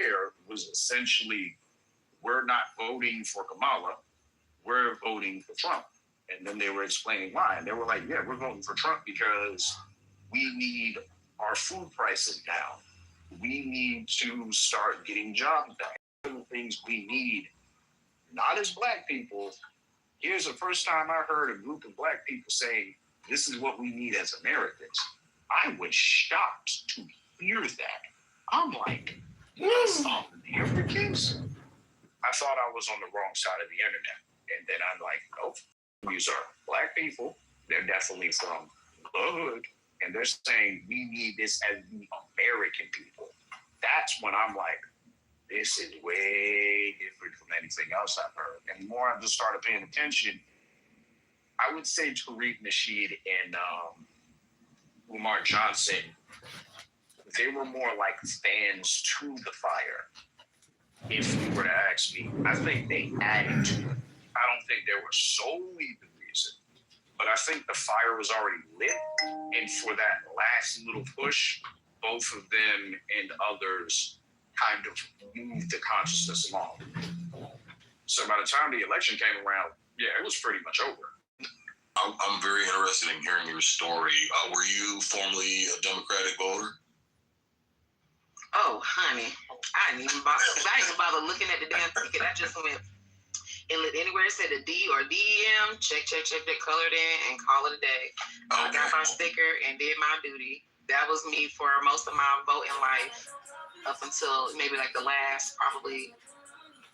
there was essentially, we're not voting for Kamala, we're voting for Trump. And then they were explaining why. And they were like, yeah, we're voting for Trump because we need our food prices down. We need to start getting jobs back. One of the things we need, not as Black people. Here's the first time I heard a group of Black people saying, this is what we need as Americans. I was shocked to hear that. I'm like, yes, Americans? I thought I was on the wrong side of the internet. And then I'm like, nope, these are Black people. They're definitely from the hood. And they're saying we need this as the American people. That's when I'm like, this is way different from anything else I've heard. And the more I just started paying attention, I would say Tariq Nasheed and Umar Johnson, they were more like fans to the fire. If you were to ask me, I think they added to it. I don't think they were solely the reason, but I think the fire was already lit. And for that last little push, both of them and others kind of moved the consciousness along. So by the time the election came around, yeah, it was pretty much over. I'm very interested in hearing your story. Were you formerly a Democratic voter? Oh, honey, I didn't even bother looking at the damn ticket. I just went and looked anywhere it said a D or DEM, check that, colored in, and call it a day. Okay. I got my sticker and did my duty. That was me for most of my voting life up until maybe like the last probably,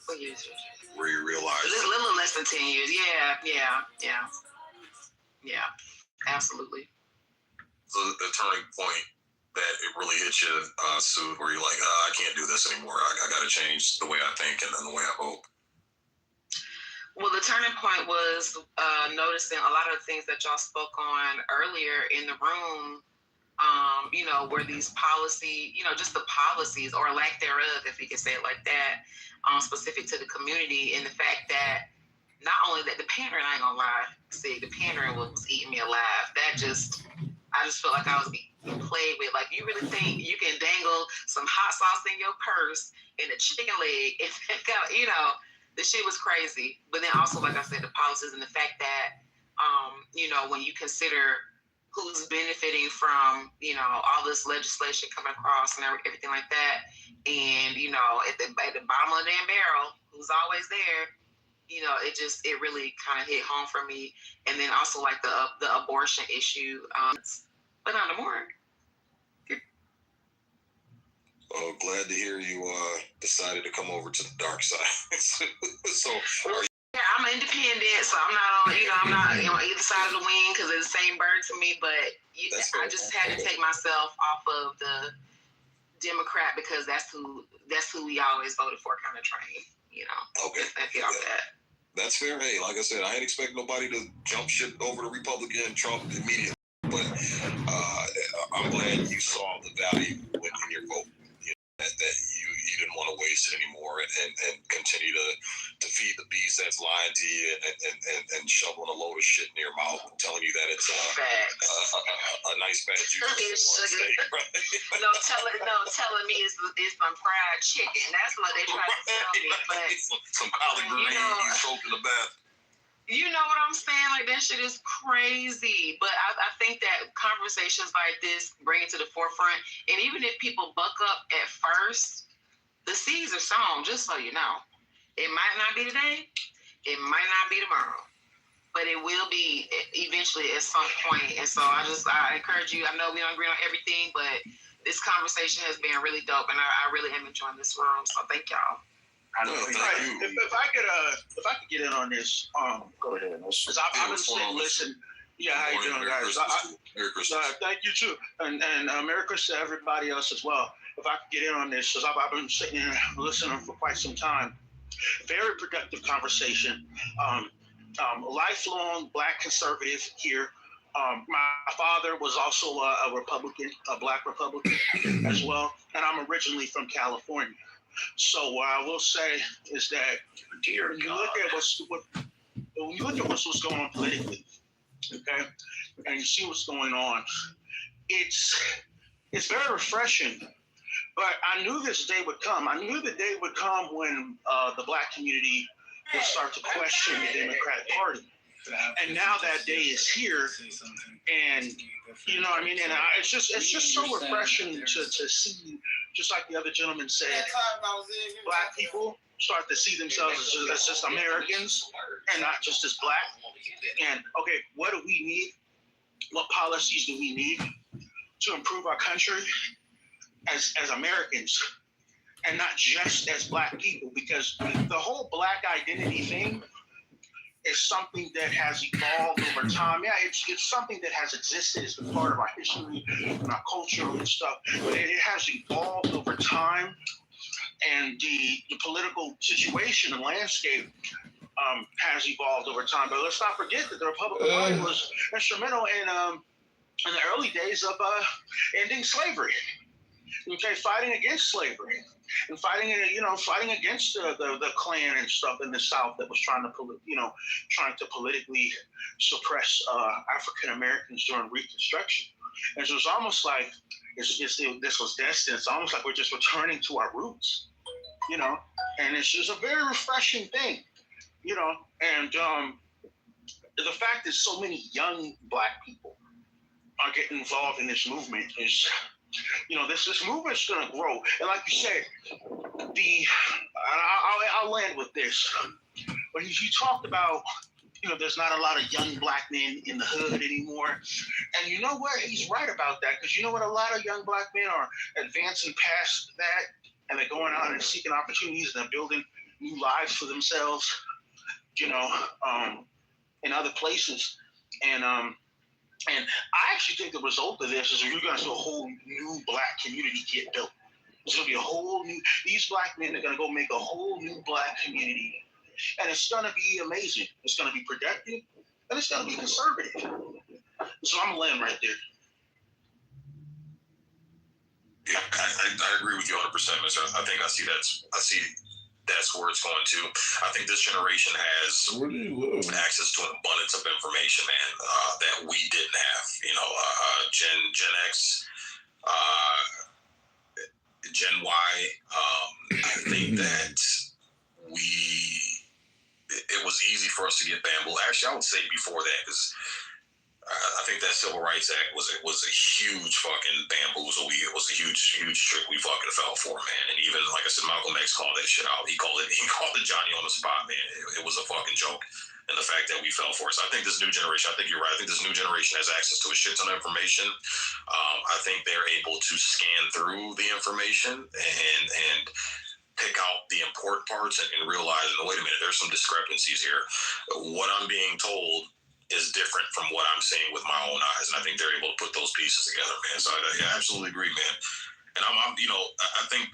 what years? Where you realized? A little less than 10 years. Yeah, absolutely. So the turning point that it really hit you, Sue, where you're like, I can't do this anymore. I got to change the way I think and then the way I vote. Well, the turning point was noticing a lot of the things that y'all spoke on earlier in the room, where these policy, just the policies or lack thereof, if we could say it like that, specific to the community, and the fact that not only that the pandering, I ain't gonna lie, the pandering was eating me alive. I just felt like I was being played with. Like, you really think you can dangle some hot sauce in your purse and a chicken leg and the shit was crazy. But then also, like I said, the policies and the fact that, when you consider who's benefiting from, all this legislation coming across and everything like that, and, at the bottom of the damn barrel, who's always there, it really kind of hit home for me. And then also like the abortion issue. But on the more. Glad to hear you decided to come over to the dark side. So yeah, I'm independent, so I'm not on either side of the wing because it's the same bird to me. But I just had to take myself off of the Democrat because that's who we always voted for kind of train. Okay. Get off that. That's fair. Hey, like I said, I ain't expect nobody to jump ship over to Republican and Trump immediately. But I'm glad you saw the value in your vote. That you didn't want to waste it anymore and continue to feed the beast that's lying to you and shoveling a load of shit in your mouth, telling you that it's a nice fat juice. Steak, right? telling me it's some fried chicken. That's what they try to tell me. But some collard greens you soaked in the bath. You know what I'm saying? Like, that shit is crazy. But I think that conversations like this bring it to the forefront. And even if people buck up at first, the seeds are sown, just so you know. It might not be today. It might not be tomorrow. But it will be eventually at some point. And so I encourage you. I know we don't agree on everything, but this conversation has been really dope. And I really am enjoying this room. So thank y'all. If I could get in on this, Go ahead. Because I've been sitting, listen. Yeah, how you doing, guys? Merry Christmas. Thank you too, and Merry Christmas to everybody else as well. If I could get in on this, because I've been sitting here listening for quite some time. Very productive conversation. Lifelong Black conservative here. My father was also a Republican, a Black Republican as well, and I'm originally from California. So what I will say is that when you look at what's going on politically, okay, and you see what's going on, it's very refreshing But I knew this day would come. I knew the day would come when the black community would start to question the Democratic Party. And now that day is here, and you know what I mean. And it's just so refreshing to see, just like the other gentleman said, black people start to see themselves as just Americans and not just as black. And okay, what do we need? What policies do we need to improve our country as Americans, and not just as black people? Because the whole black identity thing is something that has evolved over time. Yeah, it's something that has existed. It's been part of our history and our culture and stuff, but it has evolved over time. And the political situation and landscape has evolved over time. But let's not forget that the Republican Party was instrumental in the early days of ending slavery. Okay, fighting against slavery and fighting against the Klan and stuff in the South that was trying to politically suppress African Americans during Reconstruction. And so it's almost like this was destined. It's almost like we're just returning to our roots, and it's just a very refreshing thing, and the fact that so many young black people are getting involved in this movement is, this movement's going to grow. And like you said, I'll land with this. But you talked about, there's not a lot of young black men in the hood anymore. And you know what? He's right about that. Because you know what? A lot of young black men are advancing past that. And they're going out and seeking opportunities. And they're building new lives for themselves, in other places. And I actually think the result of this is you're going to see a whole new black community get built. It's going to be a whole new, these black men are going to go make a whole new black community. And it's going to be amazing. It's going to be productive, and it's going to be conservative. So I'm going to land right there. Yeah, I agree with you 100%, Mr. I think I see that's where it's going to. I think this generation has access to an abundance of information, man, that we didn't have. Gen X, Gen Y. I think that it was easy for us to get bamboozled. Actually, I would say before that, because I think that Civil Rights Act was a huge fucking bamboozle. It was a huge trick we fucking fell for, man. And even, like I said, Malcolm X called that shit out. He called it Johnny on the spot, man. It was a fucking joke. And the fact that we fell for it. So I think this new generation, I think you're right. I think this new generation has access to a shit ton of information. I think they're able to scan through the information and pick out the important parts and realize, wait a minute, there's some discrepancies here. What I'm being told is different from what I'm seeing with my own eyes, and I think they're able to put those pieces together, man. So I absolutely agree, man. And I think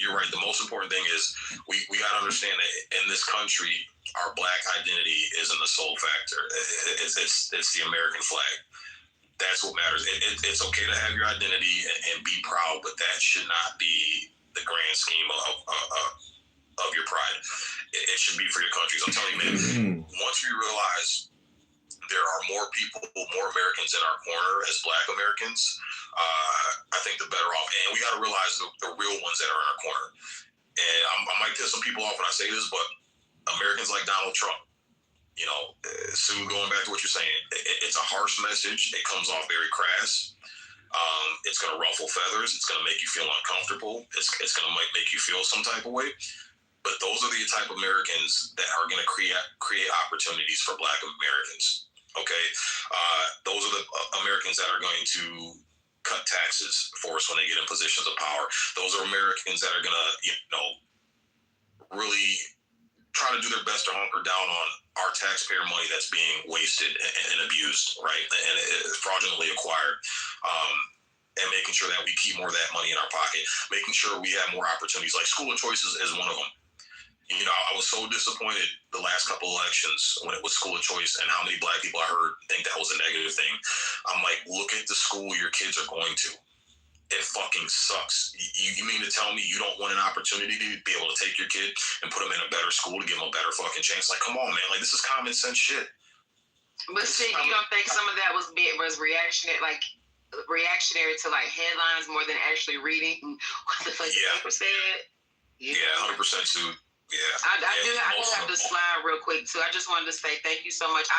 you're right. The most important thing is we got to understand that in this country, our black identity isn't the sole factor. It's the American flag. That's what matters. It's okay to have your identity and be proud, but that should not be the grand scheme of your pride. It should be for your country. So I'm telling you, man, once we realize there are more people, more Americans in our corner as black Americans, I think the better off. And we got to realize the real ones that are in our corner. And I might piss some people off when I say this, but Americans like Donald Trump, Sue, going back to what you're saying, it's a harsh message. It comes off very crass. It's going to ruffle feathers. It's going to make you feel uncomfortable. It's going to make you feel some type of way. But those are the type of Americans that are going to create opportunities for black Americans. Okay, those are the Americans that are going to cut taxes for us when they get in positions of power. Those are Americans that are going to, really try to do their best to hunker down on our taxpayer money that's being wasted and abused, right, and fraudulently acquired. And making sure that we keep more of that money in our pocket, making sure we have more opportunities. Like school of choice is one of them. I was so disappointed the last couple elections when it was school of choice and how many black people I heard think that was a negative thing. I'm like, look at the school your kids are going to. It fucking sucks. You mean to tell me you don't want an opportunity to be able to take your kid and put them in a better school to give them a better fucking chance? Like, come on, man. Like, this is common sense shit. But see, you don't think some of that was reactionary? Like, reactionary to like headlines more than actually reading what the fuck the paper said. Yeah, 100% too. Yeah. I do have to slide real quick too. I just wanted to say thank you so much.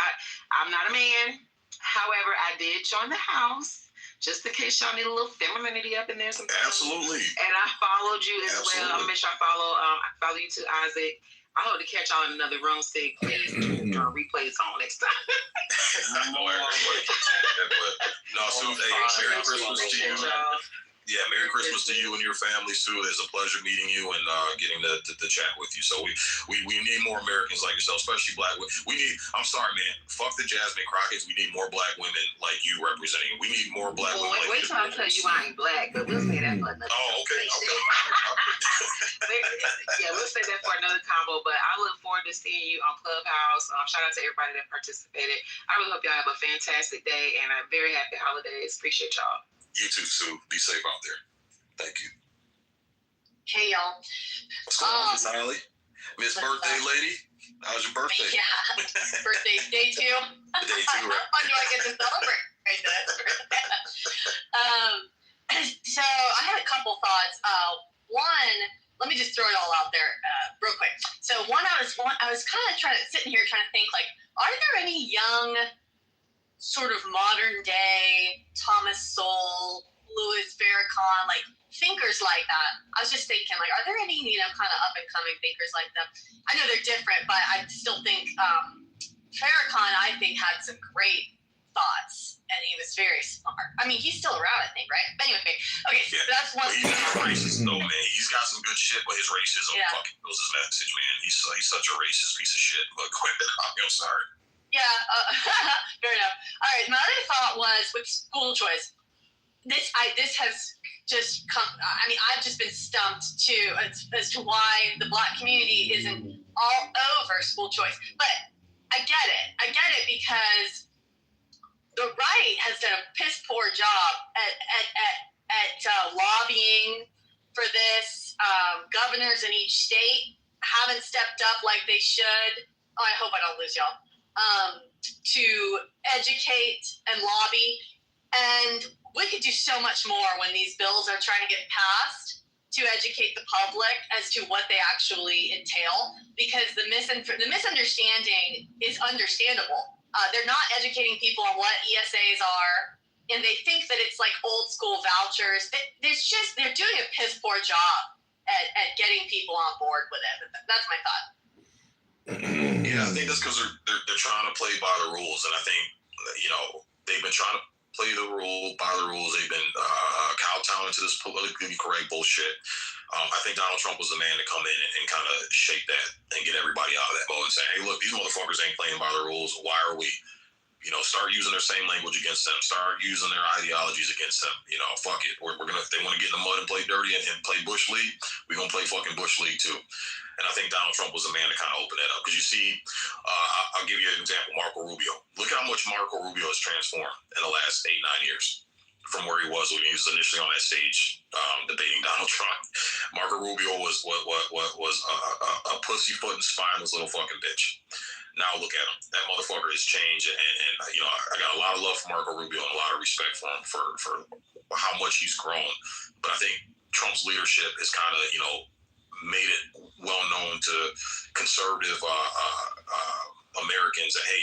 I'm not a man. However, I did join the house just in case y'all need a little femininity up in there sometimes. Absolutely. And I followed you as well. I'll make sure I follow you too, Isaac. I hope to catch y'all in another room. Say, please replays on next time. No, everybody keeps saying that, but no, Sue, hey, Merry Christmas to you. Yeah, Merry Christmas to you and your family, Sue. It's a pleasure meeting you and getting to chat with you. So we need more Americans like yourself, especially black women. I'm sorry, man. Fuck the Jasmine Crockett's. We need more black women like you representing. We need more black women like you. Wait till I tell you I ain't black, but we'll say that for another okay. Yeah, we'll say that for another combo. But I look forward to seeing you on Clubhouse. Shout out to everybody that participated. I really hope y'all have a fantastic day and a very happy holidays. Appreciate y'all. You too, Sue. Be safe out there. Thank you. Hey, y'all. What's going on, Miss Holly? Miss Birthday Lady? How's your birthday? Yeah. Birthday day 2. Day 2, right? When do I get to celebrate? So I had a couple thoughts. One, let me just throw it all out there real quick. So I was kind of sitting here trying to think, like, are there any young sort of modern day Thomas Sowell, Louis Farrakhan, like thinkers like that? I was just thinking, like, are there any, kind of up and coming thinkers like them? I know they're different, but I still think Farrakhan, I think, had some great thoughts, and he was very smart. I mean, he's still around, I think, right? But anyway, okay, so that's one. He's not racist, though, man. He's got some good shit, but his racism fucking was his message, man. He's such a racist piece of shit. But go ahead, I'm sorry. Yeah, fair enough. All right, my other thought was with school choice. This has just come. I mean, I've just been stumped too as to why the Black community isn't all over school choice. But I get it because the right has done a piss poor job at lobbying for this. Governors in each state haven't stepped up like they should. Oh, I hope I don't lose y'all. To educate and lobby. And we could do so much more when these bills are trying to get passed to educate the public as to what they actually entail, because the misunderstanding is understandable. They're not educating people on what ESAs are, and they think that it's like old school vouchers. They're doing a piss poor job at getting people on board with it. That's my thought. Yeah, I think that's because they're trying to play by the rules, and I think they've been trying to play the rule by the rules. They've been kowtowing to this politically correct bullshit. I think Donald Trump was the man to come in and kind of shake that and get everybody out of that mode and say, hey, look, these motherfuckers ain't playing by the rules. Why are we? Start using their same language against them. Start using their ideologies against them. Fuck it. We're gonna. If they want to get in the mud and play dirty and play Bush League, we're gonna play fucking Bush League too. And I think Donald Trump was the man to kind of open that up. Because you see, I'll give you an example. Marco Rubio. Look how much Marco Rubio has transformed in the last 8-9 years from where he was when he was initially on that stage debating Donald Trump. Marco Rubio was a pussyfoot and spineless little fucking bitch. Now look at him. That motherfucker has changed, and I got a lot of love for Marco Rubio and a lot of respect for him for how much he's grown. But I think Trump's leadership has kind of made it well known to conservative Americans that, hey,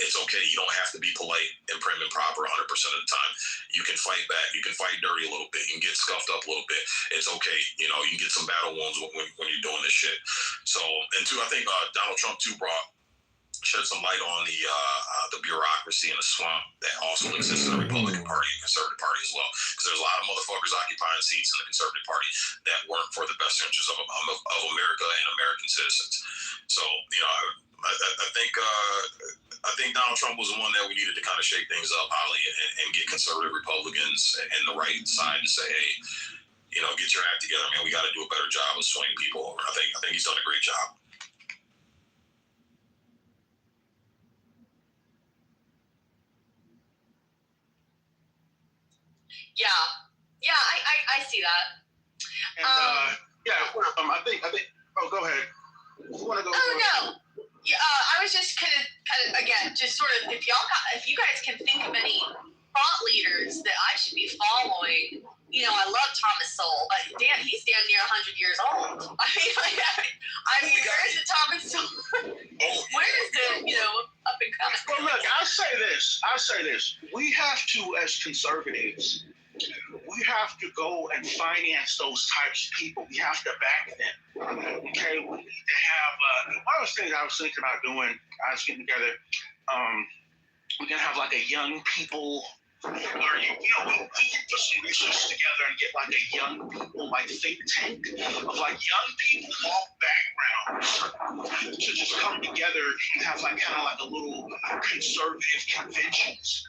it's okay. You don't have to be polite and prim and proper 100% of the time. You can fight back. You can fight dirty a little bit. You can get scuffed up a little bit. It's okay. You can get some battle wounds when you're doing this shit. So, and two, I think Donald Trump too shed some light on the bureaucracy and the swamp that also exists in the Republican Party and Conservative Party as well. Because there's a lot of motherfuckers occupying seats in the Conservative Party that weren't for the best interests of America and American citizens. So, I think Donald Trump was the one that we needed to kind of shake things up, Holly, and get conservative Republicans and the right side to say, hey, get your act together, man. We got to do a better job of swaying people over. I think he's done a great job. Yeah, I see that. And I think. Oh, go ahead. You want to go? No. Yeah, I was just kind of again, just sort of if you guys can think of any thought leaders that I say this: we have to, as conservatives, we have to go and finance those types of people. We have to back them. Okay, we need to have. One of the things I was thinking about doing, I was getting together. We can have like a young people, or we can put some resources together and get like a young people like think tank of like young people from all backgrounds to just come together and have like kind of like a little conservative conventions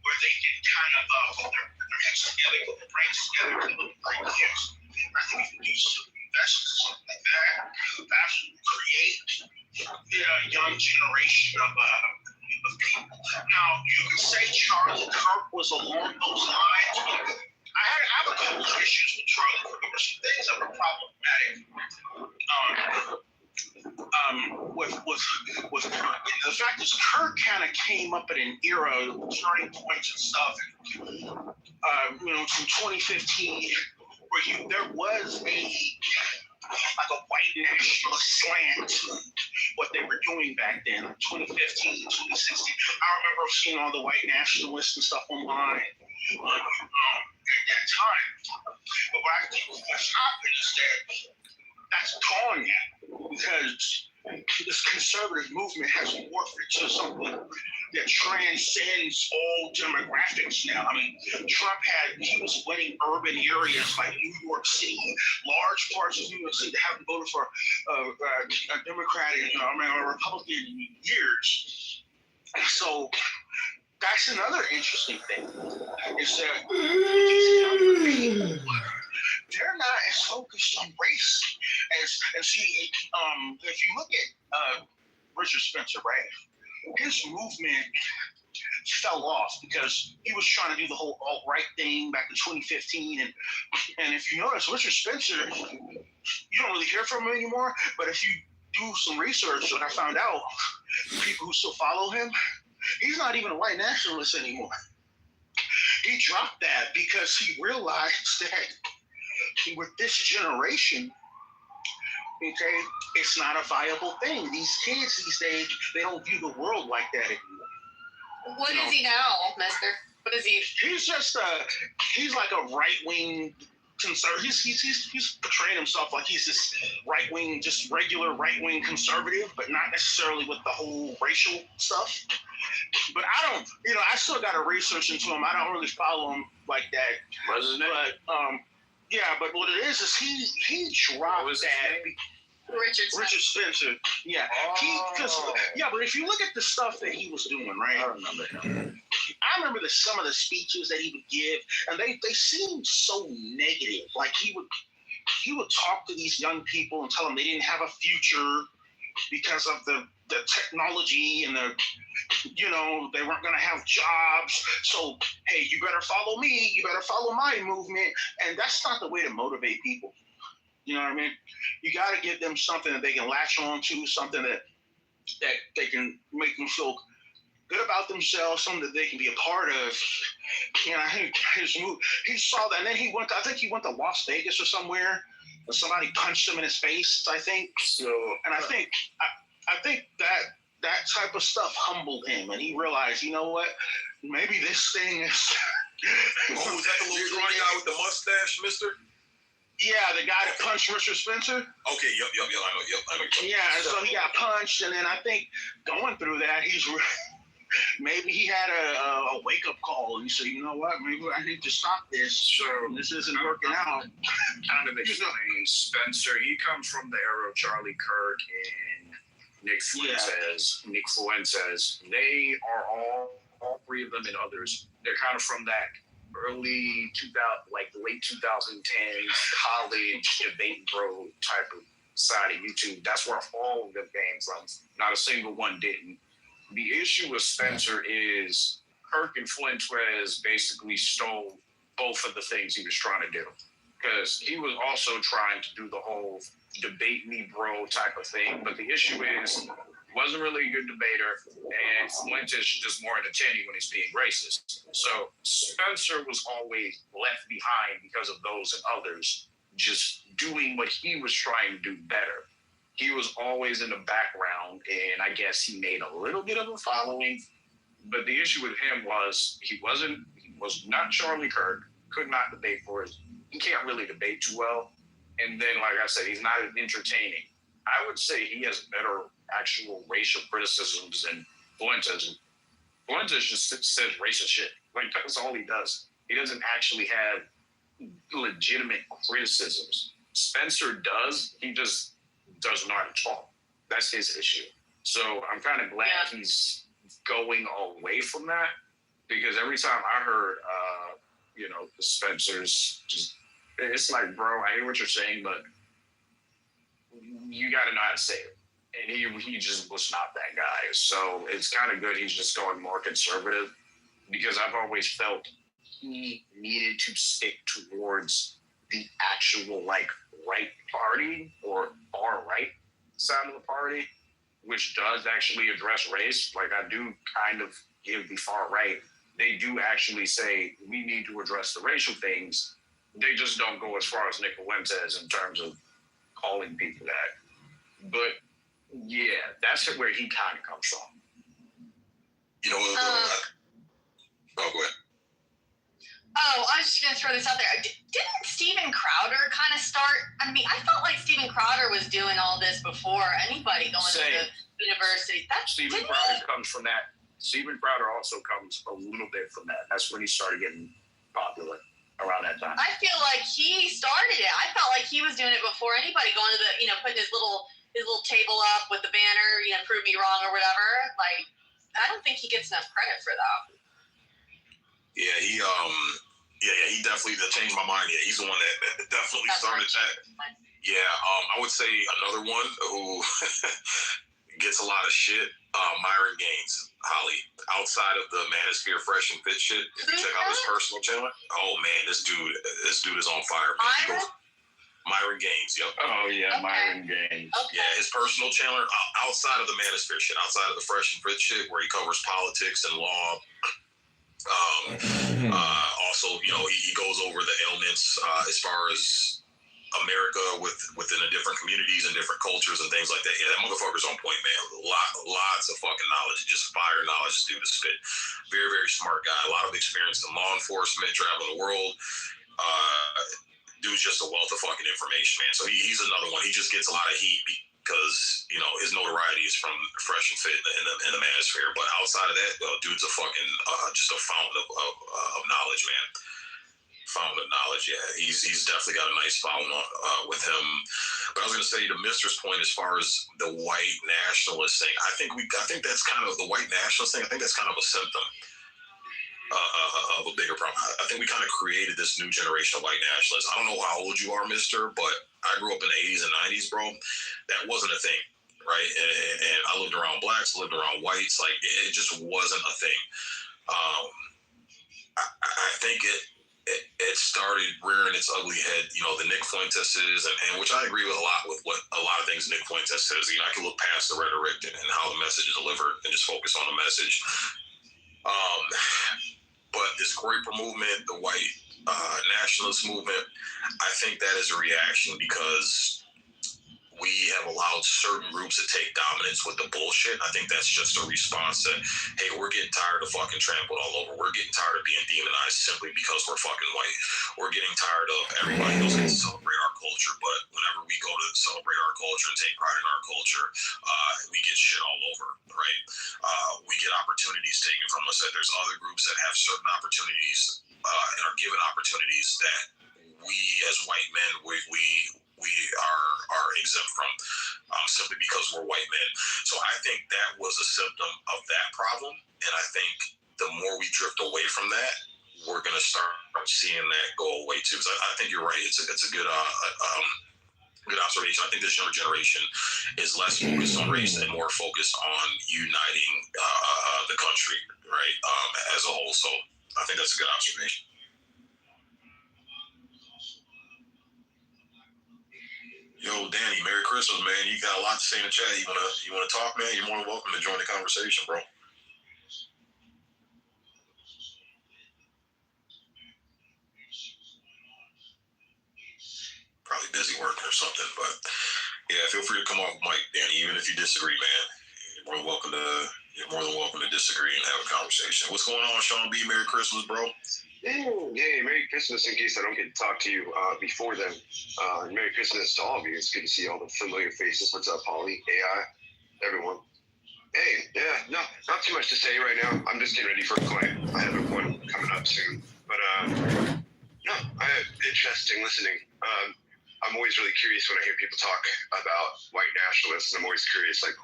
where they can kind of put their heads together, put their brains together, and look like this. I think we can do some investments, something like that, actually create a young generation of people. Now, you could say Charlie Kirk was along those lines, but I have a couple of issues with Charlie Kirk. There were some things that were problematic with Kirk. The fact is, Kirk kind of came up at an era, turning points and stuff, from 2015, where there was like a white nationalist slant to what they were doing back then, 2015, 2016. I remember seeing all the white nationalists and stuff online at that time. But what I think what's happened is that that's gone now, because this conservative movement has morphed into something that transcends all demographics now. I mean, Trump he was winning urban areas like New York City, large parts of New York City that haven't voted for a Democrat or a Republican in years. So that's another interesting thing, is that these younger people, they're not as focused on race and see, if you look at Richard Spencer, right? His movement fell off because he was trying to do the whole alt-right thing back in 2015. And if you notice, Richard Spencer, you don't really hear from him anymore. But if you do some research, what I found out, people who still follow him, he's not even a white nationalist anymore. He dropped that because he realized that with this generation, okay, it's not a viable thing. These kids these days, they don't view the world like that anymore. What is he now, Mister? What is he? He's just he's like a right-wing conservative. He's portraying himself like he's this right-wing, just regular right-wing conservative, but not necessarily with the whole racial stuff. But I still got to research into him. I don't really follow him like that. What's his name? But yeah, but what it is he dropped that. Richard Spencer. Yeah. Oh. But if you look at the stuff that he was doing, right? I remember him. I remember some of the speeches that he would give, and they seemed so negative. Like he would talk to these young people and tell them they didn't have a future because of the technology and they weren't going to have jobs. So, hey, you better follow me. You better follow my movement. And that's not the way to motivate people. You know what I mean? You got to give them something that they can latch on to, something that they can make them feel good about themselves, something that they can be a part of. And I think he saw that, and then I think he went to Las Vegas or somewhere, and somebody punched him in his face, I think. So, and I think that type of stuff humbled him, and he realized, you know what? Maybe this thing is. Oh, was that the little drawing guy with the mustache, Mister? Yeah, the guy that punched Richard Spencer. Okay, yep, I know. Yeah, so he got punched, and then I think going through that, maybe he had a wake-up call, and he said, you know what, maybe I need to stop this. So this isn't working out. Kind of explains Spencer. He comes from the era of Charlie Kirk and Nick Fuentes. Yeah. Nick Fuentes. They are all three of them and others. They're kind of from that early 2000, like the late 2010s college debate bro type of side of YouTube. That's where all of them came from. Not a single one didn't. The issue with Spencer is Kirk and Fuentes basically stole both of the things he was trying to do, because he was also trying to do the whole debate me bro type of thing. But the issue is, wasn't really a good debater, and Fuentes just more entertaining when he's being racist. So Spencer was always left behind because of those and others just doing what he was trying to do better. He was always in the background, and I guess he made a little bit of a following, But the issue with him was he was not Charlie Kirk, could not debate for it. He can't really debate too well. And then, like I said, he's not as entertaining. I would say he has better actual racial criticisms than Fuentes. Fuentes just says racist shit. Like, that's all he does. He doesn't actually have legitimate criticisms. Spencer does. He just does not talk. That's his issue. So I'm kind of glad he's going away from that, because every time I heard, the Spencer's just, it's like, bro, I hear what you're saying, but you got to know how to say it. And he just was not that guy. So it's kind of good he's just going more conservative, because I've always felt he needed to stick towards the actual right party or far right side of the party, which does actually address race. Like, I do kind of give the far right. They do actually say we need to address the racial things. They just don't go as far as Nick Fuentes in terms of calling people that. But yeah, that's where he kind of comes from. You know what? Go ahead. Oh, I was just going to throw this out there. Didn't Steven Crowder kind of start? I mean, I felt like Steven Crowder was doing all this before anybody going to the university. Steven Crowder comes from that. Steven Crowder also comes a little bit from that. That's when he started getting popular, around that time. I feel like he started it. I felt like he was doing it before anybody, going to the, putting his little table up with the banner, prove me wrong or whatever. Like, I don't think he gets enough credit for that. Yeah, he definitely changed my mind. Yeah, he's the one that definitely started that. Yeah, I would say another one who gets a lot of shit, Myron Gaines, Holly, outside of the Manosphere Fresh and Fit shit. If you check out his personal channel, oh man, this dude is on fire. Myron Gaines, yep. Oh yeah, okay. Myron Gaines. Okay. Yeah, his personal channel outside of the Manosphere shit, outside of the Fresh and Fit shit, where he covers politics and law. Also, he goes over the ailments as far as America within the different communities and different cultures and things like that. Yeah, that motherfucker's on point, man. Lots of fucking knowledge, just fire knowledge to do to spit. Very, very smart guy. A lot of experience in law enforcement, traveling the world. Dude's just a wealth of fucking information, man. So he's another one. He just gets a lot of heat because his notoriety is from Fresh and Fit in the Manosphere. But outside of that, dude's a fucking just a fountain of knowledge, man. Fountain of knowledge, yeah. He's definitely got a nice following with him. But I was gonna say, to Mister's point, as far as the white nationalist thing, I think that's kind of the white nationalist thing. I think that's kind of a symptom of a bigger problem. I think we kind of created this new generation of white nationalists. I don't know how old you are, Mister, but I grew up in the 80s and 90s, bro. That wasn't a thing, right? And I lived around blacks, lived around whites. Like, it just wasn't a thing. I think it started rearing its ugly head, the Nick Fuenteses, and which I agree with a lot with what a lot of things Nick Fuentes says. I can look past the rhetoric and how the message is delivered and just focus on the message. But this Groyper movement, the white nationalist movement, I think that is a reaction because we have allowed certain groups to take dominance with the bullshit. I think that's just a response to, hey, we're getting tired of fucking trampled all over. We're getting tired of being demonized simply because we're fucking white. We're getting tired of everybody else getting to celebrate our culture, but whenever we go to celebrate our culture and take pride in our culture, we get shit all over, right? We get opportunities taken from us. That there's other groups that have certain opportunities and are given opportunities that we as white men, we are exempt from simply because we're white men. So I think that was a symptom of that problem. And I think the more we drift away from that, we're going to start seeing that go away too. So I think you're right. It's a good good observation. I think this younger generation is less focused on race and more focused on uniting the country, right, as a whole. So I think that's a good observation. Yo, Danny, Merry Christmas, man. You got a lot to say in the chat. You wanna talk, man? You're more than welcome to join the conversation, bro. Probably busy working or something, but yeah, feel free to come off mic, Danny, even if you disagree, man. you're more than welcome to disagree and have a conversation. What's going on, Sean B? Merry Christmas, bro. Hey, Merry Christmas. In case I don't get to talk to you before then, Merry Christmas to all of you. It's good to see all the familiar faces. What's up, Holly, AI, everyone? Hey, yeah, not too much to say right now. I'm just getting ready for a client. I have one coming up soon. But interesting listening. I'm always really curious when I hear people talk about white nationalists. I'm always curious, like,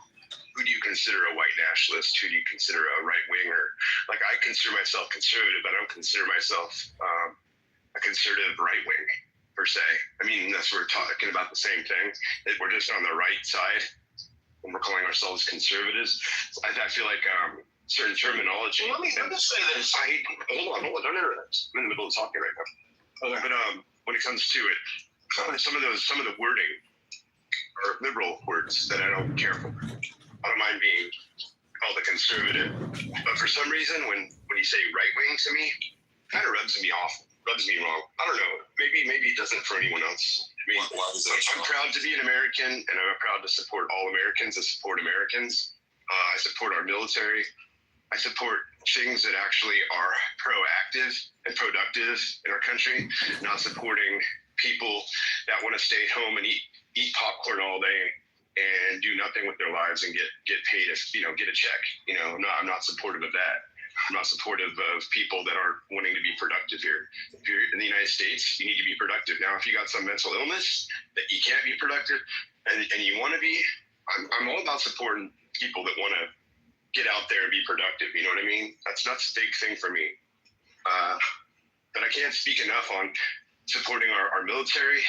who do you consider a white nationalist? Who do you consider a right winger? Like, I consider myself conservative, but I don't consider myself a conservative right wing per se. I mean, that's we're talking about the same thing. We're just on the right side when we're calling ourselves conservatives. I feel like certain terminology. Well, let me say this. Hold on, don't interrupt. I'm in the middle of talking right now. Okay. But when it comes to it, some of the wording are liberal words that I don't care for. I don't mind being called a conservative, but for some reason, when you say right wing to me, it kind of rubs me wrong. I don't know. Maybe it doesn't for anyone else. I mean, I'm proud to be an American, and I'm proud to support all Americans and support Americans. I support our military. I support things that actually are proactive and productive in our country, not supporting people that want to stay at home and eat popcorn all day and do nothing with their lives and get paid if get a check. I'm not supportive of that. I'm not supportive of people that aren't wanting to be productive here. If you're in the United States, you need to be productive. Now, if you got some mental illness that you can't be productive and you want to be, I'm all about supporting people that want to get out there and be productive. You know what I mean? That's a big thing for me. But I can't speak enough on supporting our military.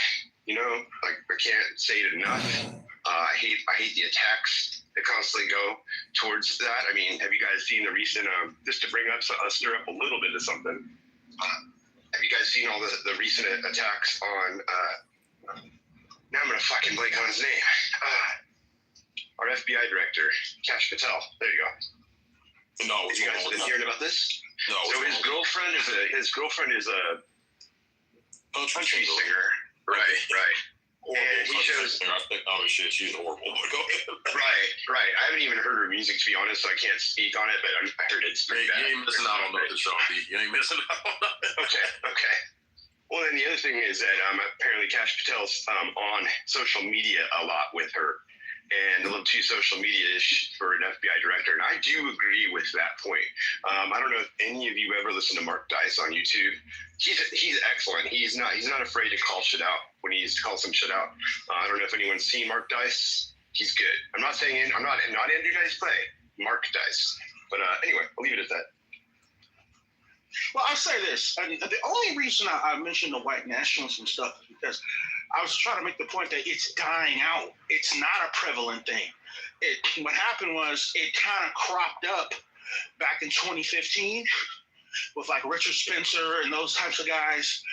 Like, I can't say it enough. I hate the attacks that constantly go towards that. I mean, have you guys seen the recent, just to stir up a little bit of something, have you guys seen all the recent attacks on, now I'm going to fucking blank on his name, our FBI director, Kash Patel. There you go. No, have you guys been hearing about this? No. So his girlfriend is a country singer. Right. And he shows. I think, oh shit, she's horrible. But go ahead. Right. I haven't even heard her music, to be honest, so I can't speak on it. But I heard it's pretty bad. You ain't missing out on nothing, Sean B. You ain't missing out on nothing. Okay. Well, then the other thing is that apparently Kash Patel's on social media a lot with her, and a little too social media-ish for an FBI director. And I do agree with that point. I don't know if any of you ever listened to Mark Dice on YouTube. He's excellent. He's not afraid to call shit out when he needs to call some shit out. I don't know if anyone's seen Mark Dice. He's good. I'm not Andrew Dice Clay. Mark Dice. But anyway, I'll leave it at that. Well, I'll say this. The only reason I mentioned the white nationalism stuff is because I was trying to make the point that it's dying out. It's not a prevalent thing. What happened was it kind of cropped up back in 2015 with like Richard Spencer and those types of guys.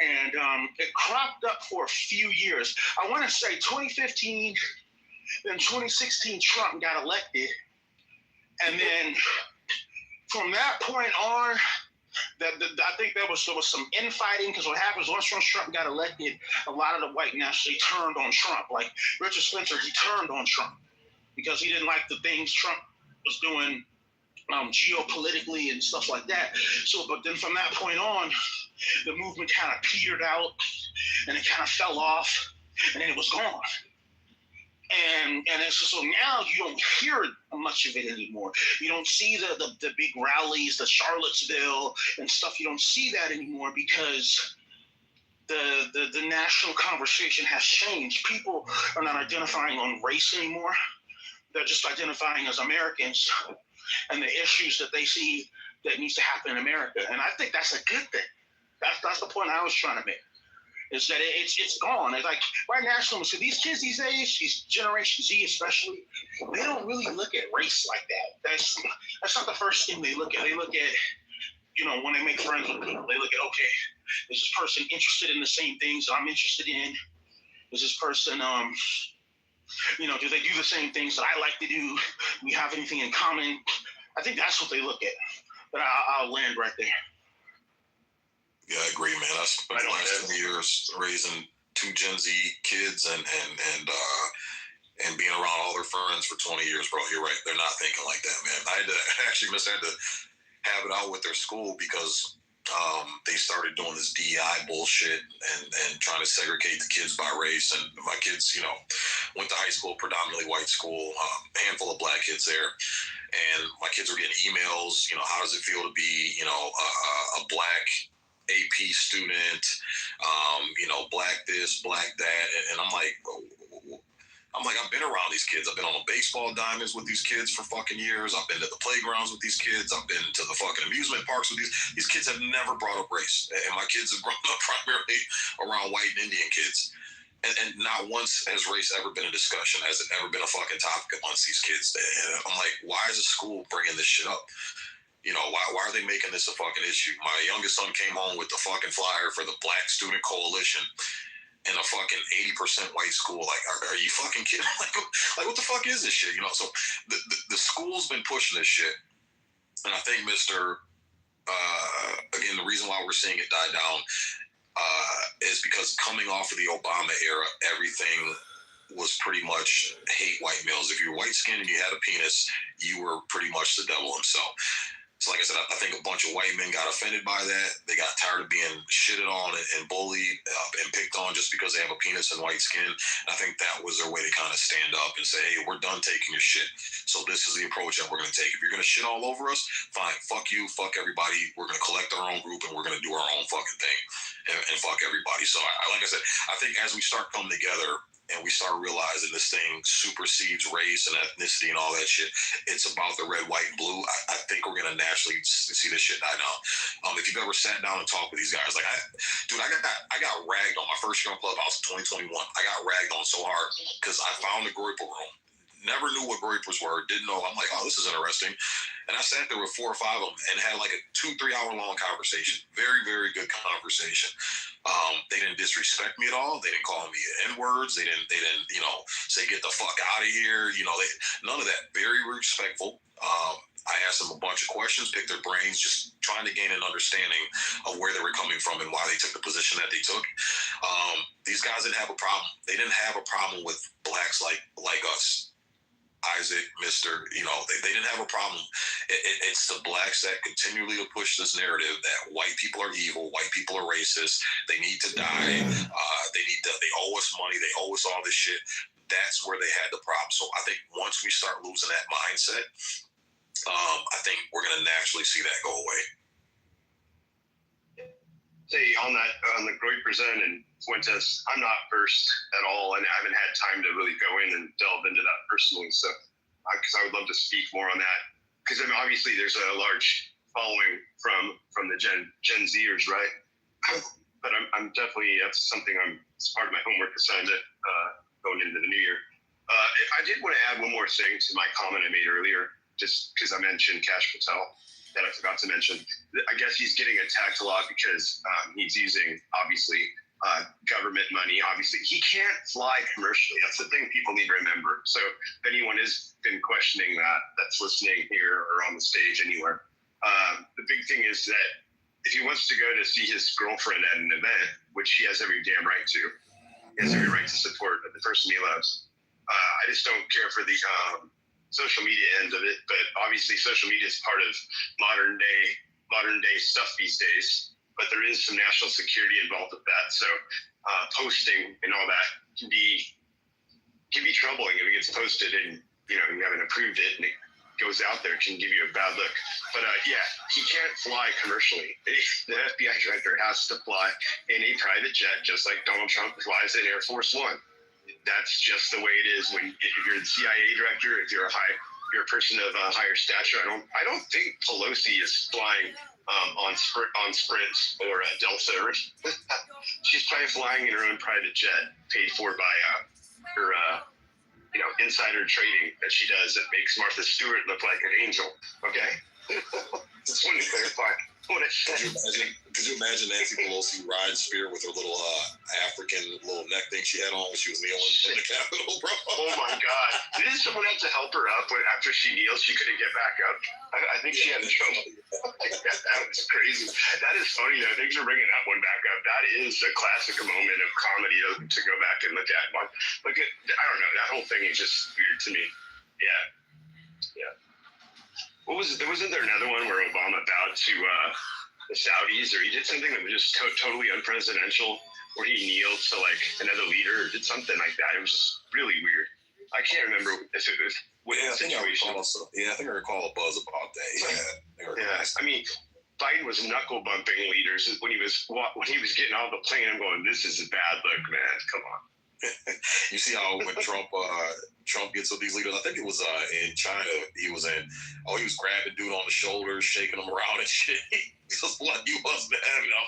And it cropped up for a few years. I want to say 2015, then 2016, Trump got elected. And then from that point on, I think there was some infighting, because what happens once Trump got elected, a lot of the white nationalists turned on Trump. Like Richard Spencer, he turned on Trump because he didn't like the things Trump was doing geopolitically and stuff like that. So, but then from that point on, the movement kind of petered out and it kind of fell off, and then it was gone. And it's just, so now you don't hear much of it anymore. You don't see the big rallies, the Charlottesville and stuff. You don't see that anymore because the national conversation has changed. People are not identifying on race anymore. They're just identifying as Americans and the issues that they see that needs to happen in America. And I think that's a good thing. That's the point I was trying to make. Is that it's gone. It's like white nationalism. So these kids these days, these Generation Z especially, they don't really look at race like that. That's not the first thing they look at. They look at, when they make friends with people, they look at, okay, is this person interested in the same things that I'm interested in? Is this person, do they do the same things that I like to do? Do we have anything in common? I think that's what they look at. But I'll land right there. Yeah, I agree, man. I spent the last 2 years raising two Gen Z kids and being around all the they're friends for 20 years, bro. You're right. They're not thinking like that, man. I had to have it out with their school because they started doing this DEI bullshit and trying to segregate the kids by race. And my kids, went to high school, predominantly white school, handful of black kids there. And my kids were getting emails, how does it feel to be, a black AP student, black this, black that. And I'm like, I've been around these kids. I've been on the baseball diamonds with these kids for fucking years. I've been to the playgrounds with these kids. I've been to the fucking amusement parks with these kids have never brought up race. And my kids have grown up primarily around white and Indian kids. And not once has race ever been a discussion. Has it ever been a fucking topic amongst these kids? And I'm like, why is the school bringing this shit up? Why are they making this a fucking issue? My youngest son came home with the fucking flyer for the Black Student Coalition in a fucking 80% white school. Like, are you fucking kidding? Like what the fuck is this shit? So the school's been pushing this shit. And I think again, the reason why we're seeing it die down is because coming off of the Obama era, everything was pretty much hate white males. If you're white skinned and you had a penis, you were pretty much the devil himself. So like I said, I think a bunch of white men got offended by that. They got tired of being shitted on and bullied and picked on just because they have a penis and white skin. And I think that was their way to kind of stand up and say, hey, we're done taking your shit. So this is the approach that we're going to take. If you're going to shit all over us, fine, fuck you, fuck everybody. We're going to collect our own group and we're going to do our own fucking thing and fuck everybody. So like I said, I think as we start coming together, and we start realizing this thing supersedes race and ethnicity and all that shit. It's about the red, white, and blue. I think we're going to naturally see this shit die down. If you've ever sat down and talked with these guys, like, I got ragged on my first year on Clubhouse in 2021. I got ragged on so hard because I found a groyper room. Never knew what groypers were. Didn't know. I'm like, oh, this is interesting. And I sat there with 4 or 5 of them and had like a 2-3 hour long conversation. Very, very good conversation. They didn't disrespect me at all. They didn't call me N-words. They didn't, say get the fuck out of here. None of that. Very respectful. I asked them a bunch of questions, picked their brains, just trying to gain an understanding of where they were coming from and why they took the position that they took. These guys didn't have a problem. They didn't have a problem with blacks like us. Isaac, Mr., they didn't have a problem. It's the blacks that continually to push this narrative that white people are evil, white people are racist, they need to die, they owe us money, they owe us all this shit. That's where they had the problem. So I think once we start losing that mindset, I think we're going to naturally see that go away. Say on the groypers end and Fuentes, I'm not versed at all, and I haven't had time to really go in and delve into that personally. So, because I would love to speak more on that, because obviously there's a large following from the Gen Zers, right? But I'm definitely, that's something it's part of my homework assignment going into the new year. I did want to add one more thing to my comment I made earlier, just because I mentioned Cash Patel. That I forgot to mention. I guess he's getting attacked a lot because he's using, obviously, government money. Obviously, he can't fly commercially. That's the thing people need to remember. So if anyone has been questioning that's listening here or on the stage anywhere, the big thing is that if he wants to go to see his girlfriend at an event, which he has every damn right to, he has every right to support the person he loves. I just don't care for the social media end of it, but obviously social media is part of modern day stuff these days, but there is some national security involved with that. So posting and all that can be troubling if it gets posted and you haven't approved it and it goes out there. It can give you a bad look. But yeah, he can't fly commercially. The FBI director has to fly in a private jet, just like Donald Trump flies in Air Force One. That's just the way it is. If you're the CIA director, if you're a person of higher stature, I don't think Pelosi is flying on Sprint or Delta. She's probably flying in her own private jet, paid for by her insider trading that she does that makes Martha Stewart look like an angel. Okay, just wanted to clarify. Could you imagine Nancy Pelosi ride spear with her little African little neck thing she had on when she was kneeling in the Capitol, bro? Oh my God! Didn't someone have to help her up after she kneels? She couldn't get back up. I think she had trouble. That was crazy. That is funny though. Thanks for bringing that one back up. that is a classic moment of comedy to go back and look at. Look at, I don't know, that whole thing is just weird to me. Yeah. Wasn't there another one where Obama bowed to the Saudis, or he did something that was just totally unpresidential, where he kneeled to like another leader or did something like that? It was just really weird. I can't remember if it was what situation. I think I recall a buzz about that. Yeah. I mean, Biden was knuckle bumping leaders when he was getting off the plane. I'm going, this is a bad look, man. Come on. You see how when Trump gets with these leaders, I think it was in China, he was grabbing dude on the shoulders, shaking him around and shit. He was like, you wasn't having it.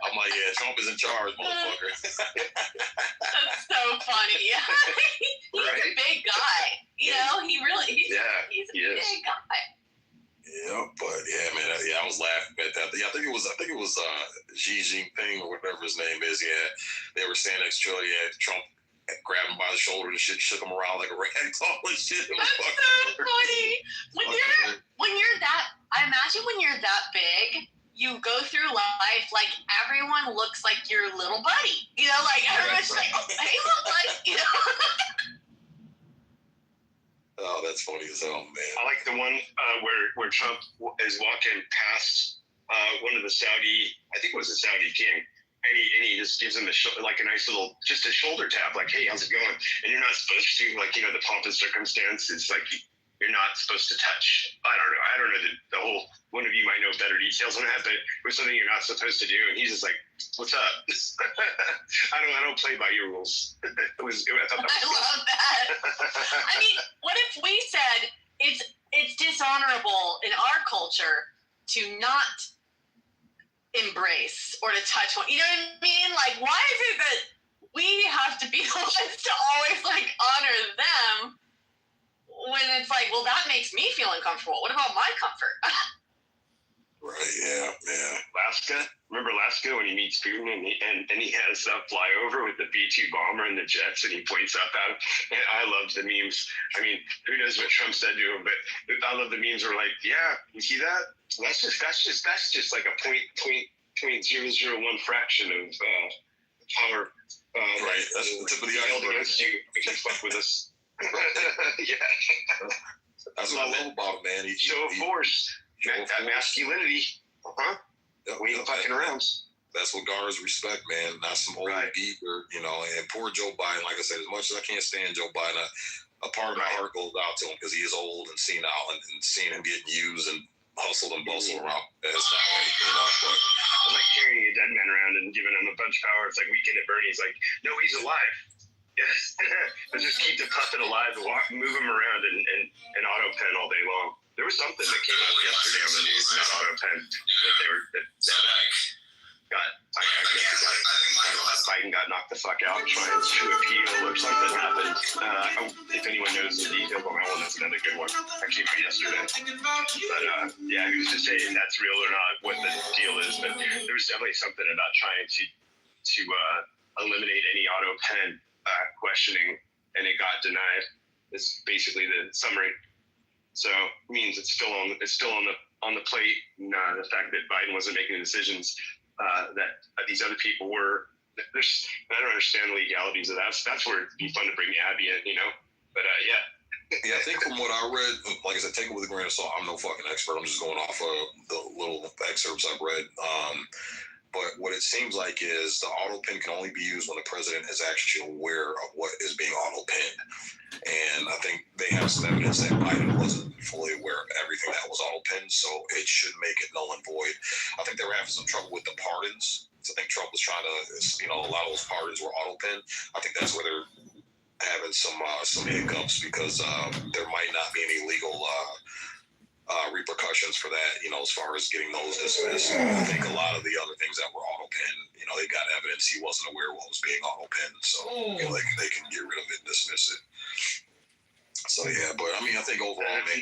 I'm like, yeah, Trump is in charge, motherfucker. That's so funny. He's Right? a big guy. You know, he's a big guy. Yeah, but yeah, man, I was laughing at that. Yeah, I think it was Xi Jinping or whatever his name is. Yeah, they were standing next to Trump grabbed him by the shoulder and shit, shook him around like a rag doll and shit. It was That's so funny. When you're that, I imagine when you're that big, you go through life like everyone looks like your little buddy. You know, like everyone's like, oh, hey, look like, you know. Oh, that's funny as hell, man. I like the one where Trump is walking past one of the Saudi, I think it was a Saudi king, and he just gives him like a nice little, just a shoulder tap, like, hey, how's it going? And you're not supposed to, like, you know, the pomp and circumstance is like you're not supposed to touch. I don't know the whole. One of you might know better details on that, but it was something you're not supposed to do, and he's just like, "What's up?" I don't play by your rules. I love that. I mean, what if we said it's dishonorable in our culture to not embrace or to touch one? You know what I mean? Like, why is it that we have to be the ones to always like honor them when it's like, well, that makes me feel uncomfortable. What about my comfort? Right, yeah. Remember Alaska when he meets Putin and he has that flyover with the B-2 bomber and the jets, and he points up at him. And I loved the memes. I mean, who knows what Trump said to him, but I love the memes were like, yeah, you see that? That's just like a 0.001 fraction of power. Right, that's the tip of the iceberg against you if you fuck with us. Yeah. That's what I love about him, man. Show of force. That masculinity. We ain't fucking around. That's what garners respect, man. Not some old geezer, you know. And poor Joe Biden, like I said, as much as I can't stand Joe Biden, a part of my heart goes out to him because he is old and senile, and seeing him getting used and hustled and bustled around. It's not right, you know. But it's like carrying a dead man around and giving him a bunch of power. It's like Weekend at Bernie's like, no, he's alive. Yes. Let's just keep the puppet alive and move him around and auto pen all day long. There was something that came out yesterday on the news about auto pen Biden got knocked the fuck out trying to appeal or something happened. If anyone knows the details on that one, that's another good one. That came out yesterday. But yeah, who's to say if that's real or not, what the deal is? But there was definitely something about trying to eliminate any auto pen questioning, and it got denied. It's basically the summary. So it means it's still on the plate. And, the fact that Biden wasn't making decisions that these other people were. I don't understand the legalities of that. So that's where it'd be fun to bring Abby in, you know. But yeah. Yeah, I think from what I read, like I said, take it with a grain of salt. I'm no fucking expert. I'm just going off of the little excerpts I've read. But what it seems like is the auto pen can only be used when the president is actually aware of what is being auto penned. And I think they have some evidence that Biden wasn't fully aware of everything that was auto penned, so it should make it null and void. I think they were having some trouble with the pardons. So I think Trump was trying to, a lot of those pardons were auto penned. I think that's where they're having some hiccups because there might not be any legal repercussions for that, as far as getting those dismissed. I think a lot of the other things that were auto penned, they got evidence he wasn't aware of what was being auto penned, so they can get rid of it and dismiss it. So yeah, but I mean, I think overall, Okay,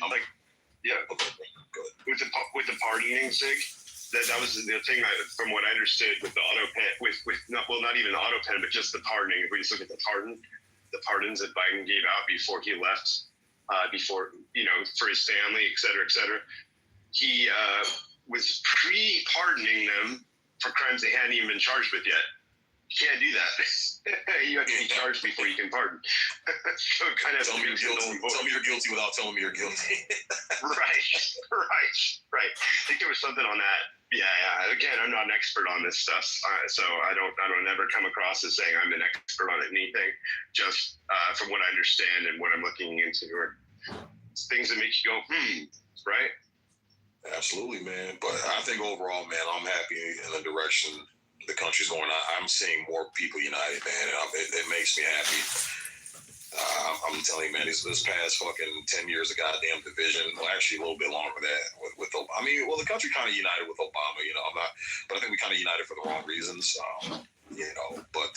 with the pardoning sig, that was the thing from what I understood with the auto pen, not even the auto pen, but just the pardoning. If we just look at the pardons that Biden gave out before he left. For his family, et cetera, he was pre-pardoning them for crimes they hadn't even been charged with yet. You can't do that. You have to be charged before you can pardon. So it kind of tell me you're guilty without telling me you're guilty. Right. I think there was something on that. Yeah. Again, I'm not an expert on this stuff, so I don't ever come across as saying I'm an expert on anything. Just from what I understand and what I'm looking into, or things that make you go, right? Absolutely, man. But I think overall, man, I'm happy in the direction the country's going. I'm seeing more people united, man, and it makes me happy. I'm telling you, man, this past fucking 10 years of goddamn division, well, actually a little bit longer than that. The country kind of united with Obama, but I think we kind of united for the wrong reasons, but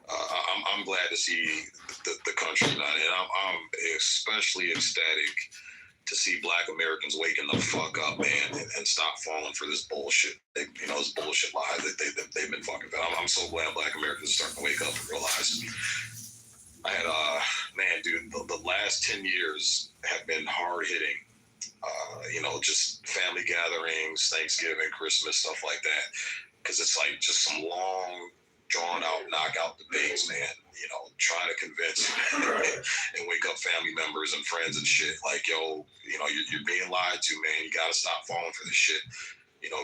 I'm glad to see the country united, and I'm especially ecstatic to see Black Americans waking the fuck up, man, and stop falling for this bullshit. This bullshit lies that they've been fucking fed. I'm so glad Black Americans are starting to wake up and realize. I had, the last 10 years have been hard hitting. Just family gatherings, Thanksgiving, Christmas, stuff like that. Because it's like just some long, drawn out, knockout debates, man. Trying to convince and wake up family members and friends and shit. Like, yo, you're being lied to, man. You got to stop falling for this shit.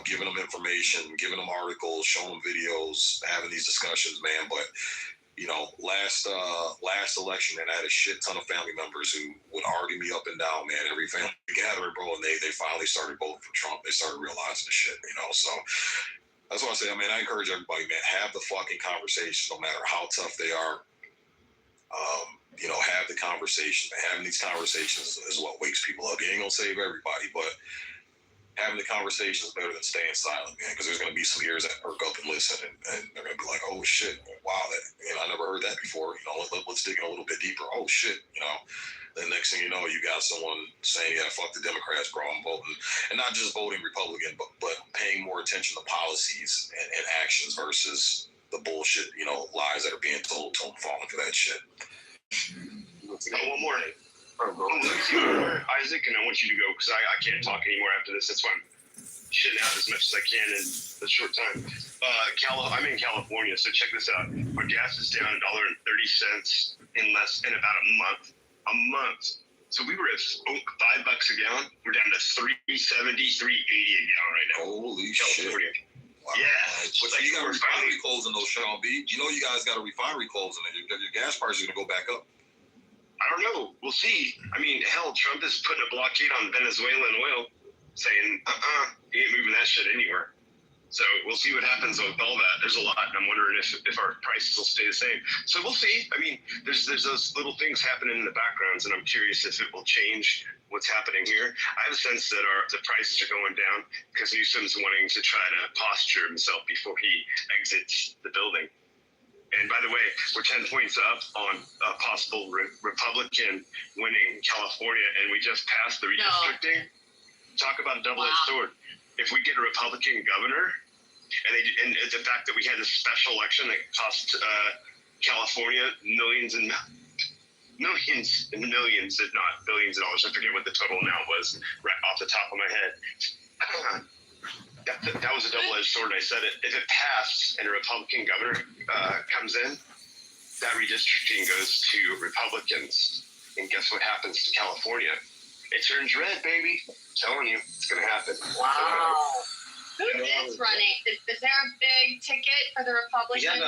Giving them information, giving them articles, showing them videos, having these discussions, man. But, last election, man, I had a shit ton of family members who would argue me up and down, man. Every family gathering, bro, and they finally started voting for Trump. They started realizing the shit, so. That's why I say, I encourage everybody, man, have the fucking conversation, no matter how tough they are. Have the conversation. Having these conversations is what wakes people up. You ain't gonna save everybody, but having the conversation is better than staying silent, man, because there's gonna be some ears that perk up and listen, and they're gonna be like, oh shit, wow, I never heard that before. Let's dig in a little bit deeper. Oh shit, Then next thing you know, you got someone saying, yeah, fuck the Democrats, bro, I'm voting. And not just voting Republican, but paying more attention to policies and actions versus the bullshit, lies that are being told to them, falling for that shit. One more. Isaac, and I want you to go because I can't talk anymore after this. That's why I'm shitting out as much as I can in a short time. I'm in California, so check this out. Our gas is down $1.30 in about a month. So we were at $5 a gallon. We're down to $3.70, $3.80 a gallon right now. Holy California. Shit. Wow. Yeah. But you got a refinery closing those, Sean B. You guys got a refinery closing, and your gas prices are going to go back up. I don't know. We'll see. Hell, Trump is putting a blockade on Venezuelan oil, saying, he ain't moving that shit anywhere. So we'll see what happens with all that. There's a lot, and I'm wondering if our prices will stay the same. So we'll see. There's those little things happening in the backgrounds, and I'm curious if it will change what's happening here. I have a sense that the prices are going down because Newsom's wanting to try to posture himself before he exits the building. And by the way, we're 10 points up on a possible Republican winning California, and we just passed the redistricting. Talk about a double-edged sword. If we get a Republican governor, and the fact that we had this special election that cost California millions, if not billions of dollars. I forget what the total amount was right off the top of my head. That was a double-edged sword. I said it. If it passed and a Republican governor comes in, that redistricting goes to Republicans. And guess what happens to California? It turns red, baby. I'm telling you, it's going to happen. Wow. Who is running? Is there a big ticket for the Republicans? I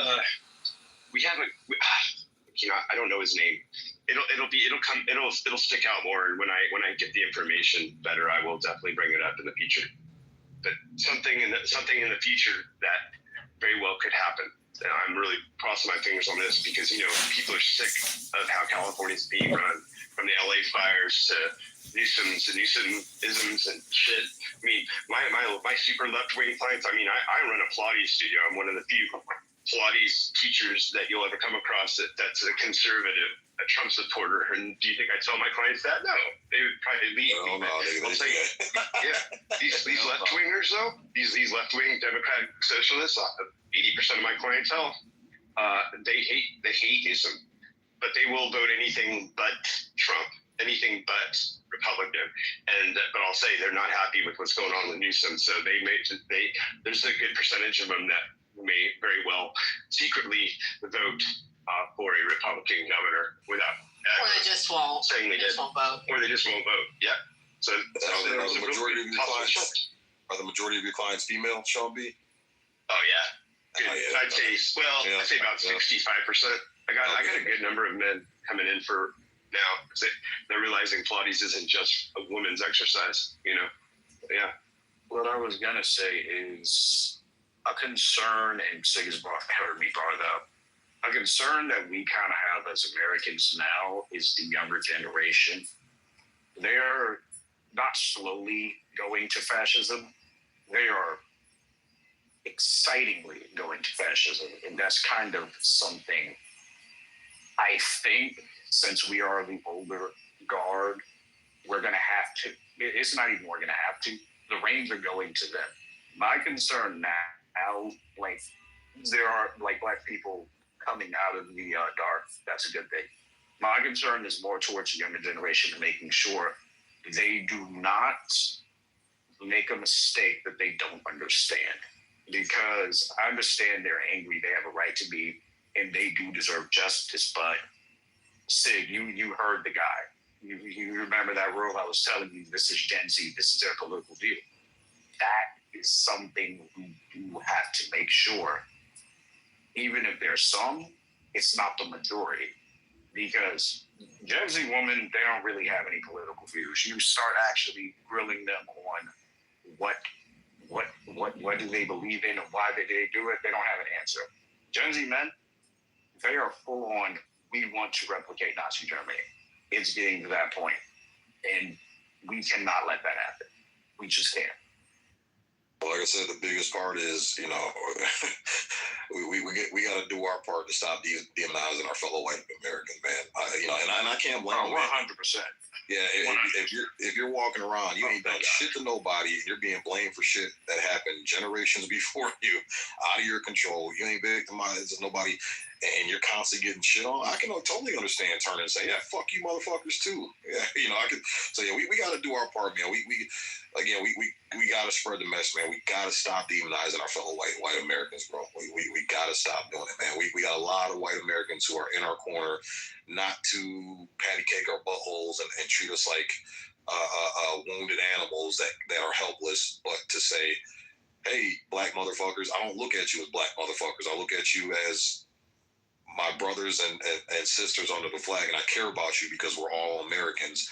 don't know his name. It'll stick out more. And when I get the information better, I will definitely bring it up in the future. But something in the future that very well could happen. And I'm really crossing my fingers on this because people are sick of how California's being run, from the LA fires to Newsom's and Newsom-isms and shit. My super left-wing clients. I run a Pilates studio. I'm one of the few Pilates teachers that you'll ever come across that's a conservative, a Trump supporter. And do you think I tell my clients that? No, they would probably leave me. I'll say, these left-wingers though, these left-wing Democratic socialists, 80% of my clientele, they hate Newsom, but they will vote anything but Trump, anything but Republican, and but I'll say they're not happy with what's going on with Newsom. So there's a good percentage of them that may very well secretly vote for a Republican governor without Or they just won't. saying they did, Won't vote. or they just won't vote. Yeah. So there's the majority of your clients are the majority of your clients female, Sean B? Oh yeah. I'd say I'd say about 65%. I got a good number of men coming in for now. They're realizing Pilates isn't just a woman's exercise, Yeah. What I was gonna say is a concern, and Sig has heard me brought it up. A concern that we kind of have as Americans now is the younger generation. They're not slowly going to fascism. They are excitingly going to fascism. And that's kind of something I think, since we are the older guard, we're going to have to. It's not even we're going to have to. The reins are going to them. My concern now, like, there are like black people coming out of the dark. That's a good thing. My concern is more towards the younger generation and making sure they do not make a mistake that they don't understand. Because I understand they're angry, they have a right to be, and they do deserve justice. But Sig, you heard the guy. You remember that rule I was telling you, this is Gen Z, this is their political view. That is something we do have to make sure, even if there's some, it's not the majority. Because Gen Z women, they don't really have any political views. You start actually grilling them on what do they believe in and why they do it, they don't have an answer. Gen Z men, they are full on, we want to replicate Nazi Germany. It's getting to that point. And we cannot let that happen. We just can't. Like I said, the biggest part is, we got to do our part to stop demonizing our fellow white Americans, man. And I can't blame them. 100%. Yeah, if you're walking around, you ain't done shit to nobody, and you're being blamed for shit that happened generations before you, out of your control. You ain't victimized nobody, and you're constantly getting shit on. I can totally understand turning and say, yeah, fuck you motherfuckers too. Yeah, I could. So yeah, we got to do our part, man. We got to spread the message, man. We got to stop demonizing our fellow white Americans, bro. We got to stop doing it, man. We got a lot of white Americans who are in our corner, not to patty cake our buttholes and treat us like wounded animals that are helpless, but to say, hey, black motherfuckers, I don't look at you as black motherfuckers. I look at you as my brothers and sisters under the flag, and I care about you because we're all Americans.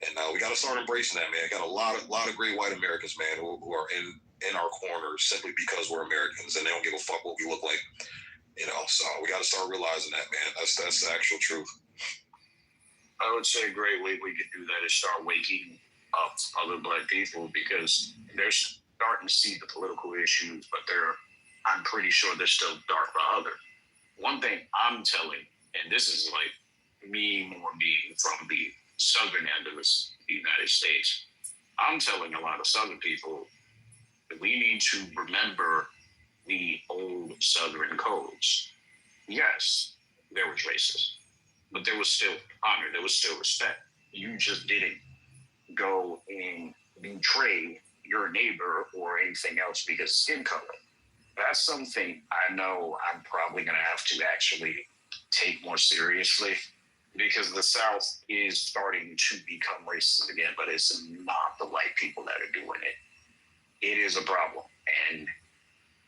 And we got to start embracing that, man. Got a lot of great white Americans, man, who are in our corner simply because we're Americans, and they don't give a fuck what we look like, So we got to start realizing that, man. That's the actual truth. I would say a great way we could do that is start waking up other black people, because they're starting to see the political issues, but I'm pretty sure they're still dark for other. One thing I'm telling, and this is like me more being from the southern end of the United States, I'm telling a lot of southern people that we need to remember the old southern codes. Yes, there was racism, but there was still honor, there was still respect. You just didn't go and betray your neighbor or anything else because of skin color. That's something I know I'm probably going to have to actually take more seriously, because the South is starting to become racist again, but it's not the white people that are doing it. It is a problem. And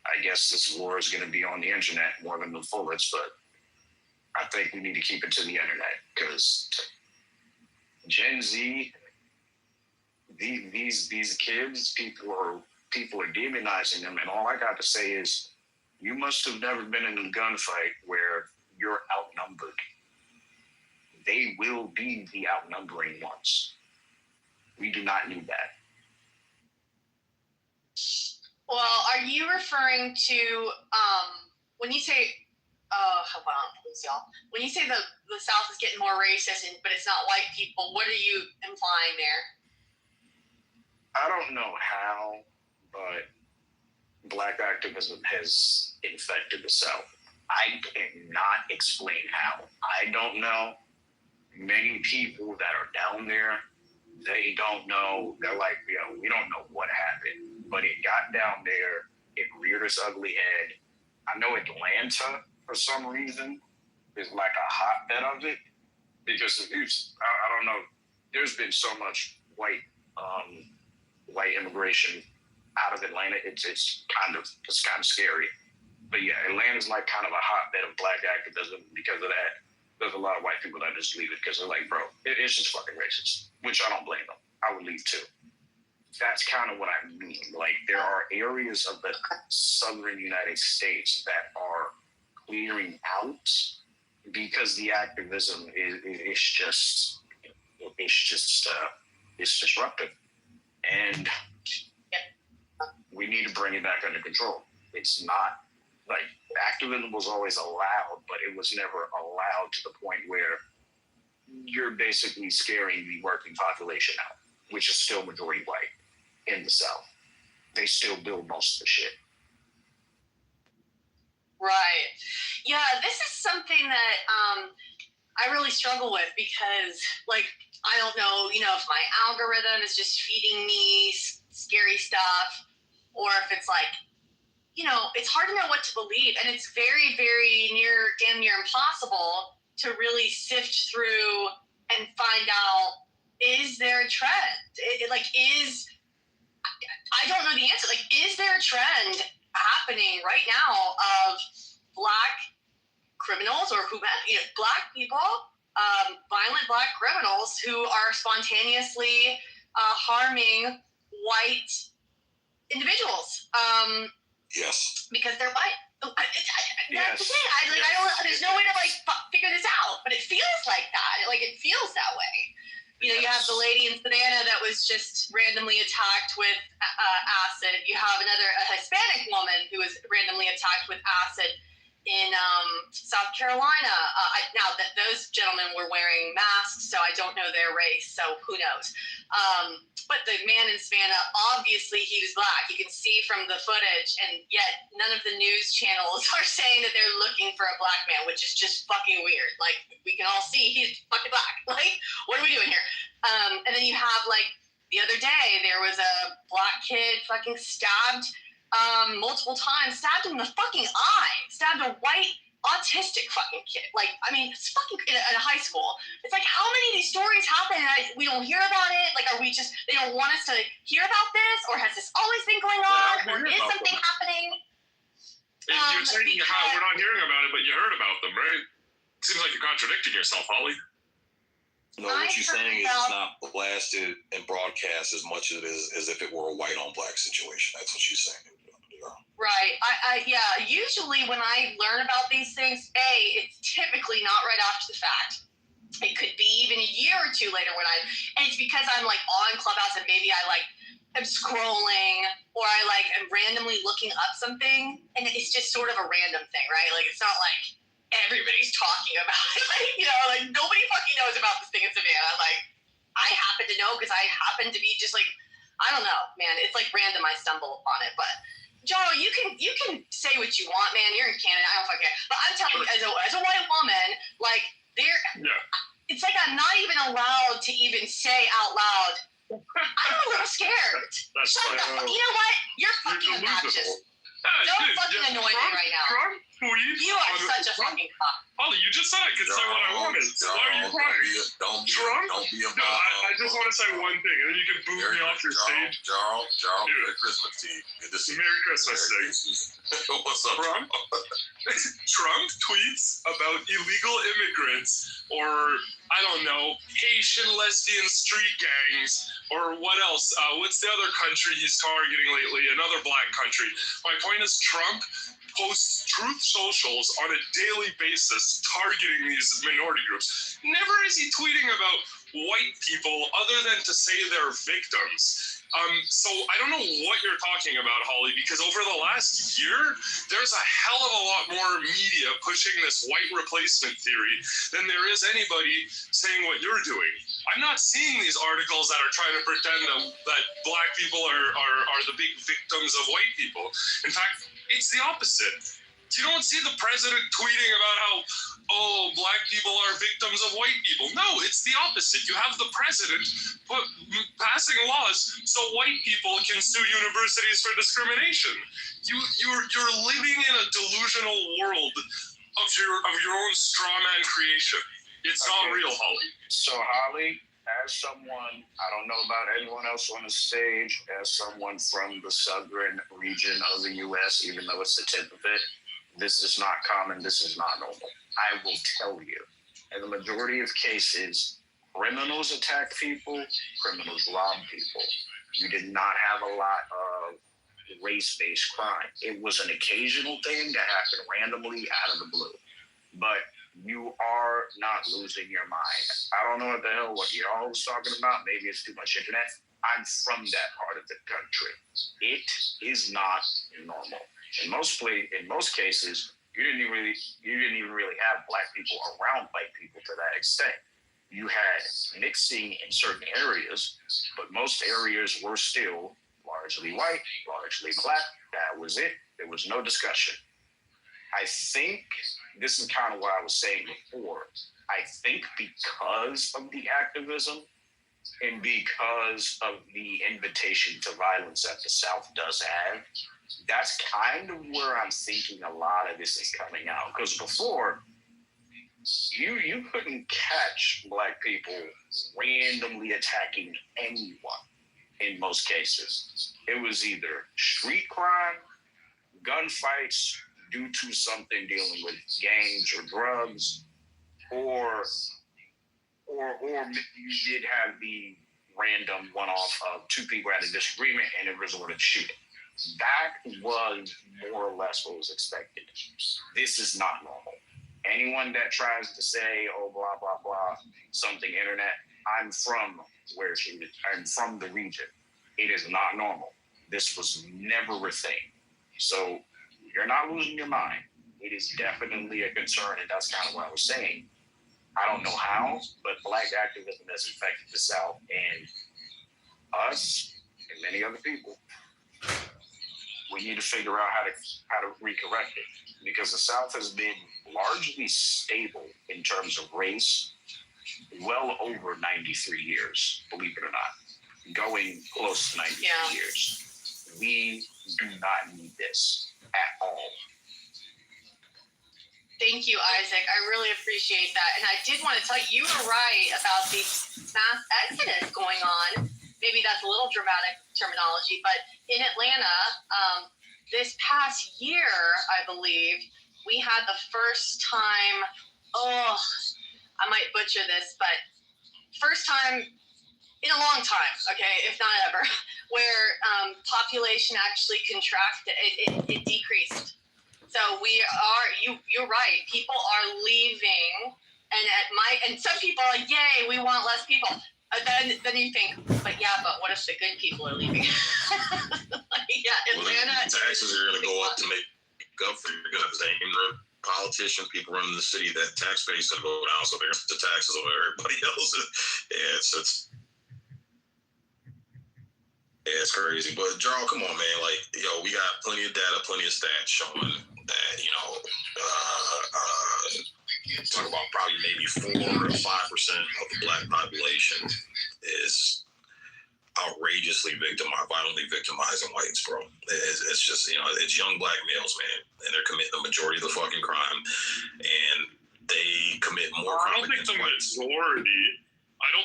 I guess this war is going to be on the internet more than the bullets, but I think we need to keep it to the internet, because Gen Z, these kids, people are demonizing them, and all I got to say is, you must have never been in a gunfight where you're outnumbered. They will be the outnumbering ones. We do not need that. Well, are you referring to when you say, hold on, please, y'all. When you say the South is getting more racist, but it's not white people, what are you implying there? I don't know how, but black activism has infected the South. I cannot explain how. I don't know. Many people that are down there, They don't know. They're like, we don't know what happened, but it got down there. It reared its ugly head. I know Atlanta, for some reason, is like a hotbed of it because I don't know. There's been so much white immigration out of Atlanta. It's kind of scary. But yeah, Atlanta's like kind of a hotbed of black activism because of that. There's a lot of white people that just leave it because they're like, bro, it's just fucking racist, which I don't blame them. I would leave too. That's kind of what I mean. Like, there are areas of the southern United States that are clearing out because the activism is just disruptive, and we need to bring it back under control. It's not like activism was always allowed, but it was never allowed to the point where you're basically scaring the working population out, which is still majority white in the South. They still build most of the shit. Right. Yeah, this is something that I really struggle with because, like, I don't know, if my algorithm is just feeding me scary stuff, or if it's like, it's hard to know what to believe, and it's very, very damn near impossible to really sift through and find out, is there a trend? I don't know the answer. Like, is there a trend happening right now of black criminals or black people, violent black criminals who are spontaneously harming white individuals? Yes. Because they're white. That's Yes. it. There's no way to figure this out, but it feels like that. It feels that way. You have the lady in Savannah that was just randomly attacked with acid. You have a Hispanic woman who was randomly attacked with acid in South Carolina. Now that those gentlemen were wearing masks, so I don't know their race, so who knows. But the man in Savannah, obviously he was black. You can see from the footage, and yet none of the news channels are saying that they're looking for a black man, which is just fucking weird. Like, we can all see he's fucking black. Like, what are we doing here? And then you have, the other day, there was a black kid fucking stabbed multiple times, stabbed him in the fucking eye, stabbed a white autistic fucking kid. It's fucking in a high school. It's like, how many of these stories happen and we don't hear about it? Like, are we just, they don't want us to hear about this? Or has this always been going on? Or is something happening? You're saying we're not hearing about it, but you heard about them, right? Seems like you're contradicting yourself, Holly. No, what you're saying is it's not blasted and broadcast as much as if it were a white on black situation. That's what she's saying. Right. Usually when I learn about these things, it's typically not right after the fact. It could be even a year or two later and it's because I'm on Clubhouse and maybe I'm scrolling or I'm randomly looking up something, and it's just sort of a random thing, right? It's not like everybody's talking about it. Nobody fucking knows about this thing in Savannah. I happen to know because I happen to be just I don't know, man. It's random. I stumble upon it, but. Joe, you can say what you want, man. You're in Canada. I don't fucking care. But I'm telling you, as a white woman, it's I'm not even allowed to even say out loud, I'm a little scared. Shut up. You know what? You're fucking obnoxious. Don't fucking annoy me right now. You are such a fucking cock. Holly, you just said I could say what I wanted. So why are you crying? Don't be a No, I just want to say one thing, and then you can boot me off your stage. Jarl, Merry Christmas to you. Good to see you. Merry Christmas to you. What's up? Trump tweets about illegal immigrants, or I don't know, Haitian lesbian street gangs, or what else? What's the other country he's targeting lately? Another black country. My point is, Trump posts truth socials on a daily basis targeting these minority groups. Never is he tweeting about white people other than to say they're victims. So I don't know what you're talking about, Holly, because over the last year, there's a hell of a lot more media pushing this white replacement theory than there is anybody saying what you're doing. I'm not seeing these articles that are trying to pretend that black people are the big victims of white people. In fact, it's the opposite. You don't see the president tweeting about how, oh, black people are victims of white people. No, it's the opposite. You have the president passing laws so white people can sue universities for discrimination. You're living in a delusional world of your own straw man creation. It's not real, Holly. So Holly, as someone, I don't know about anyone else on the stage, as someone from the southern region of the U.S., even though it's the tip of it, this is not common. This is not normal. I will tell you, in the majority of cases, criminals attack people, criminals rob people. You did not have a lot of race-based crime. It was an occasional thing that happened randomly out of the blue. But you are not losing your mind. I don't know what y'all was talking about. Maybe it's too much internet. I'm from that part of the country. It is not normal. In most cases, you didn't even really have black people around white people to that extent. You had mixing in certain areas, but most areas were still largely white, largely black. That was it. There was no discussion. I think this is kind of what I was saying before. I think because of the activism and because of the invitation to violence that the South does have, that's kind of where I'm thinking a lot of this is coming out. Because before, you couldn't catch black people randomly attacking anyone in most cases. It was either street crime, gunfights due to something dealing with gangs or drugs, or you did have the random one-off of two people had a disagreement and it resorted to shooting. That was more or less what was expected. This is not normal. Anyone that tries to say, oh, blah, blah, blah, something internet, I'm from the region. It is not normal. This was never a thing. So you're not losing your mind. It is definitely a concern, and that's kind of what I was saying. I don't know how, but black activism has infected the South and us and many other people. We need to figure out how to recorrect it, because the South has been largely stable in terms of race well over 93 years, believe it or not, going close to 93 years. We do not need this at all. Thank you, Isaac. I really appreciate that. And I did want to tell you, you were right about the mass exodus going on. Maybe that's a little dramatic terminology, but in Atlanta, this past year, I believe, we had the first time, I might butcher this, but first time in a long time, okay, if not ever, where population actually contracted, it decreased. So you're right, people are leaving, and some people are, yay, we want less people. Then you think, but what if the good people are leaving? Atlanta. Well, taxes are going to go up to make up for your good. The politicians, people running the city, that tax base is going to go down, so they're going to put the taxes on everybody else. It's crazy. But Jarl, come on, man. We got plenty of data, plenty of stats showing that, talk about probably maybe 4 or 5% of the black population is outrageously violently victimizing whites, bro. It's just, it's young black males, man, and they're committing the majority of the fucking crime, and they commit more crime against whites. I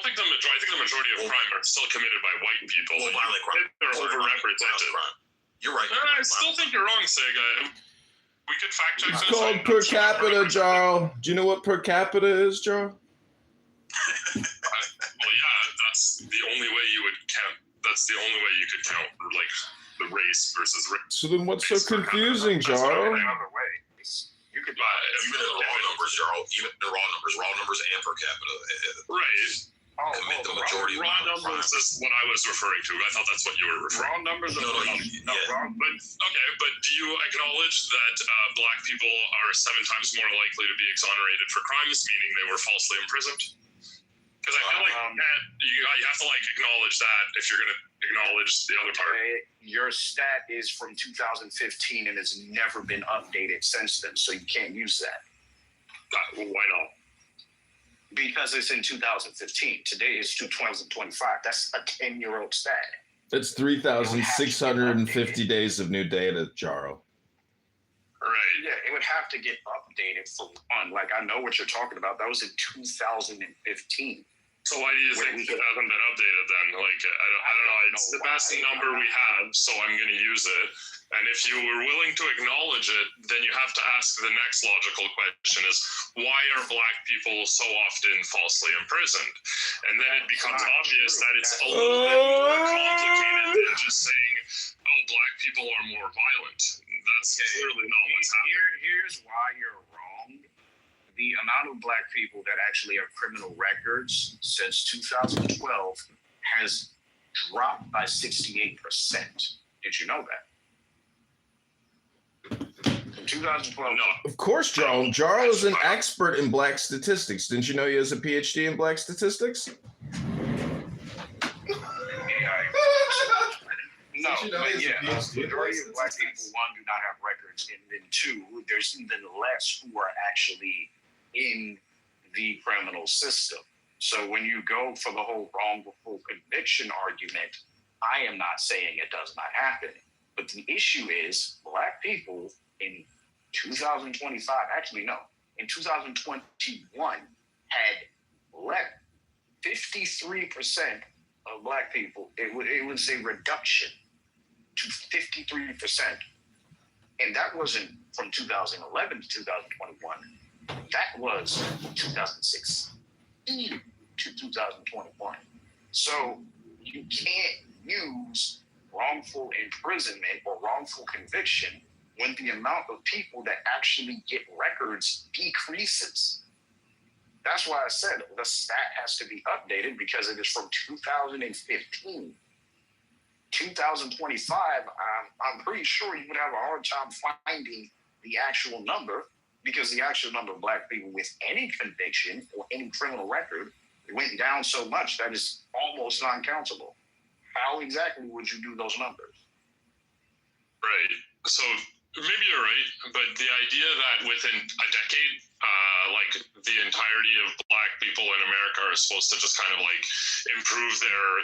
think the majority of crime are still committed by white people. Well, violent crime. They're overrepresented. You're right. I still think you're wrong, Sega. We could fact check this. It's called per capita, Jarl. Do you know what per capita is, Jarl? That's the only way you would count. That's the only way you could count, the race versus race. So then what's so confusing, Jarl? You could even in the raw numbers, Jarl. Even in the raw numbers and per capita. Right. Commit the majority raw numbers is what I was referring to. I thought that's what you were referring to. Raw numbers are wrong. But do you acknowledge that black people are 7 times more likely to be exonerated for crimes, meaning they were falsely imprisoned? Because I feel like You have to like acknowledge that if you're gonna acknowledge the other part. Your stat is from 2015 and has never been updated since then, so you can't use that. Why not? Because it's in 2015. Today is 2025. That's a 10-year-old stat. That's 3,650 days of new data, Jaro. Right. Yeah, it would have to get updated for one. Like, I know what you're talking about. That was in 2015. So why do you think it hasn't been updated then? Like, I don't know. It's the best number we have, so I'm going to use it. And if you were willing to acknowledge it, then you have to ask the next logical question is, why are Black people so often falsely imprisoned? And then it becomes obvious that it's a little bit more complicated than just saying, oh, Black people are more violent. That's clearly not what's happening. Here's why you're wrong. The amount of Black people that actually have criminal records since 2012 has dropped by 68%. Did you know that? From 2012. No. Of course, Jaro. Jaro is an expert in Black statistics. Didn't you know he has a PhD in Black statistics? No, but yeah, majority of Black people, one, do not have records, and then two, there's even less who are actually in the criminal system. So when you go for the whole wrongful conviction argument, I am not saying it does not happen. But the issue is Black people in 2025, actually no, in 2021 had left 53% of Black people. It was a reduction to 53%. And that wasn't from 2011 to 2021. That was 2016 to 2021. So you can't use wrongful imprisonment or wrongful conviction when the amount of people that actually get records decreases. That's why I said the stat has to be updated because it is from 2015. 2025, I'm pretty sure you would have a hard time finding the actual number because the actual number of Black people with any conviction or any criminal record went down so much that it's almost non-countable. How exactly would you do those numbers? Right. So maybe you're right, but the idea that within a decade, like the entirety of Black people in America are supposed to just kind of like improve their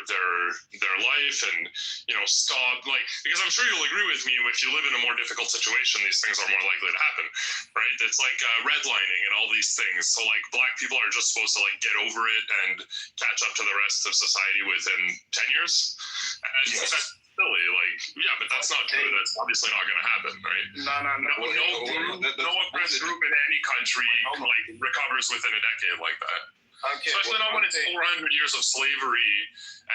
life and, you know, stop, like, because I'm sure you'll agree with me, if you live in a more difficult situation, these things are more likely to happen, right? It's like redlining and all these things. So like Black people are just supposed to like get over it and catch up to the rest of society within 10 years. And Yes. that's silly, like, yeah, but that's not true. That's obviously not going to happen, right? No oppressed group in any country like recovers within a decade like that. Okay, Especially not when it's 400 years of slavery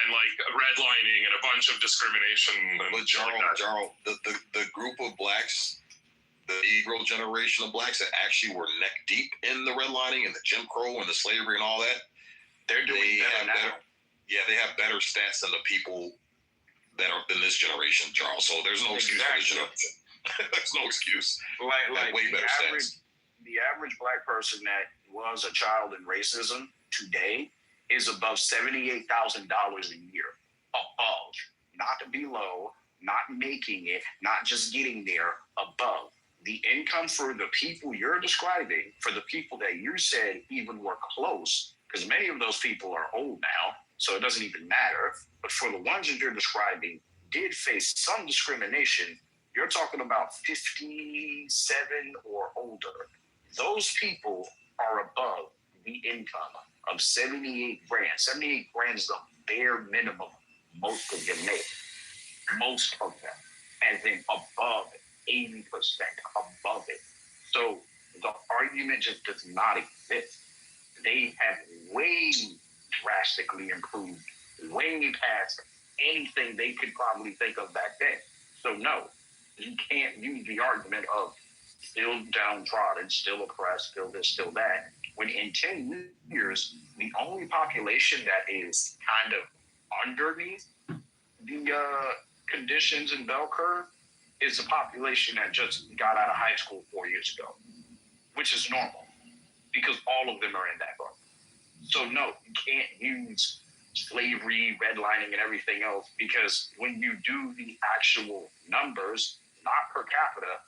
and like redlining and a bunch of discrimination. But Jaro, the group of Blacks, the Negro generation of Blacks that actually were neck deep in the redlining and the Jim Crow and the slavery and all that, they have better stats than the people that are in this generation, Charles. So there's no excuse for this generation. There's no excuse. Like way better stats. The average Black person that was a child in racism today is above $78,000 a year. Above, not below, not making it, not just getting there, above. The income for the people you're describing, for the people that you said even were close, because many of those people are old now, so it doesn't even matter. But for the ones that you're describing did face some discrimination, you're talking about 57 or older. Those people are above the income of 78 grand. 78 grand is the bare minimum most of them make. Most of them. As in above 80%, above it. So the argument just does not exist. They have way drastically improved, way past anything they could probably think of back then. So no, you can't use the argument of still downtrodden, still oppressed, still this, still that, when in 10 years, the only population that is kind of underneath the conditions and bell curve is the population that just got out of high school 4 years ago, which is normal because all of them are in that boat. So no, you can't use slavery, redlining, and everything else. Because when you do the actual numbers, not per capita,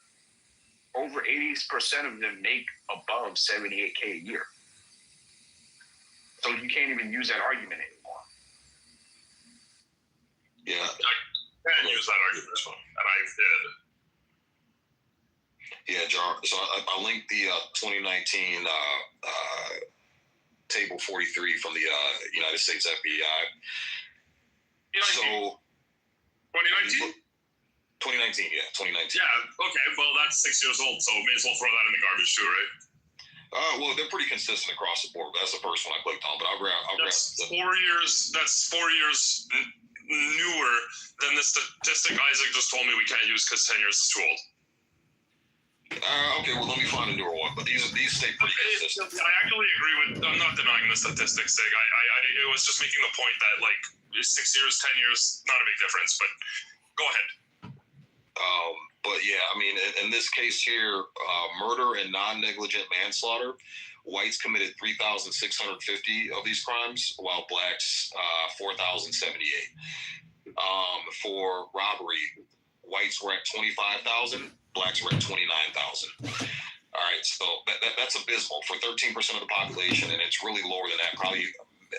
over 80% of them make above 78K a year. So you can't even use that argument anymore. Yeah. I can use that argument, and I did. Yeah, Jar. So I linked the 2019 Table 43 from the United States FBI. So 2019? 2019, yeah, 2019. Yeah, okay, well, that's 6 years old, so may as well throw that in the garbage too, right? Well, they're pretty consistent across the board. But that's the first one I clicked on. But I'll grab. That's 4 years. That's 4 years newer than the statistic Isaac just told me we can't use because 10 years is too old. Okay, well, let me find a newer one. But these stay pretty consistent. I actually agree with. I'm not denying the statistics, Sig. I was just making the point that like 6 years, 10 years, not a big difference. But go ahead. But yeah, I mean, in this case here, murder and non-negligent manslaughter, whites committed 3,650 of these crimes, while blacks 4,078. For robbery, whites were at 25,000, blacks were at 29,000. All right, so that's abysmal for 13% of the population, and it's really lower than that.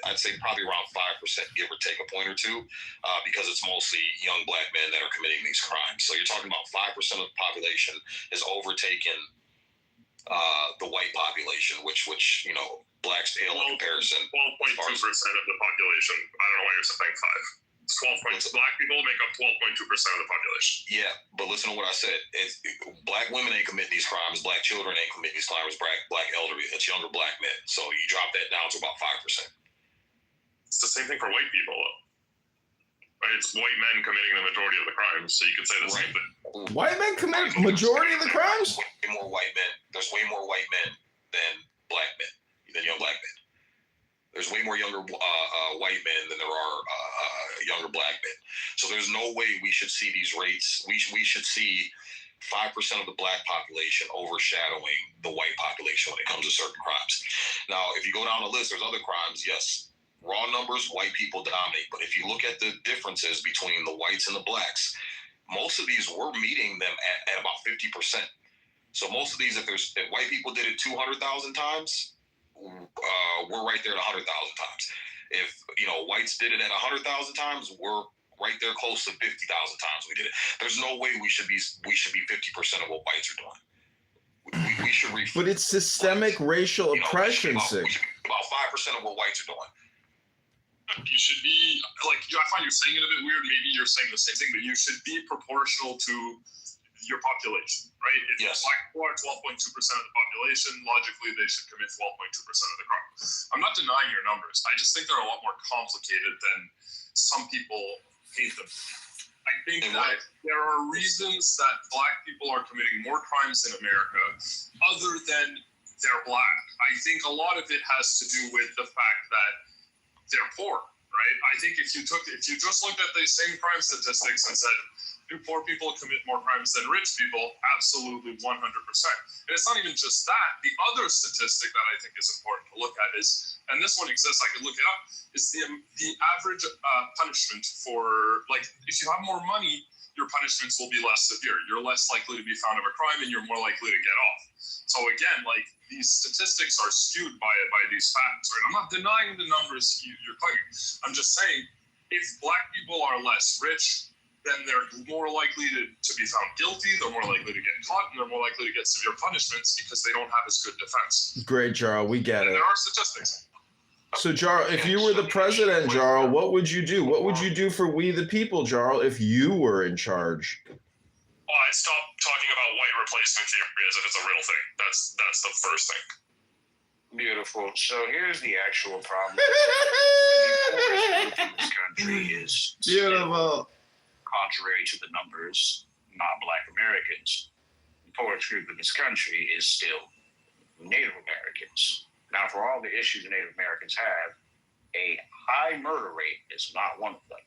I'd say probably around 5%, give or take a point or two, because it's mostly young black men that are committing these crimes. So you're talking about 5% of the population has overtaken the white population, which blacks pale in comparison. 12.2% of the population. I don't know why you're saying 5. It's 12 points. Black people make up 12.2% of the population. Yeah, but listen to what I said. Black women ain't committing these crimes. Black children ain't committing these crimes. Black elderly. It's younger black men. So you drop that down to about 5%. It's the same thing for white people, though. Right? It's white men committing the majority of the crimes, so you could say the same thing. White men commit majority of the crimes? Way more white men. There's way more white men than black men, than young black men. There's way more younger white men than there are younger black men. So there's no way we should see these rates. We should see 5% of the black population overshadowing the white population when it comes to certain crimes. Now, if you go down the list, there's other crimes, yes. Raw numbers, white people dominate. But if you look at the differences between the whites and the blacks, most of these we're meeting them at about 50%. So most of these, if white people did it 200,000 times, we're right there at 100,000 times. If whites did it at 100,000 times, we're right there close to 50,000 times we did it. There's no way we should be 50% of what whites are doing. We should. But it's systemic racial oppression, Sig. About 5% of what whites are doing. You should be like, I find you're saying it a bit weird. Maybe you're saying the same thing, but you should be proportional to your population, right? If yes. Black people are 12.2% of the population, logically they should commit 12.2% of the crime. I'm not denying your numbers. I just think they're a lot more complicated than some people paint them to be. I think that there are reasons that black people are committing more crimes in America other than they're black. I think a lot of it has to do with the fact that they're poor, right? I think if you just looked at the same crime statistics and said, do poor people commit more crimes than rich people? Absolutely, 100%. And it's not even just that. The other statistic that I think is important to look at is, and this one exists, I could look it up, is the average punishment for, like, if you have more money, your punishments will be less severe. You're less likely to be found of a crime and you're more likely to get off. So again, like, these statistics are skewed by these facts, right? I'm not denying the numbers you're claiming. I'm just saying, if black people are less rich, then they're more likely to be found guilty, they're more likely to get caught, and they're more likely to get severe punishments because they don't have as good defense. Great, Jarl, we get it. There are statistics. So, Jarl, if you were the president, Jarl, what would you do? What would you do for we the people, Jarl, if you were in charge? Well, I'd stop talking about white replacement theory as if it's a real thing. That's the first thing. Beautiful. So here's the actual problem. The this country is Beautiful. Contrary to the numbers, not Black Americans. The poorest group in this country is still Native Americans. Now, for all the issues Native Americans have, a high murder rate is not one of them.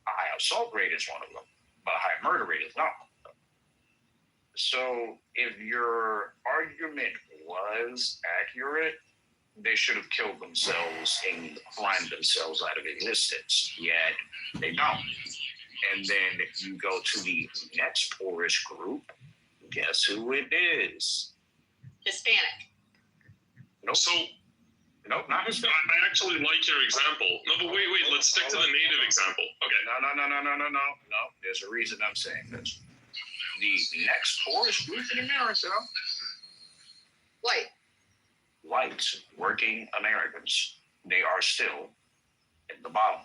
A high assault rate is one of them, but a high murder rate is not one of them. So if your argument was accurate, they should have killed themselves and climbed themselves out of existence, yet they don't. And then you go to the next poorest group, guess who it is? Hispanic. Nope. So Nope, not Hispanic. I actually like your example. No, but wait, let's stick to the native example. Okay. No. There's a reason I'm saying this. The next poorest group in America, White. white working Americans, they are still at the bottom.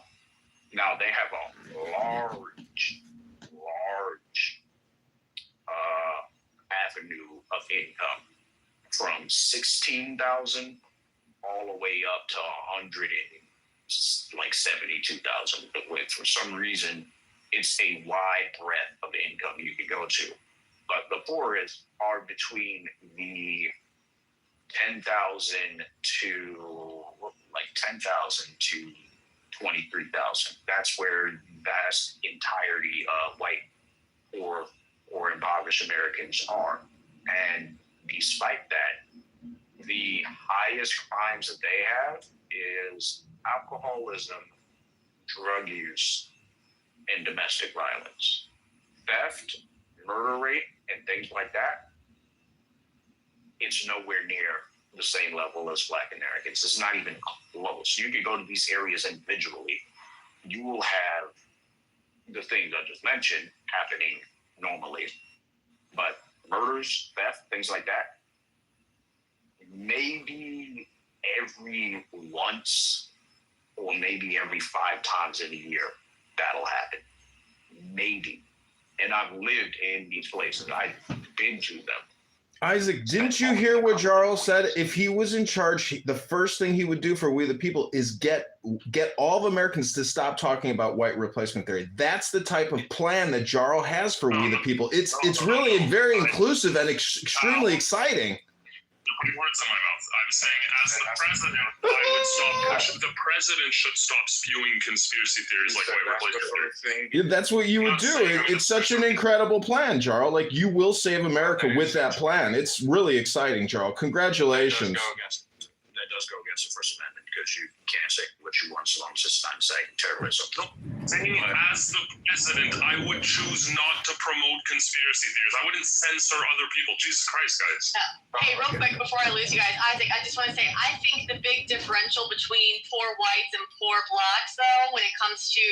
Now they have a large avenue of income from 16,000 all the way up to 172,000. For some reason, it's a wide breadth of income you can go to. But the poorest are between the 10,000 to 23,000. That's where the vast entirety of white or impoverished Americans are. And despite that, the highest crimes that they have is alcoholism, drug use, and domestic violence. Theft, murder rate, and things like that, it's nowhere near the same level as Black Americans. It's not even close. You can go to these areas individually. You will have the things I just mentioned happening normally. But murders, theft, things like that, maybe every once or maybe every 5 times in a year, that'll happen. Maybe. And I've lived in these places. I've been to them. Isaac, didn't you hear what Jarl said? If he was in charge, the first thing he would do for We the People is get all of Americans to stop talking about white replacement theory. That's the type of plan that Jarl has for We the People. It's really very inclusive and extremely exciting. You're putting words in my mouth. I'm saying, as the president, I would stop. The president should stop spewing conspiracy theories like white replacement theory. Yeah, that's what you would do. It's such an incredible plan, Jarl. Like, you will save America with that plan. It's really exciting, Jarl. Congratulations. That does go against the First Amendment because you can't say what you want so long as it's not inciting terrorism. As the president, I would choose not to promote conspiracy theories. I wouldn't censor other people. Jesus Christ, guys. Hey, real quick before I lose you guys, Isaac, I just want to say, I think the big differential between poor whites and poor blacks, though, when it comes to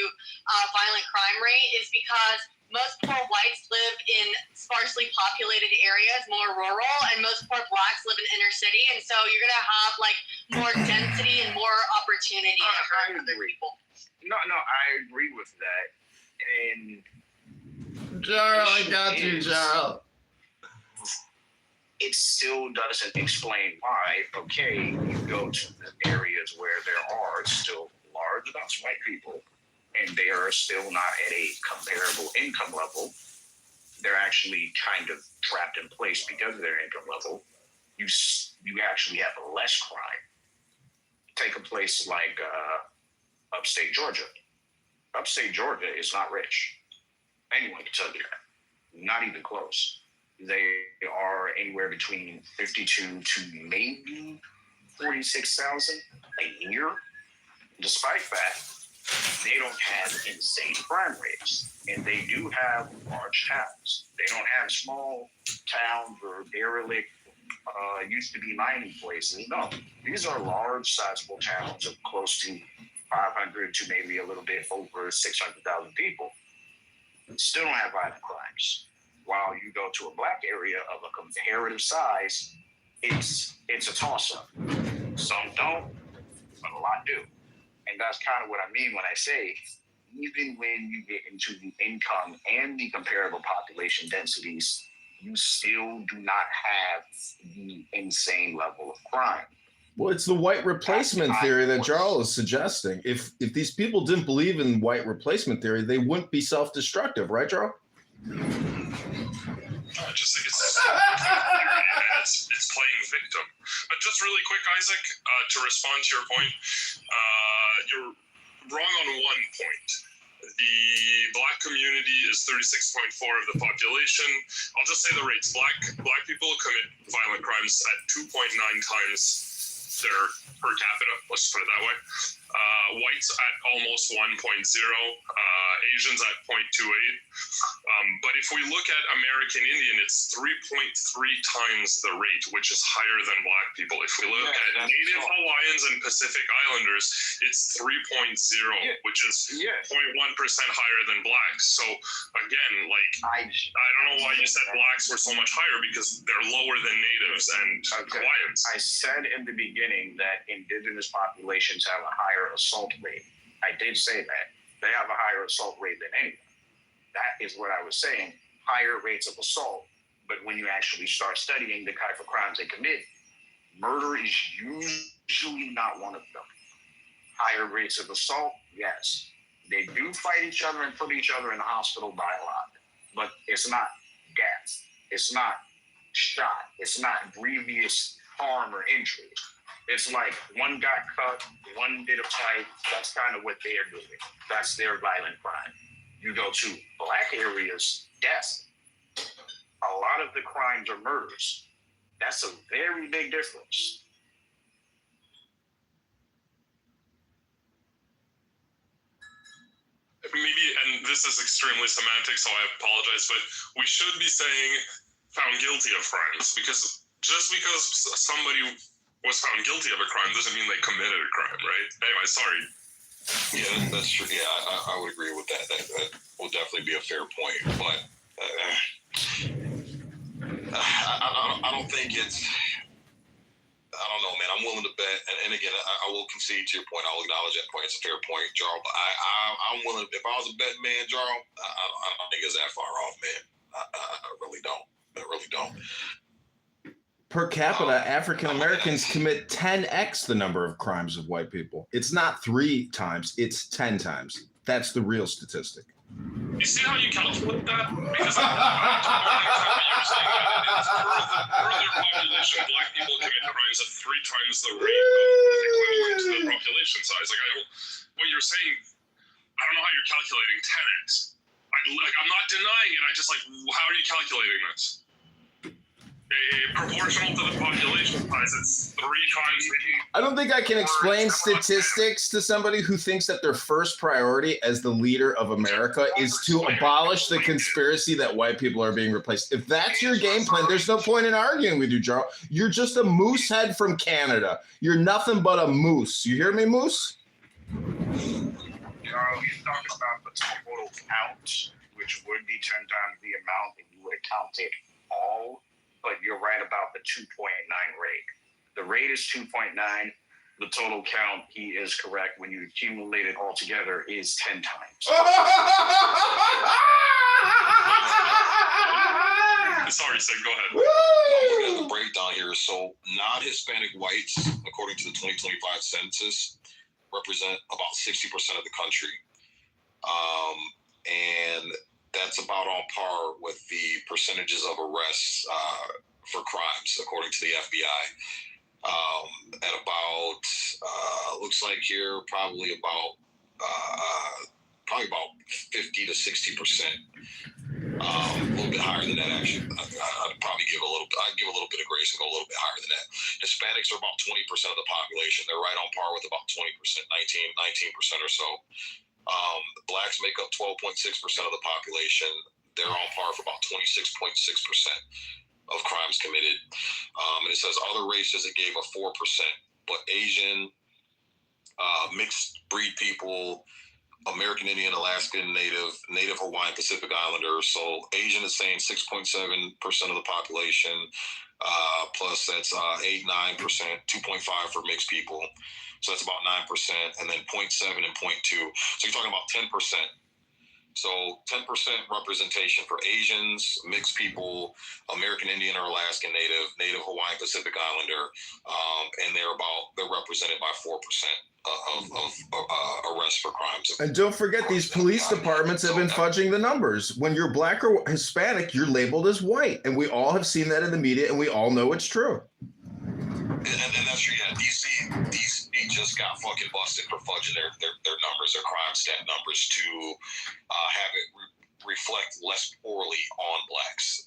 violent crime rate, is because most poor whites live in sparsely populated areas, more rural, and most poor blacks live in inner city. And so you're going to have like more density and more opportunity for other people. No, I agree with that. And Jarl, I got you, Jarl. It still doesn't explain why, okay, you go to the areas where there are still large amounts of white people, and they are still not at a comparable income level. They're actually kind of trapped in place because of their income level. You actually have less crime. Take a place like upstate Georgia. Upstate Georgia is not rich. Anyone can tell you that. Not even close. They are anywhere between 52 to maybe 46,000 a year. Despite that, they don't have insane crime rates, and they do have large towns. They don't have small towns or derelict, used to be mining places. No, these are large, sizable towns of close to 500 to maybe a little bit over 600,000 people. Still don't have violent crimes. While you go to a black area of a comparative size, it's a toss-up. Some don't, but a lot do. And that's kind of what I mean when I say, even when you get into the income and the comparable population densities, you still do not have the insane level of crime. Well, it's the white replacement theory that Jarl is suggesting. If these people didn't believe in white replacement theory, they wouldn't be self-destructive, right, Jarl? I just think it's playing victim. But just really quick, Isaac, to respond to your point, you're wrong on one point. The black community is 36.4 of the population. I'll just say the rates. Black people commit violent crimes at 2.9 times their per capita. Let's put it that way. Whites at almost 1.0, Asians at 0.28. But if we look at American Indian, it's 3.3 times the rate, which is higher than Black people. If we look at Native Hawaiians and Pacific Islanders, it's 3.0, which is 0.1% higher than Blacks. So again, like, I don't know why you said Blacks were so much higher, because they're lower than Natives and Hawaiians. I said in the beginning that indigenous populations have a higher assault rate. I did say that. They have a higher assault rate than anyone. That is what I was saying, higher rates of assault. But when you actually start studying the type of crimes they commit, murder is usually not one of them. Higher rates of assault, yes. They do fight each other and put each other in the hospital by a lot. But it's not death. It's not shot. It's not grievous harm or injury. It's like one got cut, one did a fight. That's kind of what they're doing. That's their violent crime. You go to Black areas, death. A lot of the crimes are murders. That's a very big difference. Maybe, and this is extremely semantic, so I apologize, but we should be saying found guilty of crimes, because just because somebody was found guilty of a crime doesn't mean they committed a crime, right? Anyway, sorry. Yeah, that's true. Yeah, I would agree with that. That will definitely be a fair point. But I don't think it's. I don't know, man. I'm willing to bet, and again, I will concede to your point. I'll acknowledge that point. It's a fair point, Jarl. But I'm willing. If I was a betting man, Jarl, I don't think it's that far off, man. I really don't. I really don't. Per capita, African Americans commit 10x the number of crimes of white people. It's not 3 times, it's 10 times. That's the real statistic. You see how you calculate that? Because you're saying that for their population, Black people commit crimes at 3 times the rate equivalent to the population size. Like, what you're saying, I don't know how you're calculating 10x. I'm not denying it. I just how are you calculating this? Proportional to the population size, it's 3 times the. I don't think I can explain statistics to somebody who thinks that their first priority as the leader of America is to abolish the conspiracy that white people are being replaced. If that's your game plan, there's no point in arguing with you, Jarl. You're just a moose head from Canada. You're nothing but a moose. You hear me, moose? Jarl, you're talking about the total count, which would be 10 times the amount if you would count it all. But you're right about the 2.9 rate. The rate is 2.9. The total count, he is correct. When you accumulate it all together, is 10 times. Sorry, Sid, go ahead. Looking at the breakdown here, so non-Hispanic whites, according to the 2025 census, represent about 60% of the country. And that's about on par with the percentages of arrests for crimes, according to the FBI. At about, looks like here, probably about 50 to 60%. A little bit higher than that, actually. I'd probably give a little bit of grace and go a little bit higher than that. Hispanics are about 20% of the population. They're right on par with about 20%, 19% or so. Blacks make up 12.6% of the population. They're on par for about 26.6% of crimes committed. And it says other races, it gave a 4%, but Asian, mixed breed people, American Indian, Alaskan Native Hawaiian, Pacific Islander. So Asian is saying 6.7% of the population, plus that's 8-9%, 2.5 for mixed people. So that's about 9%, and then 0.7 and 0.2. So you're talking about 10%. So 10% representation for Asians, mixed people, American Indian or Alaskan Native Hawaiian, Pacific Islander, and they're represented by 4% of arrests for crimes. And don't forget, these police departments have been fudging the numbers. When you're Black or Hispanic, you're labeled as white, and we all have seen that in the media, and we all know it's true. And that's true. Yeah, DC just got fucking busted for fudging their numbers, their crime stat numbers, to have it reflect less poorly on blacks.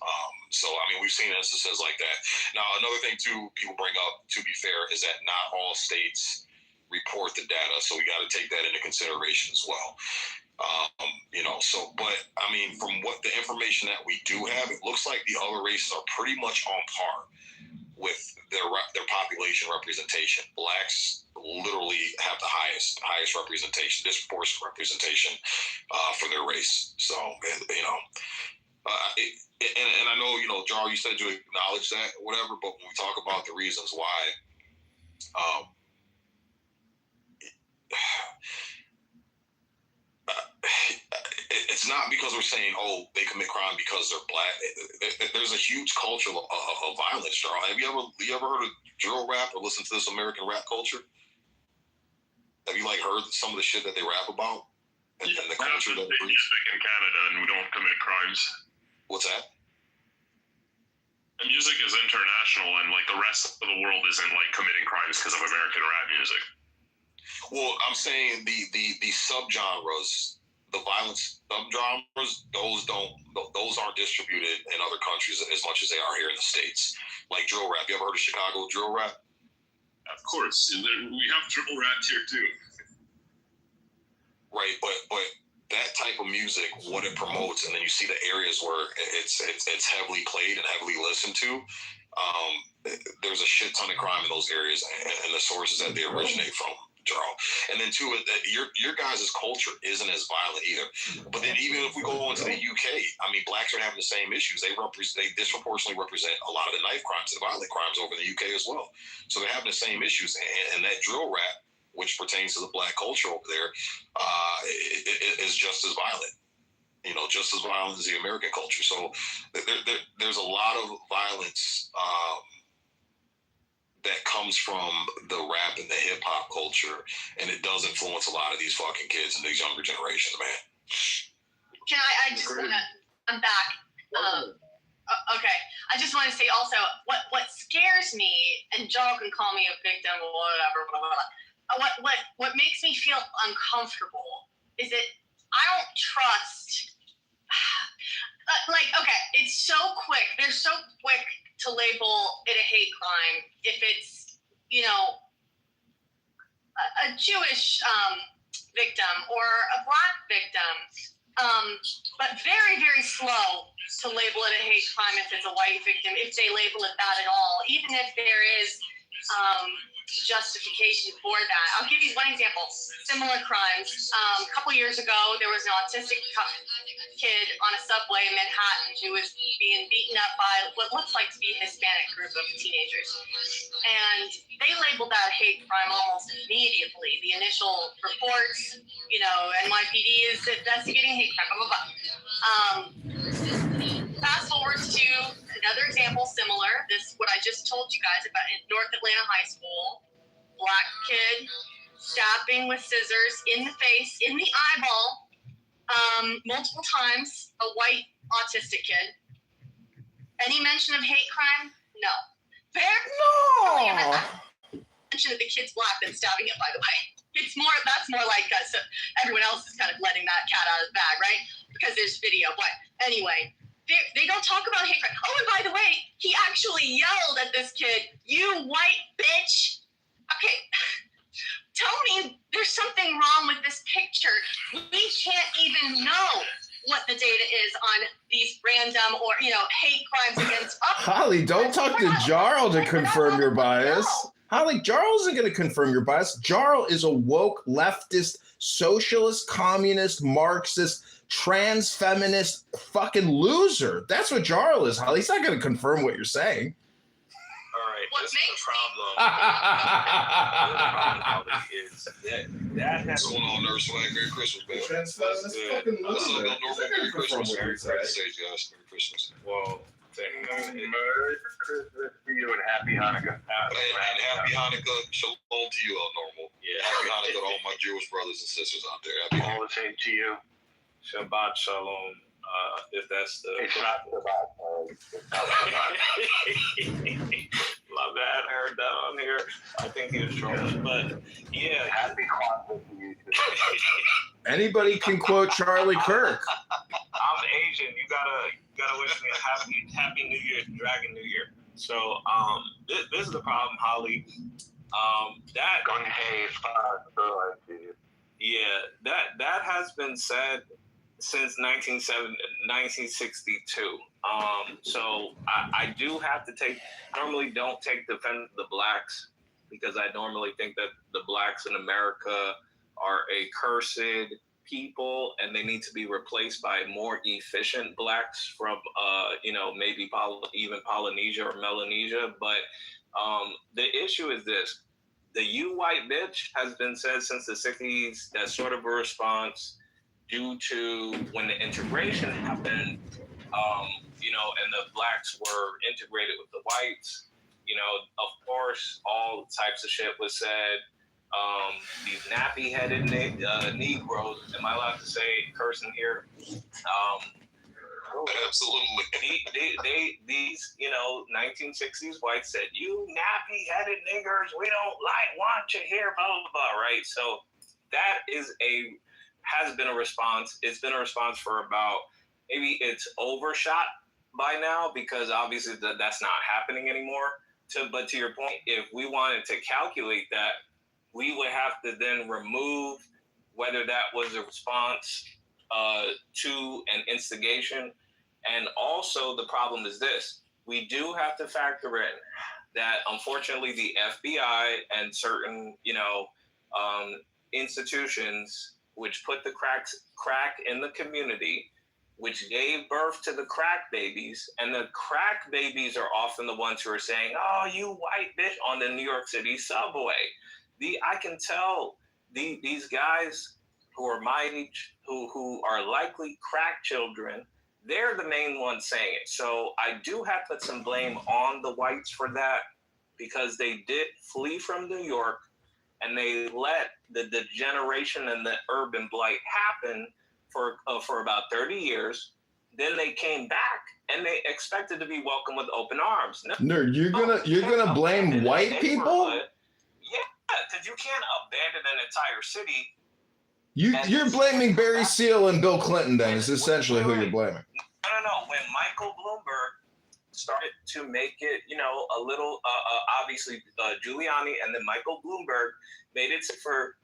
So, I mean, we've seen instances like that. Now, another thing, too, people bring up, to be fair, is that not all states report the data. So we got to take that into consideration as well. But I mean, from what the information that we do have, it looks like the other races are pretty much on par with their population representation. Blacks literally have the highest representation, disproportionate representation for their race. So, and I know, Jarl, you said you acknowledge that or whatever, but when we talk about the reasons why, it's not because we're saying, oh, they commit crime because they're black. There's a huge culture of violence, Jarl. Have you ever heard of drill rap or listened to this American rap culture? Have you heard some of the shit that they rap about and the culture that they music in Canada, and we don't commit crimes. What's that? The music is international, and the rest of the world isn't committing crimes because of American rap music. Well, I'm saying the subgenres, the violence subgenres, those aren't distributed in other countries as much as they are here in the States. Like drill rap. You ever heard of Chicago drill rap? Of course, we have drill rap here too. Right, but that type of music, what it promotes, and then you see the areas where it's heavily played and heavily listened to. There's a shit ton of crime in those areas and the sources that they originate from. And then too, your guys' culture isn't as violent either. But then even if we go into the UK, I mean, blacks are having the same issues. They disproportionately represent a lot of the knife crimes and violent crimes over in the UK as well. So they're having the same issues. And that drill rap, which pertains to the black culture over there, is just as violent. Just as violent as the American culture. So there's a lot of violence that comes from the rap and the hip hop culture, and it does influence a lot of these fucking kids and these younger generations, man. Can I just want to, I'm back. Okay. I just want to say also, what scares me, and Joel can call me a victim or whatever, blah, blah, blah. What makes me feel uncomfortable is that I don't trust, okay, it's so quick. They're so quick to label it a hate crime if it's, a Jewish victim or a black victim, but very, very slow to label it a hate crime if it's a white victim, if they label it that at all, even if there is justification for that. I'll give you one example. Similar crimes. A couple years ago, there was an autistic kid on a subway in Manhattan who was being beaten up by what looks like to be a Hispanic group of teenagers. And they labeled that a hate crime almost immediately. The initial reports, NYPD is investigating hate crime, blah, blah, blah. Fast forward to another example similar, what I just told you guys about in North Atlanta High School. Black kid stabbing with scissors in the face, in the eyeball, multiple times, a white autistic kid. Any mention of hate crime? No. Mention of the kid's black than stabbing it, by the way. That's more like so everyone else is kind of letting that cat out of the bag, right? Because there's video. But anyway, they don't talk about hate crime. Oh, and by the way, he actually yelled at this kid, "You white bitch." Okay, tell me there's something wrong with this picture. We can't even know what the data is on these random or, hate crimes against others. Holly, don't talk to Jarl to confirm your bias. Holly, Jarl isn't going to confirm your bias. Jarl is a woke, leftist, socialist, communist, Marxist, trans feminist fucking loser. That's what Jarl is, Holly. He's not going to confirm what you're saying. All right, What this makes is the problem. That has What's going on, Nurse Swag? Merry Christmas, man. Trans feminist good. fucking What's up, loser. Bill Norman? Merry Christmas. Merry Merry Christmas, guys. Merry Christmas. well, Merry Christmas to you and Happy Hanukkah. And happy Hanukkah. Shalom to you, El Normal. yeah. Happy Hanukkah to all my Jewish brothers and sisters out there. Happy Hanukkah. All the same to you. Shabbat Shalom. If that's the It's not about my bad, I heard that on here. I think he was trolling, but yeah. Happy Kwanzaa to you too. Anybody can quote Charlie Kirk. I'm gotta wish me a happy New Year, Dragon New Year. So this is the problem, Holly. That that has been said since 1962. So I do have to take. I normally don't take defense of the blacks because I normally think that the blacks in America are a cursed people and they need to be replaced by more efficient blacks from maybe even Polynesia or Melanesia. But the issue is this: the "you white bitch" has been said since the 60s. That's sort of a response due to when the integration happened, and the blacks were integrated with the whites. Of course, all types of shit was said. These nappy-headed Negroes, am I allowed to say cursing here? Absolutely. These 1960s whites said, "You nappy-headed niggers, we don't want you here," blah, blah, blah, right? So that has been a response. It's been a response for about, maybe it's overshot by now because obviously that's not happening anymore. But to your point, if we wanted to calculate that, we would have to then remove whether that was a response to an instigation. And also the problem is this: we do have to factor in that unfortunately the FBI and certain institutions which put the crack in the community, which gave birth to the crack babies, and the crack babies are often the ones who are saying, "Oh, you white bitch," on the New York City subway. I can tell these guys who are my age, who are likely crack children, they're the main ones saying it. So I do have to put some blame on the whites for that because they did flee from New York and they let the degeneration and the urban blight happen for about 30 years. Then they came back and they expected to be welcomed with open arms. No, Nerd, you're gonna blame white people? Yeah, because you can't abandon an entire city. You're blaming Barry Seal and Bill Clinton. Then is essentially who you're blaming. No. When Michael Bloomberg started to make it, a little, obviously Giuliani and then Michael Bloomberg made it for,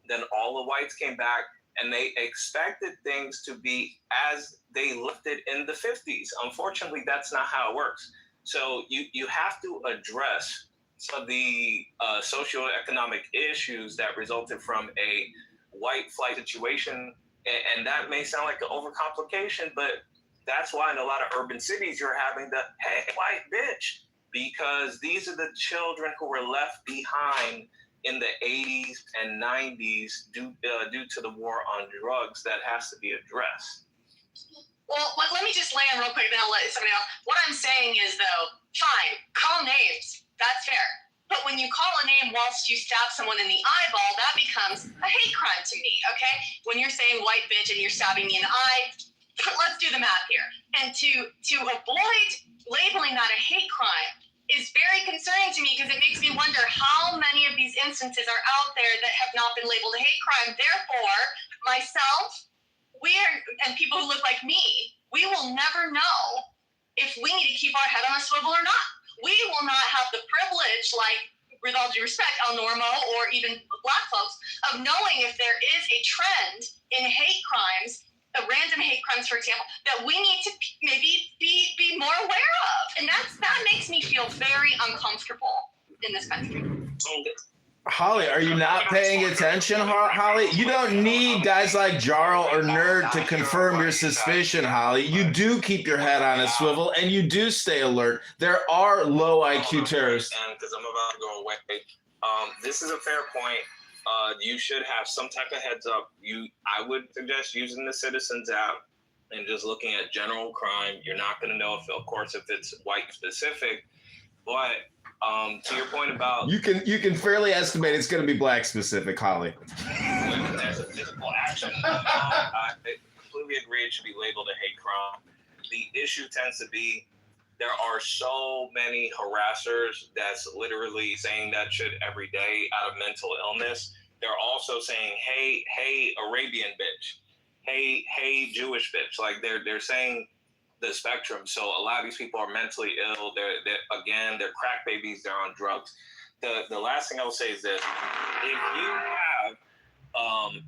then all the whites came back and they expected things to be as they left it in the 50s. Unfortunately, that's not how it works. So you have to address some of the socioeconomic issues that resulted from a white flight situation. And that may sound like an overcomplication, but that's why in a lot of urban cities you're having the "hey white bitch," because these are the children who were left behind in the 80s and 90s due to the war on drugs that has to be addressed. Well, let me just land real quick, then I'll let somebody else. What I'm saying is, though, fine, call names. That's fair. But when you call a name whilst you stab someone in the eyeball, that becomes a hate crime to me, okay? When you're saying white bitch and you're stabbing me in the eye, let's do the math here. And to avoid labeling that a hate crime is very concerning to me because it makes me wonder how many of these instances are out there that have not been labeled a hate crime. Therefore, myself, and people who look like me, we will never know if we need to keep our head on a swivel or not. We will not have the privilege, like, with all due respect, El Normo or even black folks, of knowing if there is a trend in hate crimes, random hate crimes, for example, that we need to maybe be more aware of. And that makes me feel very uncomfortable in this country. Holly, are you not paying attention, Holly? You don't need guys like Jarl or Nerd to confirm your suspicion, Holly. You do keep your head on a swivel and you do stay alert. There are low IQ terrorists. Because I'm about to go away. This is a fair point. You should have some type of heads up. I would suggest using the Citizens app and just looking at general crime. You're not going to know if it's white specific, but to your point about you can fairly estimate it's going to be black specific, Holly. When there's a physical action, I completely agree it should be labeled a hate crime. The issue tends to be there are so many harassers that's literally saying that shit every day out of mental illness. They're also saying, hey, Arabian bitch. Hey, Jewish bitch. Like they're saying the spectrum. So a lot of these people are mentally ill. They're crack babies. They're on drugs. The last thing I will say is this: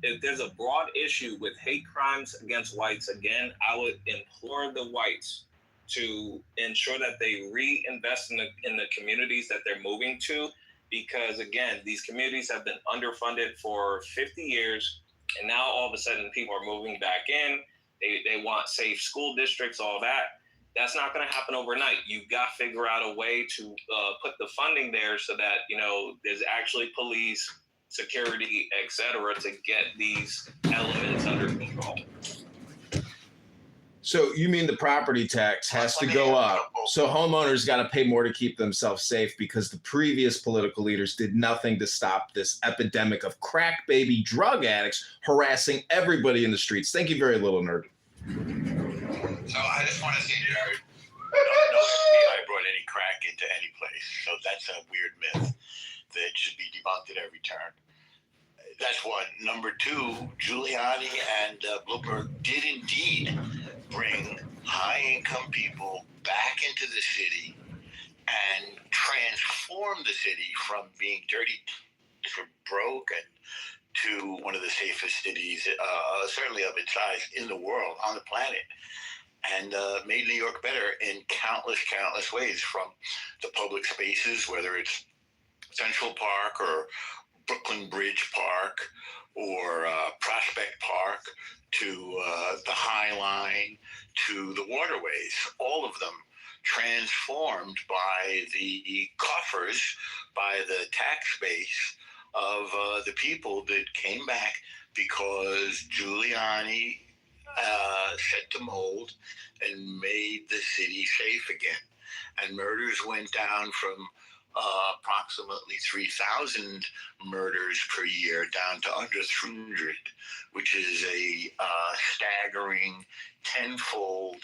if there's a broad issue with hate crimes against whites, again, I would implore the whites to ensure that they reinvest in the communities that they're moving to, because again, these communities have been underfunded for 50 years, and now all of a sudden people are moving back in. They want safe school districts, all that. That's not going to happen overnight. You've got to figure out a way to put the funding there so that, there's actually police, security, etc., to get these elements under control. So you mean the property tax has to go up? So homeowners got to pay more to keep themselves safe because the previous political leaders did nothing to stop this epidemic of crack baby drug addicts harassing everybody in the streets. Thank you very little, nerd. So I just want to say, Jared, no FBI brought any crack into any place. So that's a weird myth that should be debunked at every turn. That's one. Number two, Giuliani and Bloomberg did indeed bring high-income people back into the city and transform the city from being dirty to broke and to one of the safest cities, certainly of its size, in the world, on the planet, and made New York better in countless ways, from the public spaces, whether it's Central Park or Brooklyn Bridge Park or Prospect Park, to the High Line, to the waterways, all of them transformed by the coffers, by the tax base of the people that came back because Giuliani set the mold and made the city safe again. And murders went down from approximately 3,000 murders per year down to under 300, which is a staggering tenfold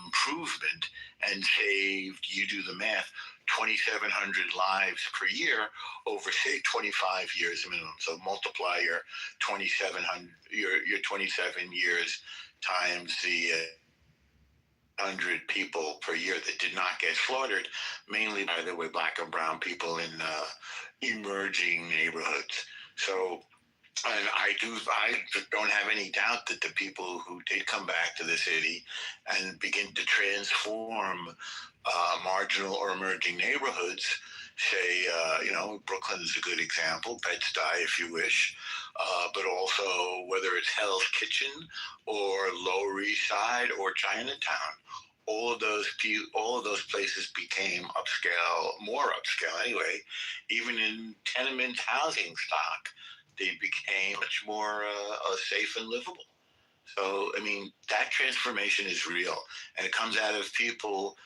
improvement, and saved, you do the math, 2,700 lives per year over, say, 25 years minimum. So multiply your 2,700, your 27 years times the 100 people per year that did not get slaughtered, mainly, by the way, black and brown people in emerging neighborhoods. So, and I don't have any doubt that the people who did come back to the city and begin to transform marginal or emerging neighborhoods, say, Brooklyn is a good example, Bed-Stuy if you wish, but also whether it's Hell's Kitchen or Lower East Side or Chinatown, all of those places became upscale, more upscale anyway. Even in tenement housing stock, they became much more safe and livable. So, I mean, that transformation is real, and it comes out of people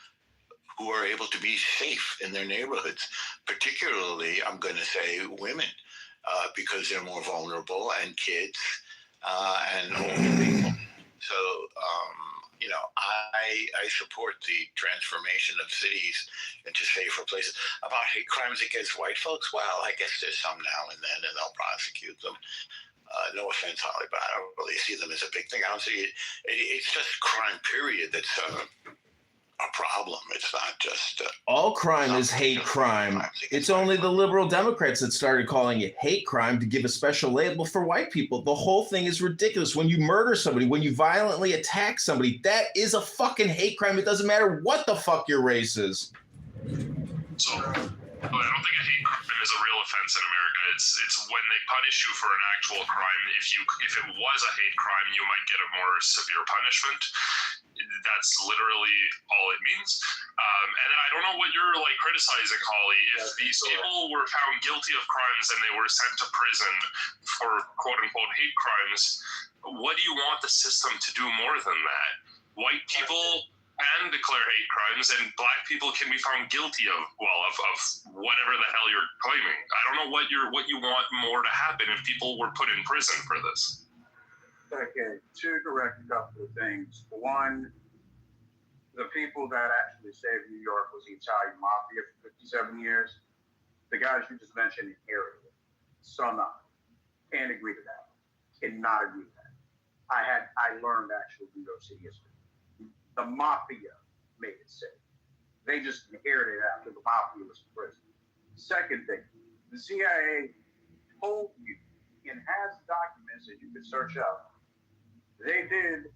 who are able to be safe in their neighborhoods, particularly, I'm going to say, women, because they're more vulnerable, and kids, and older people. So, I support the transformation of cities into safer places. About hate crimes against white folks, well, I guess there's some now and then, and they'll prosecute them. No offense, Holly, but I don't really see them as a big thing. I don't see it. It's just crime, period, that's a problem. It's not just all crime is hate crime. It's only the liberal Democrats that started calling it hate crime to give a special label for white people. The whole thing is ridiculous. When you murder somebody, when you violently attack somebody, that is a fucking hate crime. It doesn't matter what the fuck your race is. So, I don't think a hate crime is a real offense in America. It's when they punish you for an actual crime. If it was a hate crime, you might get a more severe punishment. That's literally all it means. And then I don't know what you're criticizing, Holly. If these people were found guilty of crimes and they were sent to prison for quote unquote hate crimes, what do you want the system to do more than that? White people can declare hate crimes, and black people can be found guilty of whatever the hell you're claiming. I don't know what you want more to happen if people were put in prison for this. Okay, to correct a couple of things. One, the people that actually saved New York was the Italian Mafia for 57 years. The guys you just mentioned inherited it. So no, can't agree to that. Cannot agree to that. I learned actual New York City history. The mafia made it safe. They just inherited it after the mafia was in prison. Second thing, the CIA told you and has documents that you can search up. They did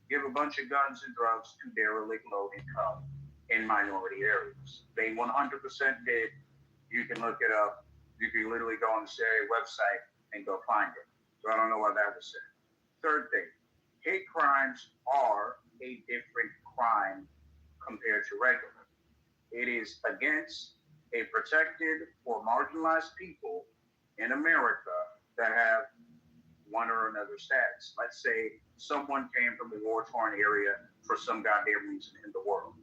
give a bunch of guns and drugs to derelict low income in minority areas. They 100% did. You can look it up. You can literally go on the CIA website and go find it. So I don't know why that was said. Third thing, hate crimes are a different crime compared to regular. It is against a protected or marginalized people in America that have one or another status. Let's say someone came from a war-torn area for some goddamn reason in the world.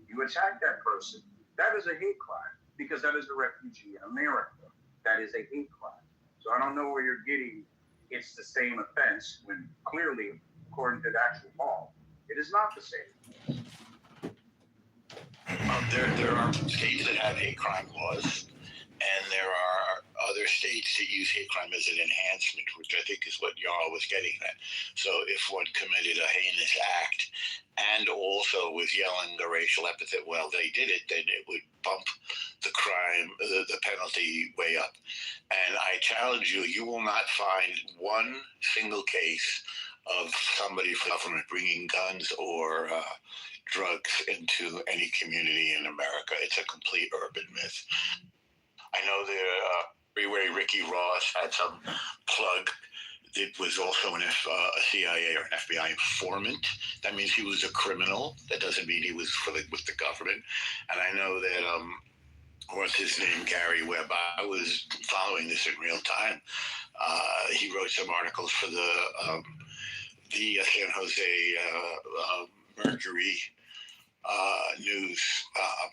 You attack that person, that is a hate crime because that is a refugee in America. That is a hate crime. So I don't know where you're getting it's the same offense when clearly, according to the actual law, it is not the same. There are states that have hate crime laws, and there are other states that use hate crime as an enhancement, which I think is what Jarl was getting at. So if one committed a heinous act and also was yelling a racial epithet while they did it, then it would bump the crime, the penalty way up. And I challenge you, you will not find one single case of somebody from government bringing guns or drugs into any community in America. It's a complete urban myth. I know the Freeway Ricky Ross had some plug. It was also a CIA or an FBI informant. That means he was a criminal. That doesn't mean he was with the government. And I know that, what's his name, Gary Webb, I was following this in real time. He wrote some articles for the San Jose Mercury news,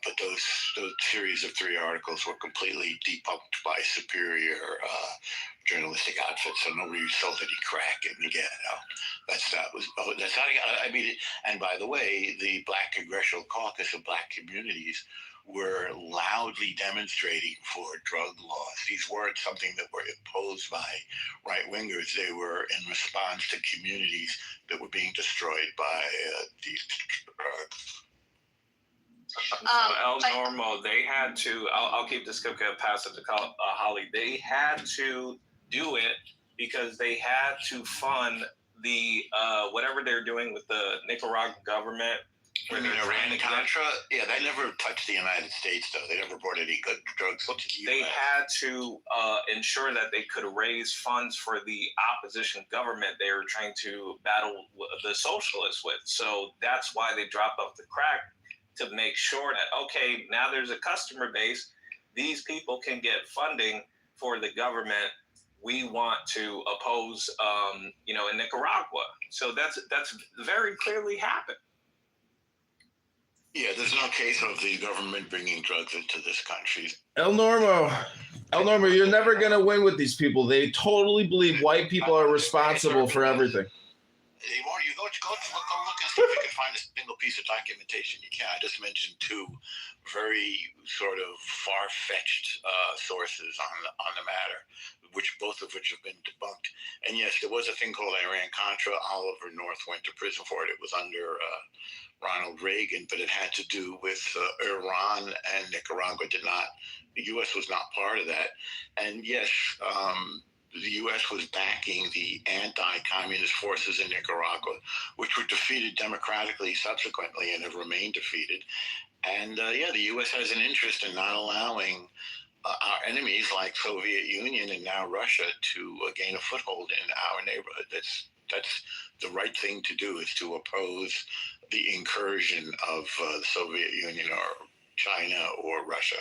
but those series of 3 articles were completely debunked by superior journalistic outfits, so nobody sold any crack. And again, that's not. I mean, and by the way, the Black Congressional Caucus of Black communities were loudly demonstrating for drug laws. These weren't something that were imposed by right-wingers. They were in response to communities that were being destroyed by these drugs. El Normo, they had to, I'll keep this quick and pass it to Holly. They had to do it because they had to fund the whatever they're doing with the Nicaraguan government. When Iran-Contra, yeah, they never touched the United States, though. They never brought any good drugs to the They US. had to ensure that they could raise funds for the opposition government they were trying to battle the socialists with. So that's why they dropped off the crack, to make sure that, okay, now there's a customer base. These people can get funding for the government we want to oppose, in Nicaragua. So that's very clearly happened. Yeah, there's no case of the government bringing drugs into this country. El Normo, you're never going to win with these people. They totally believe white people are responsible for everything. You go look and see if you can find a single piece of documentation. You can. I just mentioned 2 very sort of far-fetched sources on the matter, both of which have been debunked. And yes, there was a thing called Iran-Contra. Oliver North went to prison for it. It was under Ronald Reagan, but it had to do with Iran and Nicaragua. The U.S. was not part of that. And yes, the U.S. was backing the anti-communist forces in Nicaragua, which were defeated democratically subsequently and have remained defeated. And the U.S. has an interest in not allowing our enemies like Soviet Union and now Russia to gain a foothold in our neighborhood. That's the right thing to do, is to oppose the incursion of the Soviet Union or China or Russia.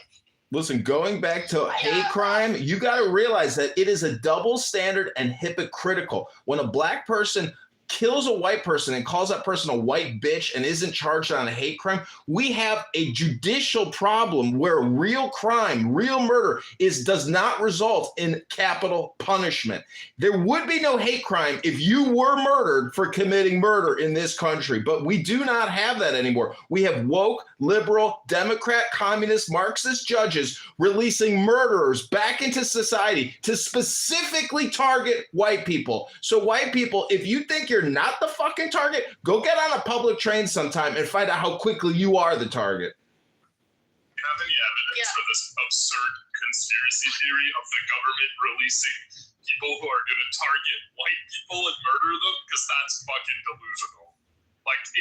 Listen, going back to hate crime, you got to realize that it is a double standard and hypocritical. When a black person kills a white person and calls that person a white bitch and isn't charged on a hate crime, we have a judicial problem where real crime, real murder does not result in capital punishment. There would be no hate crime if you were murdered for committing murder in this country, but we do not have that anymore. We have woke, liberal, Democrat, communist, Marxist judges releasing murderers back into society to specifically target white people. So white people, if you think you're you're not the fucking target, go get on a public train sometime and find out how quickly you are the target. Do you have any evidence for this absurd conspiracy theory of the government releasing people who are going to target white people and murder them? Because that's fucking delusional.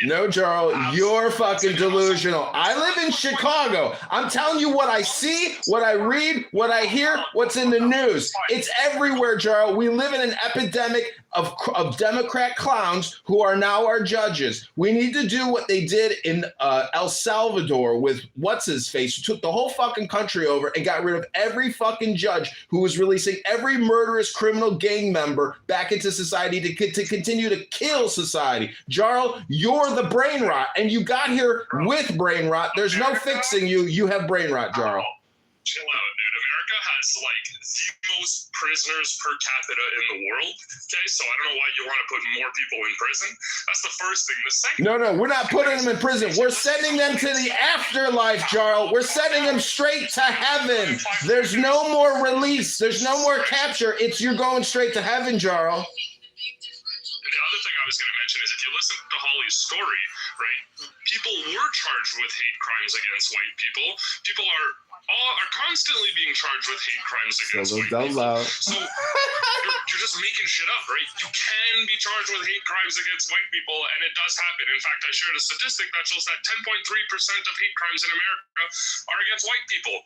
No, Jarl, you're fucking delusional. I live in Chicago. I'm telling you what I see, what I read, what I hear, what's in the news. It's everywhere, Jarl. We live in an epidemic of Democrat clowns who are now our judges. We need to do what they did in El Salvador with what's-his-face, who took the whole fucking country over and got rid of every fucking judge who was releasing every murderous criminal gang member back into society to continue to kill society. Jarl, you're the brain rot, and you got here with brain rot. There's no fixing you. You have brain rot, Jarl. Chill out, dude. America has like the most prisoners per capita in the world. Okay, so I don't know why you want to put more people in prison. That's the first thing. The second. No, we're not putting them in prison. We're sending them to the afterlife, Jarl. We're sending them straight to heaven. There's no more release. There's no more capture. You're going straight to heaven, Jarl. And the other thing I was going to mention is if you listen to Holly's story, right, people were charged with hate crimes against white people. People are constantly being charged with hate crimes against white people. So you're just making shit up, right? You can be charged with hate crimes against white people, and it does happen. In fact, I shared a statistic that shows that 10.3% of hate crimes in America are against white people.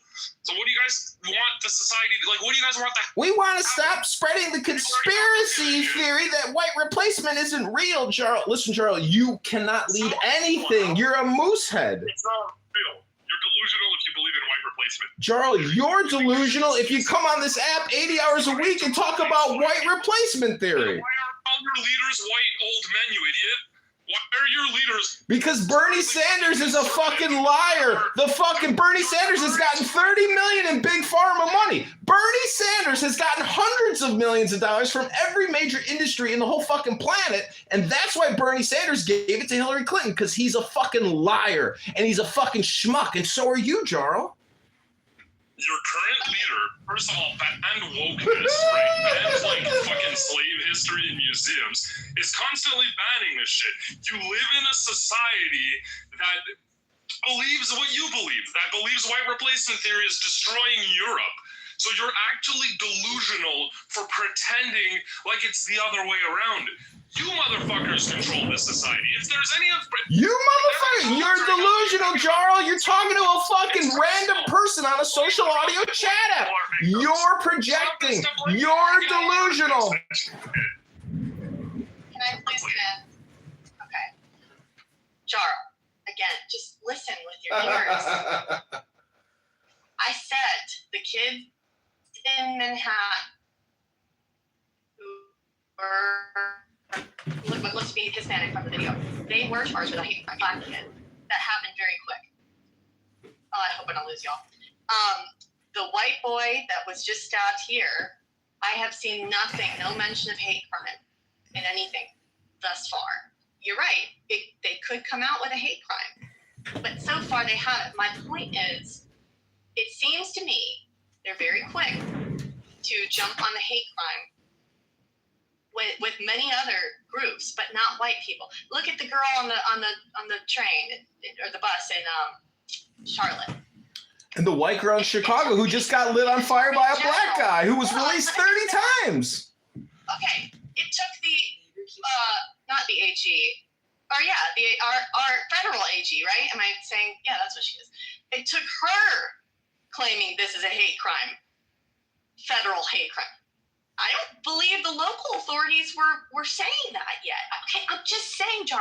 So what do you guys want the society to, like, what do you guys want the... We want to stop spreading the conspiracy theory that white replacement isn't real, Jarl. Listen, Jarl, you cannot lead anything. You're a moosehead. It's not real. You're delusional if you believe in white replacement. Jarl, you're delusional if you come on this app 80 hours a week and talk about white replacement theory. Why are all your leaders white old men, you idiot? Why are your leaders... Because Bernie Sanders is a fucking liar. The fucking Bernie Sanders has gotten $30 million in big pharma money. Bernie Sanders has gotten hundreds of millions of dollars from every major industry in the whole fucking planet. And that's why Bernie Sanders gave it to Hillary Clinton, because he's a fucking liar. And he's a fucking schmuck. And so are you, Jarl. Your current leader, first of all, banned wokeness, right? Banned like fucking slave history in museums, is constantly banning this shit. You live in a society that believes what you believe, that believes white replacement theory is destroying Europe. So you're actually delusional for pretending like it's the other way around. You motherfuckers control this society. If there's any of you motherfucker, you're delusional, Jarl. You're talking to a fucking random person on a social audio chat app. You're projecting. You're delusional. Can I please come in? Okay. Jarl, again, just listen with your ears. I said the kids in Manhattan who were what looks to be Hispanic from the video, they were charged with a hate crime. Black kid. That happened very quick. Oh, I hope I don't lose y'all. The white boy that was just stabbed here, I have seen nothing, no mention of hate crime in anything thus far. You're right. They could come out with a hate crime, but so far they haven't. My point is, it seems to me they're very quick to jump on the hate crime with many other groups, but not white people. Look at the girl on the train or the bus in Charlotte. And the white girl in Chicago who just got lit on fire by a black guy who was released 30 times. Okay, it took the not the AG, or yeah, our federal AG, right? Am I saying yeah? That's what she is. It took her claiming this is a hate crime, federal hate crime. I don't believe the local authorities were saying that yet. Okay, I'm just saying, Jarl.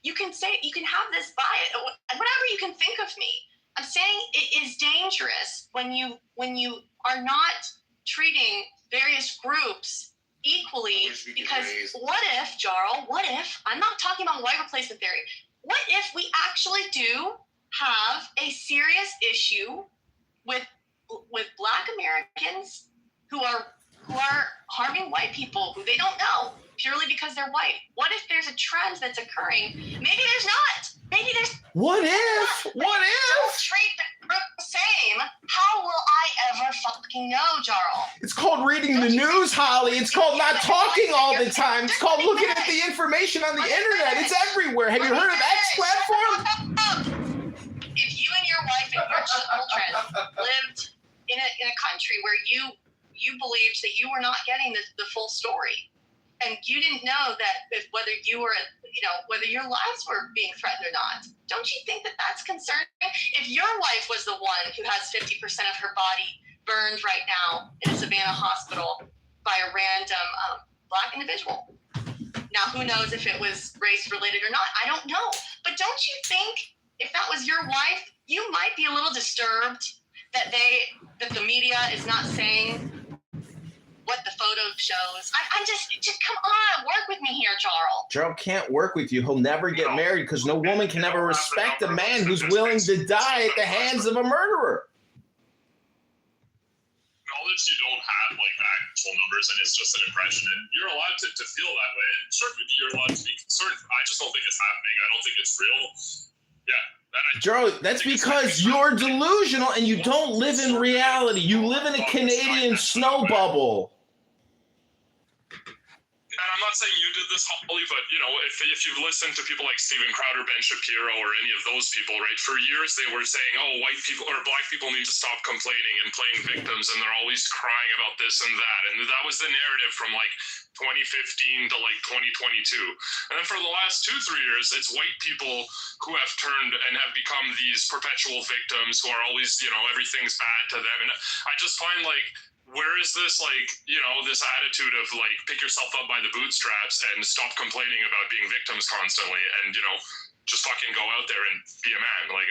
You can have this bias, whatever you can think of me. I'm saying it is dangerous when you are not treating various groups equally, because what if, Jarl, I'm not talking about white replacement theory, what if we actually do have a serious issue with Black Americans who are harming white people who they don't know, purely because they're white? What if there's a trend that's occurring? Maybe there's not. Maybe there's. What if? What Don't if? treat the group the same. How will I ever fucking know, Jarl? It's called reading the news, Holly. It's called not talking all the time. It's called looking at the information on the internet. It's everywhere. Have you heard of X platform? If you and your wife and your children lived in a country where you believed that you were not getting the full story, and you didn't know that whether you were, whether your lives were being threatened or not, don't you think that that's concerning? If your wife was the one who has 50% of her body burned right now in a Savannah hospital by a random Black individual. Now, who knows if it was race related or not? I don't know. But don't you think if that was your wife, you might be a little disturbed that the media is not saying what the photo shows? I'm just come on, work with me here, Jarl. Jarl can't work with you. He'll never get married because no woman can ever respect a man who's willing to die at the hands of a murderer. Knowledge you don't have like actual numbers, and it's just an impression, and you're allowed to feel that way. And certainly you're allowed to be concerned. I just don't think it's happening. I don't think it's real. Yeah. Jarl, that's because you're delusional and you don't live in reality. You live in a Canadian snow bubble. And I'm not saying you did this, Holly, but if you've listened to people like Steven Crowder, Ben Shapiro, or any of those people, right? For years they were saying, "Oh, white people or Black people need to stop complaining and playing victims, and they're always crying about this and that." And that was the narrative from like 2015 to like 2022. And then for the last 2-3 years, it's white people who have turned and have become these perpetual victims who are always, everything's bad to them. And I just find like, where is this like, this attitude of like pick yourself up by the bootstraps and stop complaining about being victims constantly and, just fucking go out there and be a man. Like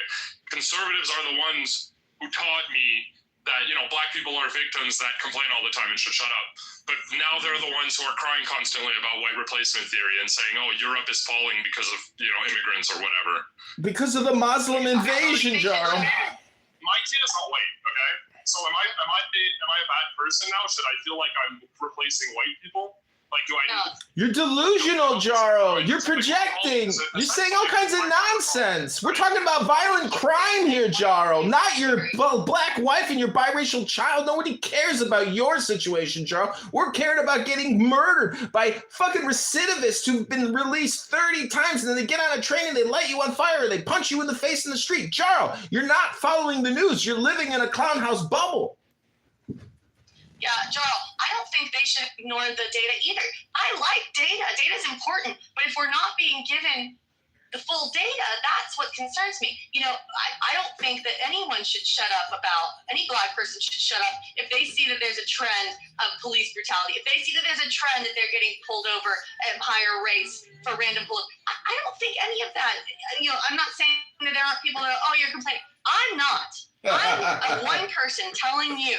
conservatives are the ones who taught me that, Black people are victims that complain all the time and should shut up. But now they're the ones who are crying constantly about white replacement theory and saying, "Oh, Europe is falling because of, immigrants or whatever." Because of the Muslim invasion, Jarl. My kid is not white, okay? So am I a bad person now? Should I feel like I'm replacing white people? Like, do I? You're delusional, Jarl. You're projecting. You're saying all kinds of nonsense. We're talking about violent crime here, Jarl, not your Black wife and your biracial child. Nobody cares about your situation, Jarl. We're caring about getting murdered by fucking recidivists who've been released 30 times, and then they get on a train and they light you on fire. They punch you in the face in the street. Jarl, you're not following the news. You're living in a clown house bubble. Yeah, Jarl, I don't think they should ignore the data either. I like data. Data's important. But if we're not being given the full data, that's what concerns me. I don't think that anyone should shut up any Black person should shut up if they see that there's a trend of police brutality. If they see that there's a trend that they're getting pulled over at higher rates for random I don't think any of that, I'm not saying that there aren't people that are, "Oh, you're complaining." I'm not. I'm one person telling you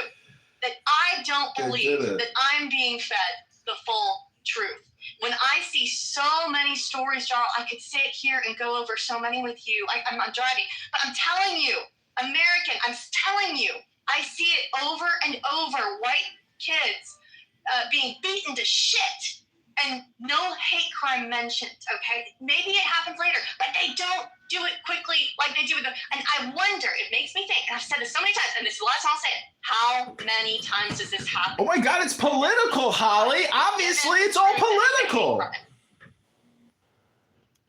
that I don't believe that I'm being fed the full truth. When I see so many stories, Jarl, I could sit here and go over so many with you. I'm not driving, but I'm telling you, American, I'm telling you, I see it over and over. White kids being beaten to shit and no hate crime mentioned, okay? Maybe it happens later, but they don't do it quickly like they do with them. And I wonder, it makes me think, and I've said this so many times, and this is the last time I'll say it, how many times does this happen? Oh my God, it's political, Holly. Obviously, it's all political.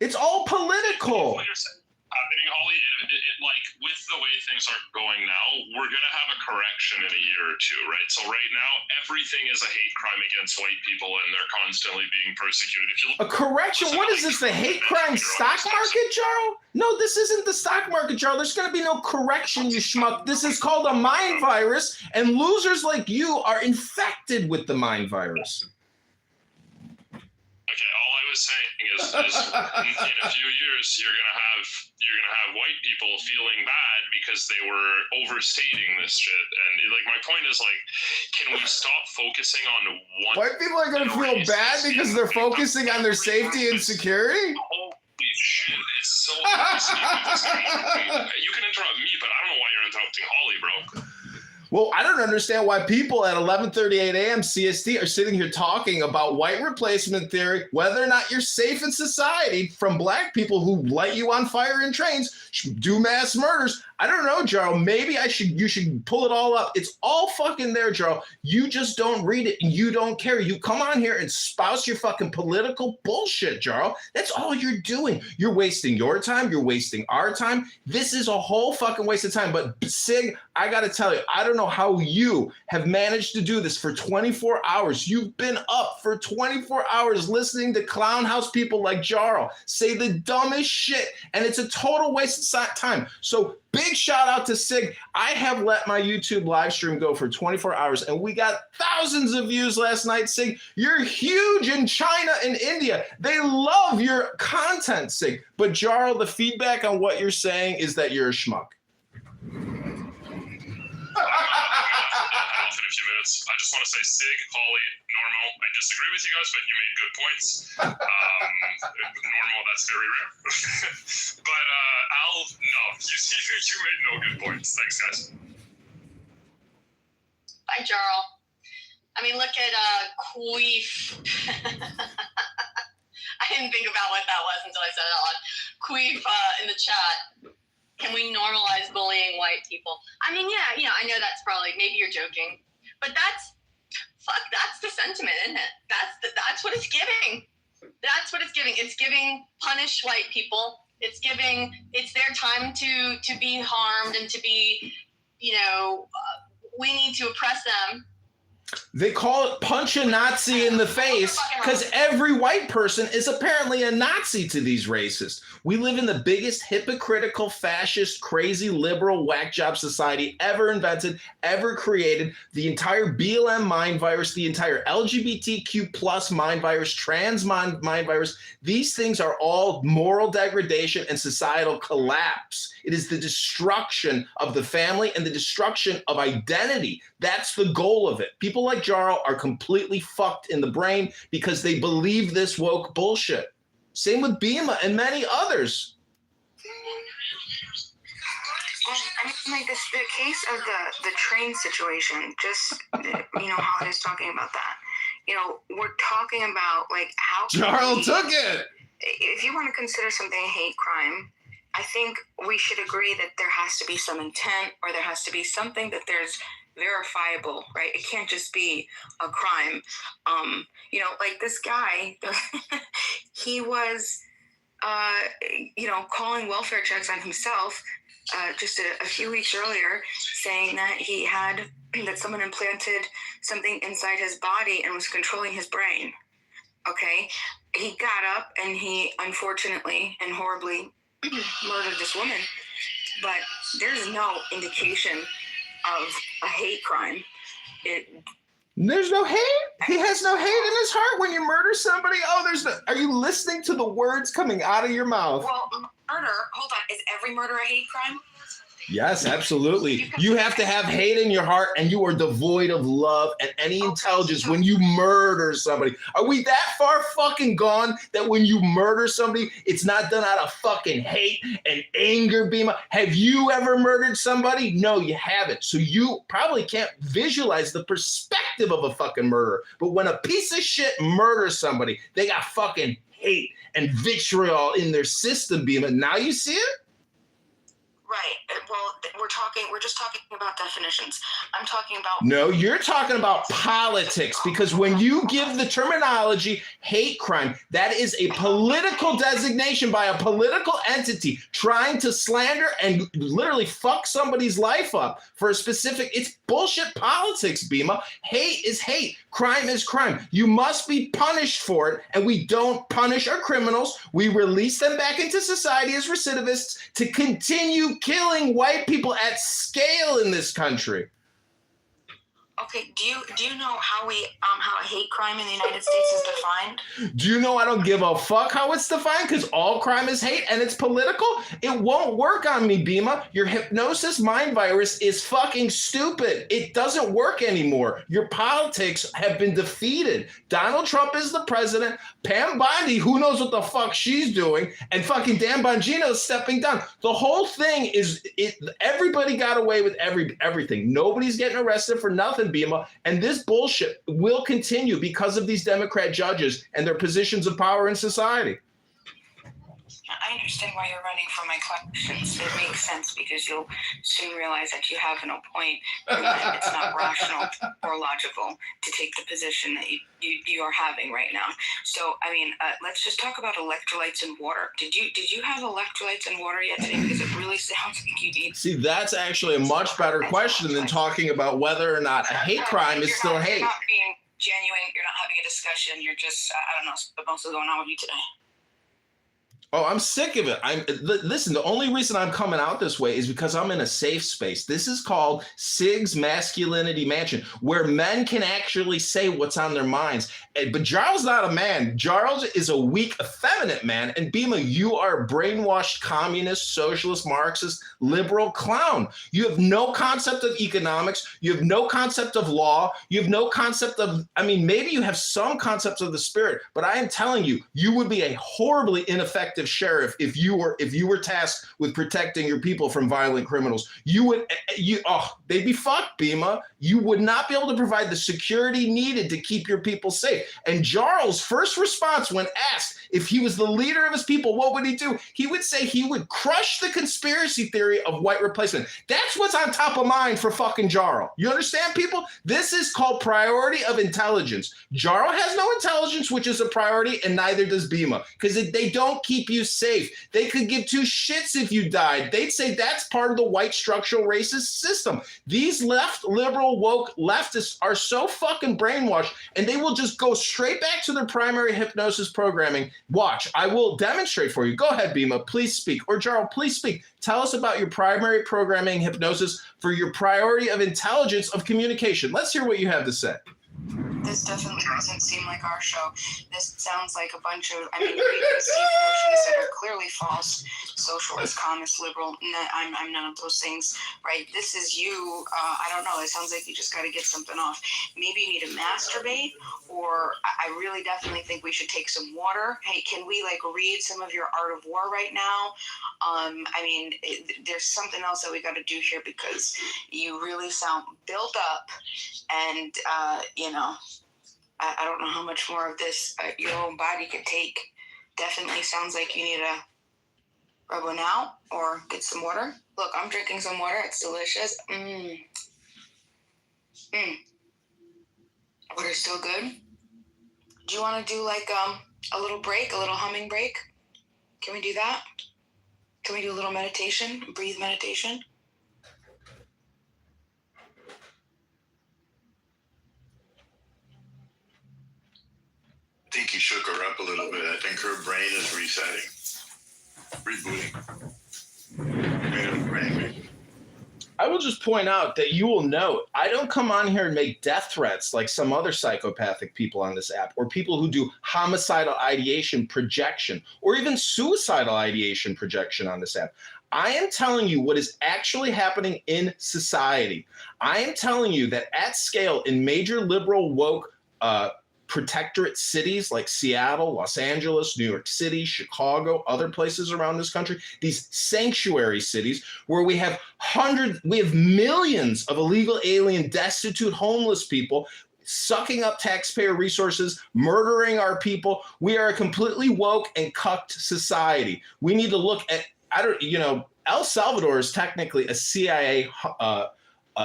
It's all political. What you're saying happening, Holly, it like with the way things are going now, we're gonna have a correction in a year or two, right? So right now, everything is a hate crime against white people, and they're constantly being persecuted. If you look, a correction? What is this? The hate crime stock market, Jarl? No, this isn't the stock market, Jarl. There's gonna be no correction, you schmuck. This is called a mind virus, and losers like you are infected with the mind virus. Okay, all I was saying is in a few years you're gonna have white people feeling bad because they were overstating this shit. And like my point is like, can we stop focusing on one? White people are gonna feel bad because they're focusing on their safety and security? Holy shit, it's so You can interrupt me, but I don't know why you're interrupting Holly, bro. Well, I don't understand why people at 11:38 a.m. CST are sitting here talking about white replacement theory, whether or not you're safe in society from black people who light you on fire in trains, do mass murders. I don't know, Jarl. Maybe you should pull it all up. It's all fucking there, Jarl. You just don't read it and you don't care. You come on here and spouse your fucking political bullshit, Jarl. That's all you're doing. You're wasting your time. You're wasting our time. This is a whole fucking waste of time. But Sig, I got to tell you, I don't know how you have managed to do this for 24 hours. You've been up for 24 hours listening to clown house people like Jarl say the dumbest shit, and it's a total waste of time. So big shout out to Sig. I have let my YouTube live stream go for 24 hours, and we got thousands of views last night, Sig. You're huge in China and India. They love your content, Sig. But Jarl, the feedback on what you're saying is that you're a schmuck. In a few minutes. I just want to say, Sig, Holly, Normal, I disagree with you guys, but you made good points. Normal, that's very rare. But Al, no, you made no good points. Thanks, guys. Bye, Jarl. I mean, look at Queef. I didn't think about what that was until I said it out loud. Queef in the chat. Can we normalize bullying white people? I mean, yeah, I know that's probably, maybe you're joking, but that's the sentiment, isn't it? That's what it's giving. That's what it's giving. It's giving punish white people. It's their time to be harmed and to be, we need to oppress them. They call it punch a Nazi in the face because every white person is apparently a Nazi to these racists. We live in the biggest hypocritical, fascist, crazy, liberal, whack job society ever invented, ever created. The entire BLM mind virus, the entire LGBTQ plus mind virus, trans mind virus. These things are all moral degradation and societal collapse. It is the destruction of the family and the destruction of identity. That's the goal of it. People like Jarl are completely fucked in the brain because they believe this woke bullshit. Same with Bima and many others. Well, I mean, like the case of the train situation, just, Holly was talking about that. We're talking about, like, how... Jarl took it! If you want to consider something a hate crime, I think we should agree that there has to be some intent, or there has to be something that there's verifiable, right? It can't just be a crime. Like this guy, he was, calling welfare checks on himself just a few weeks earlier, saying that someone implanted something inside his body and was controlling his brain. Okay? He got up and he unfortunately and horribly murdered this woman, but there's no indication of a hate crime. There's no hate. He has no hate in his heart when you murder somebody. Are you listening to the words coming out of your mouth? Well, murder, hold on, is every murder a hate crime? Yes, absolutely. You have to have hate in your heart, and you are devoid of love and any intelligence when you murder somebody. Are we that far fucking gone that when you murder somebody, it's not done out of fucking hate and anger, Bima? Have you ever murdered somebody? No, you haven't. So you probably can't visualize the perspective of a fucking murderer. But when a piece of shit murders somebody, they got fucking hate and vitriol in their system, Bima. Now you see it? Right. Well, we're just talking about definitions. I'm talking about... No, you're talking about politics, because when you give the terminology hate crime, that is a political designation by a political entity trying to slander and literally fuck somebody's life up for a specific... It's bullshit politics, Bima. Hate is hate. Crime is crime. You must be punished for it, and we don't punish our criminals. We release them back into society as recidivists to continue killing white people at scale in this country. Okay, do you know how a hate crime in the United States is defined? Do you know I don't give a fuck how it's defined? Because all crime is hate and it's political? It won't work on me, Bima. Your hypnosis mind virus is fucking stupid. It doesn't work anymore. Your politics have been defeated. Donald Trump is the president. Pam Bondi, who knows what the fuck she's doing, and fucking Dan Bongino is stepping down. The whole thing is, everybody got away with everything. Nobody's getting arrested for nothing, Bima. And this bullshit will continue because of these Democrat judges and their positions of power in society. I understand why you're running from my questions. It makes sense because you'll soon realize that you have no point and that it's not rational or logical to take the position that you are having right now. So, I mean, let's just talk about electrolytes and water. Did you have electrolytes and water yet today? Because it really sounds like you need. See, that's actually a much better question than talking about whether or not a hate crime is still hate. You're not being genuine. You're not having a discussion. You're just, I don't know, what's mostly going on with you today. Oh, I'm sick of it. Listen, the only reason I'm coming out this way is because I'm in a safe space. This is called Sig's Masculinity Mansion, where men can actually say what's on their minds. But Charles not a man. Charles is a weak, effeminate man. And Bima, you are a brainwashed communist, socialist, Marxist, liberal clown. You have no concept of economics. You have no concept of law. You have no concept of, I mean, maybe you have some concepts of the spirit, but I am telling you, you would be a horribly ineffective sheriff if you were tasked with protecting your people from violent criminals. They'd be fucked, Bima. You would not be able to provide the security needed to keep your people safe. And Charles' first response when asked if he was the leader of his people, what would he do? He would say he would crush the conspiracy theory of white replacement. That's what's on top of mind for fucking Jarl. You understand, people? This is called priority of intelligence. Jarl has no intelligence, which is a priority, and neither does Bima, because they don't keep you safe. They could give two shits if you died. They'd say that's part of the white structural racist system. These left, liberal, woke leftists are so fucking brainwashed, and they will just go straight back to their primary hypnosis programming. Watch, I will demonstrate for you. Go ahead, Bima, please speak. Or Jarl, please speak. Tell us about your primary programming hypnosis for your priority of intelligence of communication. Let's hear what you have to say. This definitely doesn't seem like our show. This sounds like a bunch of, preconceived notions that are clearly false. Socialist, communist, liberal. I'm none of those things, right? This is you. I don't know. It sounds like you just got to get something off. Maybe you need to masturbate, or I really definitely think we should take some water. Hey, can we read some of your Art of War right now? There's something else that we got to do here because you really sound built up, and I don't know how much more of this your own body could take. Definitely sounds like you need to rub one out or get some water. Look, I'm drinking some water. It's delicious. Water's still good. Do you want to do a little break, a little humming break? Can we do that? Can we do a little meditation, breathe meditation? I think you shook her up a little bit. I think her brain is resetting, rebooting. I will just point out that you will note I don't come on here and make death threats like some other psychopathic people on this app, or people who do homicidal ideation projection, or even suicidal ideation projection on this app. I am telling you what is actually happening in society. I am telling you that at scale in major liberal woke protectorate cities like Seattle, Los Angeles, New York City, Chicago, other places around this country, these sanctuary cities where we have millions of illegal alien, destitute, homeless people sucking up taxpayer resources, murdering our people. We are a completely woke and cucked society. We need to look at, El Salvador is technically a CIA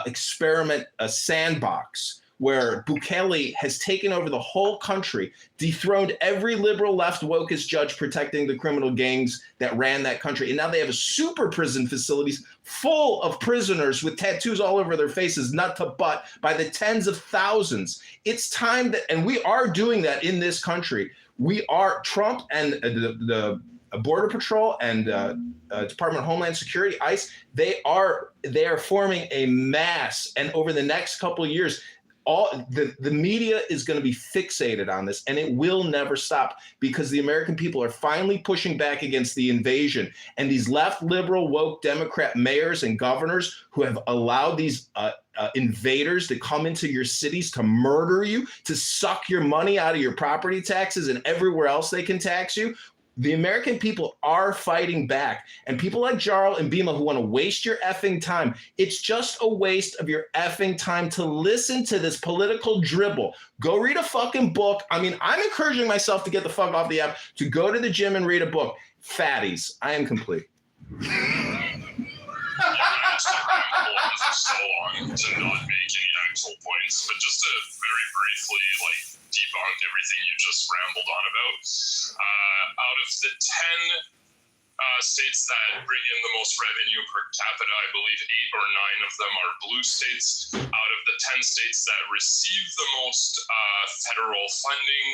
experiment, a sandbox, where Bukele has taken over the whole country, dethroned every liberal left wokeist judge protecting the criminal gangs that ran that country. And now they have a super prison facilities full of prisoners with tattoos all over their faces, nut to butt, by the tens of thousands. It's time that, and we are doing that in this country. We are, Trump and the Border Patrol and Department of Homeland Security, ICE, they are forming a mass. And over the next couple of years, the media is going to be fixated on this, and it will never stop because the American people are finally pushing back against the invasion. And these left, liberal, woke Democrat mayors and governors who have allowed these invaders to come into your cities to murder you, to suck your money out of your property taxes and everywhere else they can tax you. The American people are fighting back, and people like Jarl and Bima who want to waste your effing time, it's just a waste of your effing time to listen to this political dribble. Go read a fucking book. I mean, I'm encouraging myself to get the fuck off the app, to go to the gym and read a book. Fatties, I am complete. So long to not make any actual points, but just to very briefly debunk everything you just rambled on about. Out of the 10 states that bring in the most revenue per capita, I believe 8 or 9 of them are blue states. Out of the 10 states that receive the most federal funding,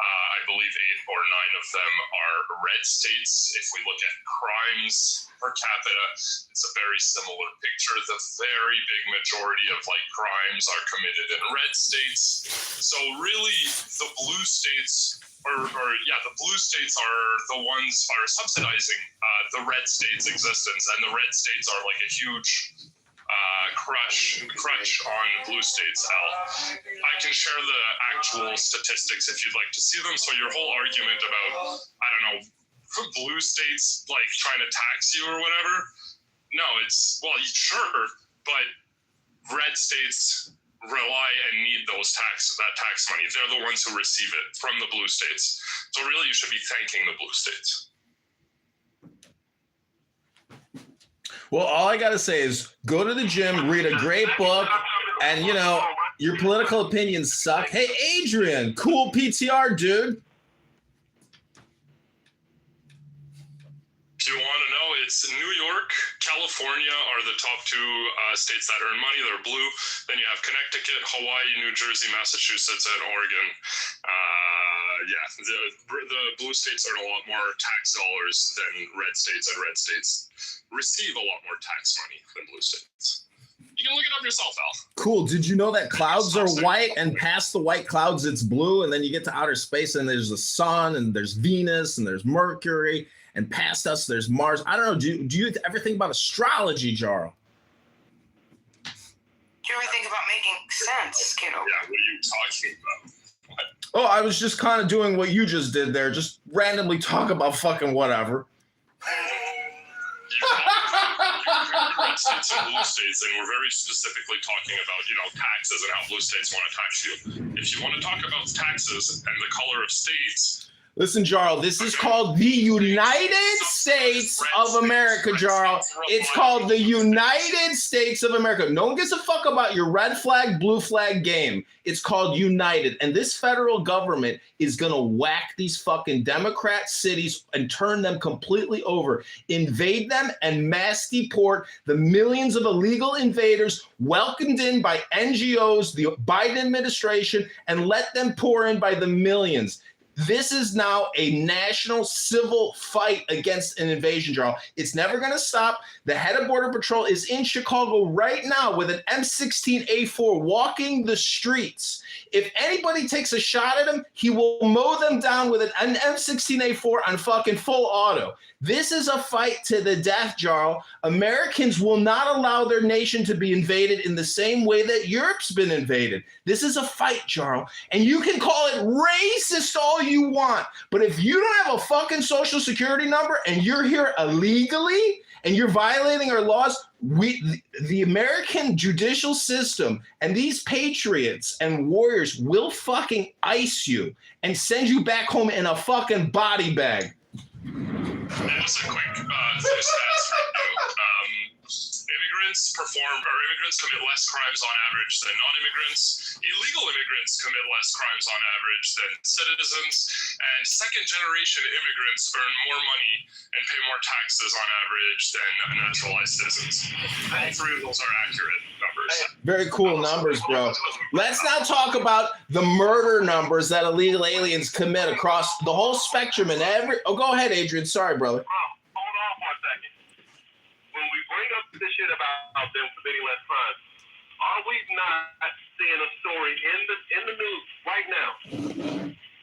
I believe 8 or 9 of them are red states. If we look at crimes per capita, it's a very similar picture. The very big majority of crimes are committed in red states. So really, the blue states the blue states are the ones are subsidizing the red states' existence, and the red states are like a huge crutch on blue states. Al, I can share the actual statistics if you'd like to see them. So your whole argument about, I don't know, blue states trying to tax you or whatever, no, it's, well, sure, but red states rely and need that tax money. They're the ones who receive it from the blue states. So really, you should be thanking the blue states. Well, all I got to say is go to the gym, read a great book, and, your political opinions suck. Hey, Adrian, cool PTR, dude. If you want to know, it's New York, California are the top 2 states that earn money. They're blue. Then you have Connecticut, Hawaii, New Jersey, Massachusetts, and Oregon. The blue states earn a lot more tax dollars than red states, and red states receive a lot more tax money than blue states. You can look it up yourself, Al. Cool. Did you know that clouds are white, and past the white clouds, it's blue, and then you get to outer space, and there's the sun, and there's Venus, and there's Mercury, and past us, there's Mars. I don't know. Do you ever think about astrology, Jarl? Do you ever think about making sense, Kitover? Yeah, what are you talking about? Oh, I was just kind of doing what you just did there. Just randomly talk about fucking whatever. Red states and blue states, and we're very specifically talking about, taxes and how blue states want to tax you. If you want to talk about taxes and the color of states, listen, Jarl, this is called the United States of America, Jarl. It's called the United States of America. No one gives a fuck about your red flag, blue flag game. It's called United. And this federal government is going to whack these fucking Democrat cities and turn them completely over, invade them, and mass deport the millions of illegal invaders welcomed in by NGOs, the Biden administration, and let them pour in by the millions. This is now a national civil fight against an invasion, Jarl. It's never going to stop. The head of Border Patrol is in Chicago right now with an M16A4 walking the streets. If anybody takes a shot at him, he will mow them down with an M16A4 on fucking full auto. This is a fight to the death, Jarl. Americans will not allow their nation to be invaded in the same way that Europe's been invaded. This is a fight, Jarl. And you can call it racist all you want, but if you don't have a fucking social security number and you're here illegally and you're violating our laws, the American judicial system and these patriots and warriors will fucking ice you and send you back home in a fucking body bag. And just a quick stats for you. Immigrants commit less crimes on average than non-immigrants. Illegal immigrants commit less crimes on average than citizens. And second-generation immigrants earn more money and pay more taxes on average than naturalized citizens. All 3 of those are accurate numbers. Very cool numbers, bro. Let's now talk about the murder numbers that illegal aliens commit across the whole spectrum and every. Oh, go ahead, Adrian. Sorry, brother. Hold on for a second. When we bring up this shit about them committing less crimes, are we not seeing a story in the news right now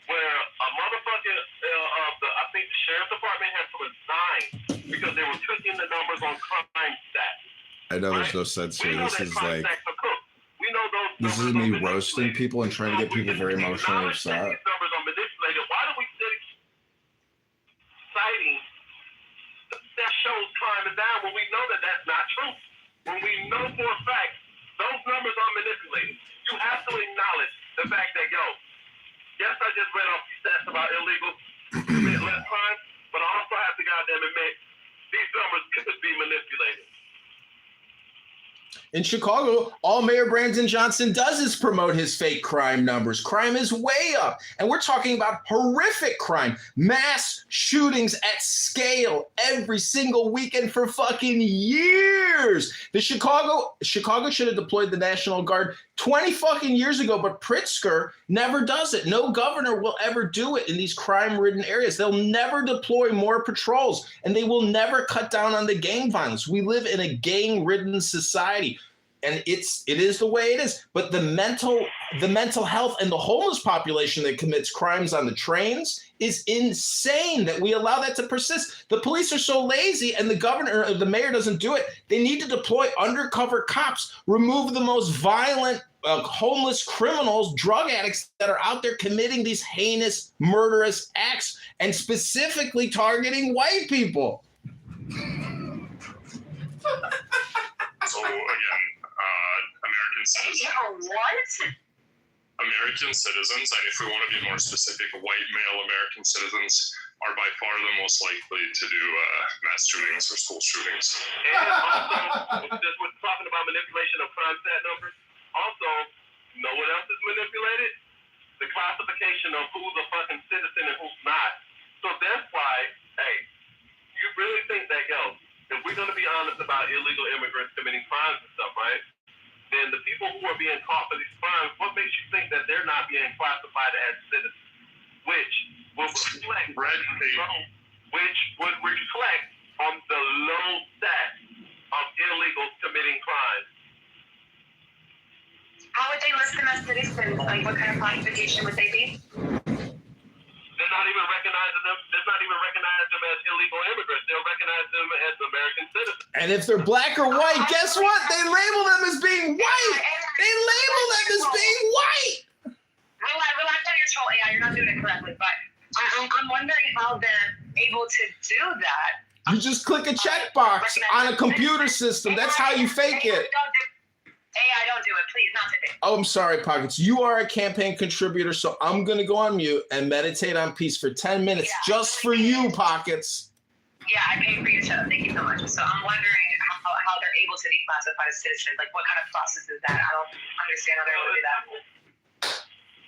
where a motherfucker, I think the sheriff's department had to resign because they were cooking the numbers on crime stats. I know there's no sense here. This is like, We know those this is me roasting people and trying to get people very emotionally upset. These numbers are manipulated. Why do we sit citing that shows crime is down when we know that that's not true? When we know for a fact those numbers are manipulated. You have to acknowledge the fact that, yes, I just read off these stats about illegal less crime, but I also have to goddamn admit these numbers could be manipulated. In Chicago, all Mayor Brandon Johnson does is promote his fake crime numbers. Crime is way up. And we're talking about horrific crime, mass shootings at scale every single weekend for fucking years. The Chicago should have deployed the National Guard 20 fucking years ago, but Pritzker never does it. No governor will ever do it in these crime-ridden areas. They'll never deploy more patrols, and they will never cut down on the gang violence. We live in a gang-ridden society, and it is the way it is. But the mental health and the homeless population that commits crimes on the trains is insane that we allow that to persist. The police are so lazy, and the governor or the mayor doesn't do it. They need to deploy undercover cops, remove the most violent homeless criminals, drug addicts that are out there committing these heinous, murderous acts, and specifically targeting white people. So again, American citizens. American citizens, and if we want to be more specific, white male American citizens are by far the most likely to do mass shootings or school shootings. And also, just with talking about manipulation of crime stat numbers, also, you know what else is manipulated? The classification of who's a fucking citizen and who's not. So that's why, hey, you really think that, if we're going to be honest about illegal immigrants committing crimes and stuff, right? Then the people who are being caught for these crimes, what makes you think that they're not being classified as citizens? Which would reflect on the low stats of illegals committing crimes. How would they list them as citizens? Like, what kind of classification would they be? They're not even recognizing them. They're not even recognizing them as illegal immigrants. They'll recognize them as American citizens. And if they're black or white, guess what? They label them as being white. They label them as being white. Relax on your troll AI. You're not doing it correctly, but I'm wondering how they're able to do that. You just click a checkbox on a computer system. That's how you fake it. AI, don't do it, please, not today. Oh, I'm sorry, Pockets. You are a campaign contributor, so I'm going to go on mute and meditate on peace for 10 minutes just for you, Pockets. Yeah, I paid for you to. Thank you so much. So I'm wondering how they're able to be classified as citizens. Like, what kind of process is that? I don't understand how they're able to do that.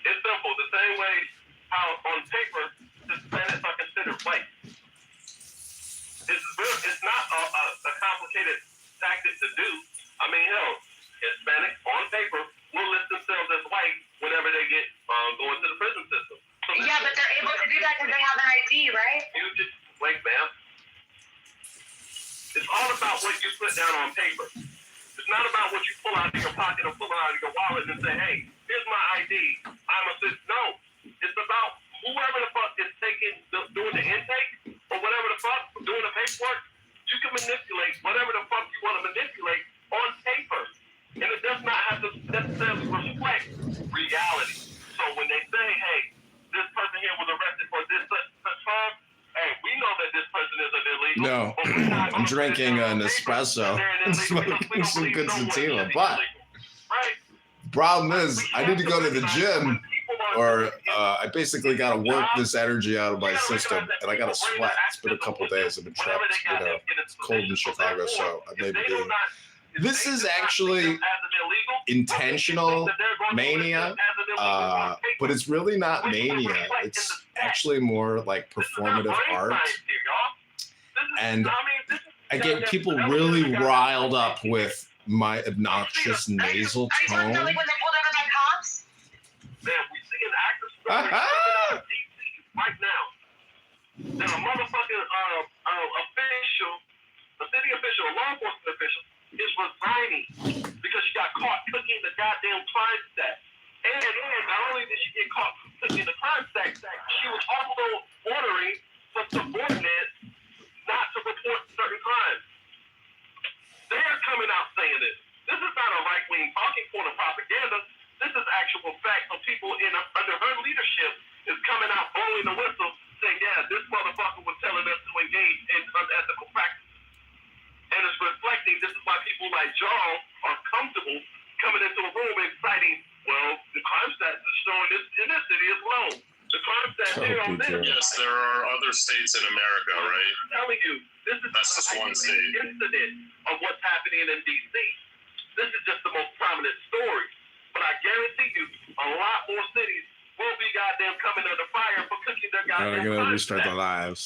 It's simple. The same way how on paper Hispanics are considered white. It's not a complicated tactic to do. I mean, hell, Hispanics on paper will list themselves as white whenever they get going to the prison system. So yeah, but they're able to do that because they have an ID, right? You just wait, ma'am. It's all about what you put down on paper. It's not about what you pull out of your pocket or pull out of your wallet and say, hey, here's my ID. I'm a citizen. No. It's about whoever the fuck is doing the intake or whatever the fuck, doing the paperwork. You can manipulate whatever the fuck you want to manipulate on paper. And it does not have to necessarily reflect reality. So when they say, hey, this person here was arrested for this such crime, hey, we know that this person is an illegal. No, I'm drinking an espresso and smoking some good sativa. But problem is, I need to go to the gym, or I basically got to work this energy out of my system, and I got to sweat. It's been a couple days. I've been trapped, it's cold in Chicago, so I may be doing. This is actually intentional mania, but it's really not mania. It's actually more like performative art. And I get people really riled up with my obnoxious nasal tone. Man, we see an actor right now that a motherfucking official, a city official, a law enforcement official, is resigning because she got caught cooking the goddamn crime stat. talking point of propaganda. This is actual fact of people under her leadership is coming out blowing the whistle, saying, yeah, this motherfucker was telling us to engage in unethical practices. And it's reflecting, this is why people like Jarl are comfortable coming into a room and citing, well, the crime stats is showing this in this city is low. The crime stats here on this. Yes, there are other states in America, right? I'm telling you, that's just one state. Incident of what's happening in DC. This is just the most prominent story. But I guarantee you, a lot more cities will be goddamn coming under fire for cooking their goddamn We're gonna crime restart stats. the lives.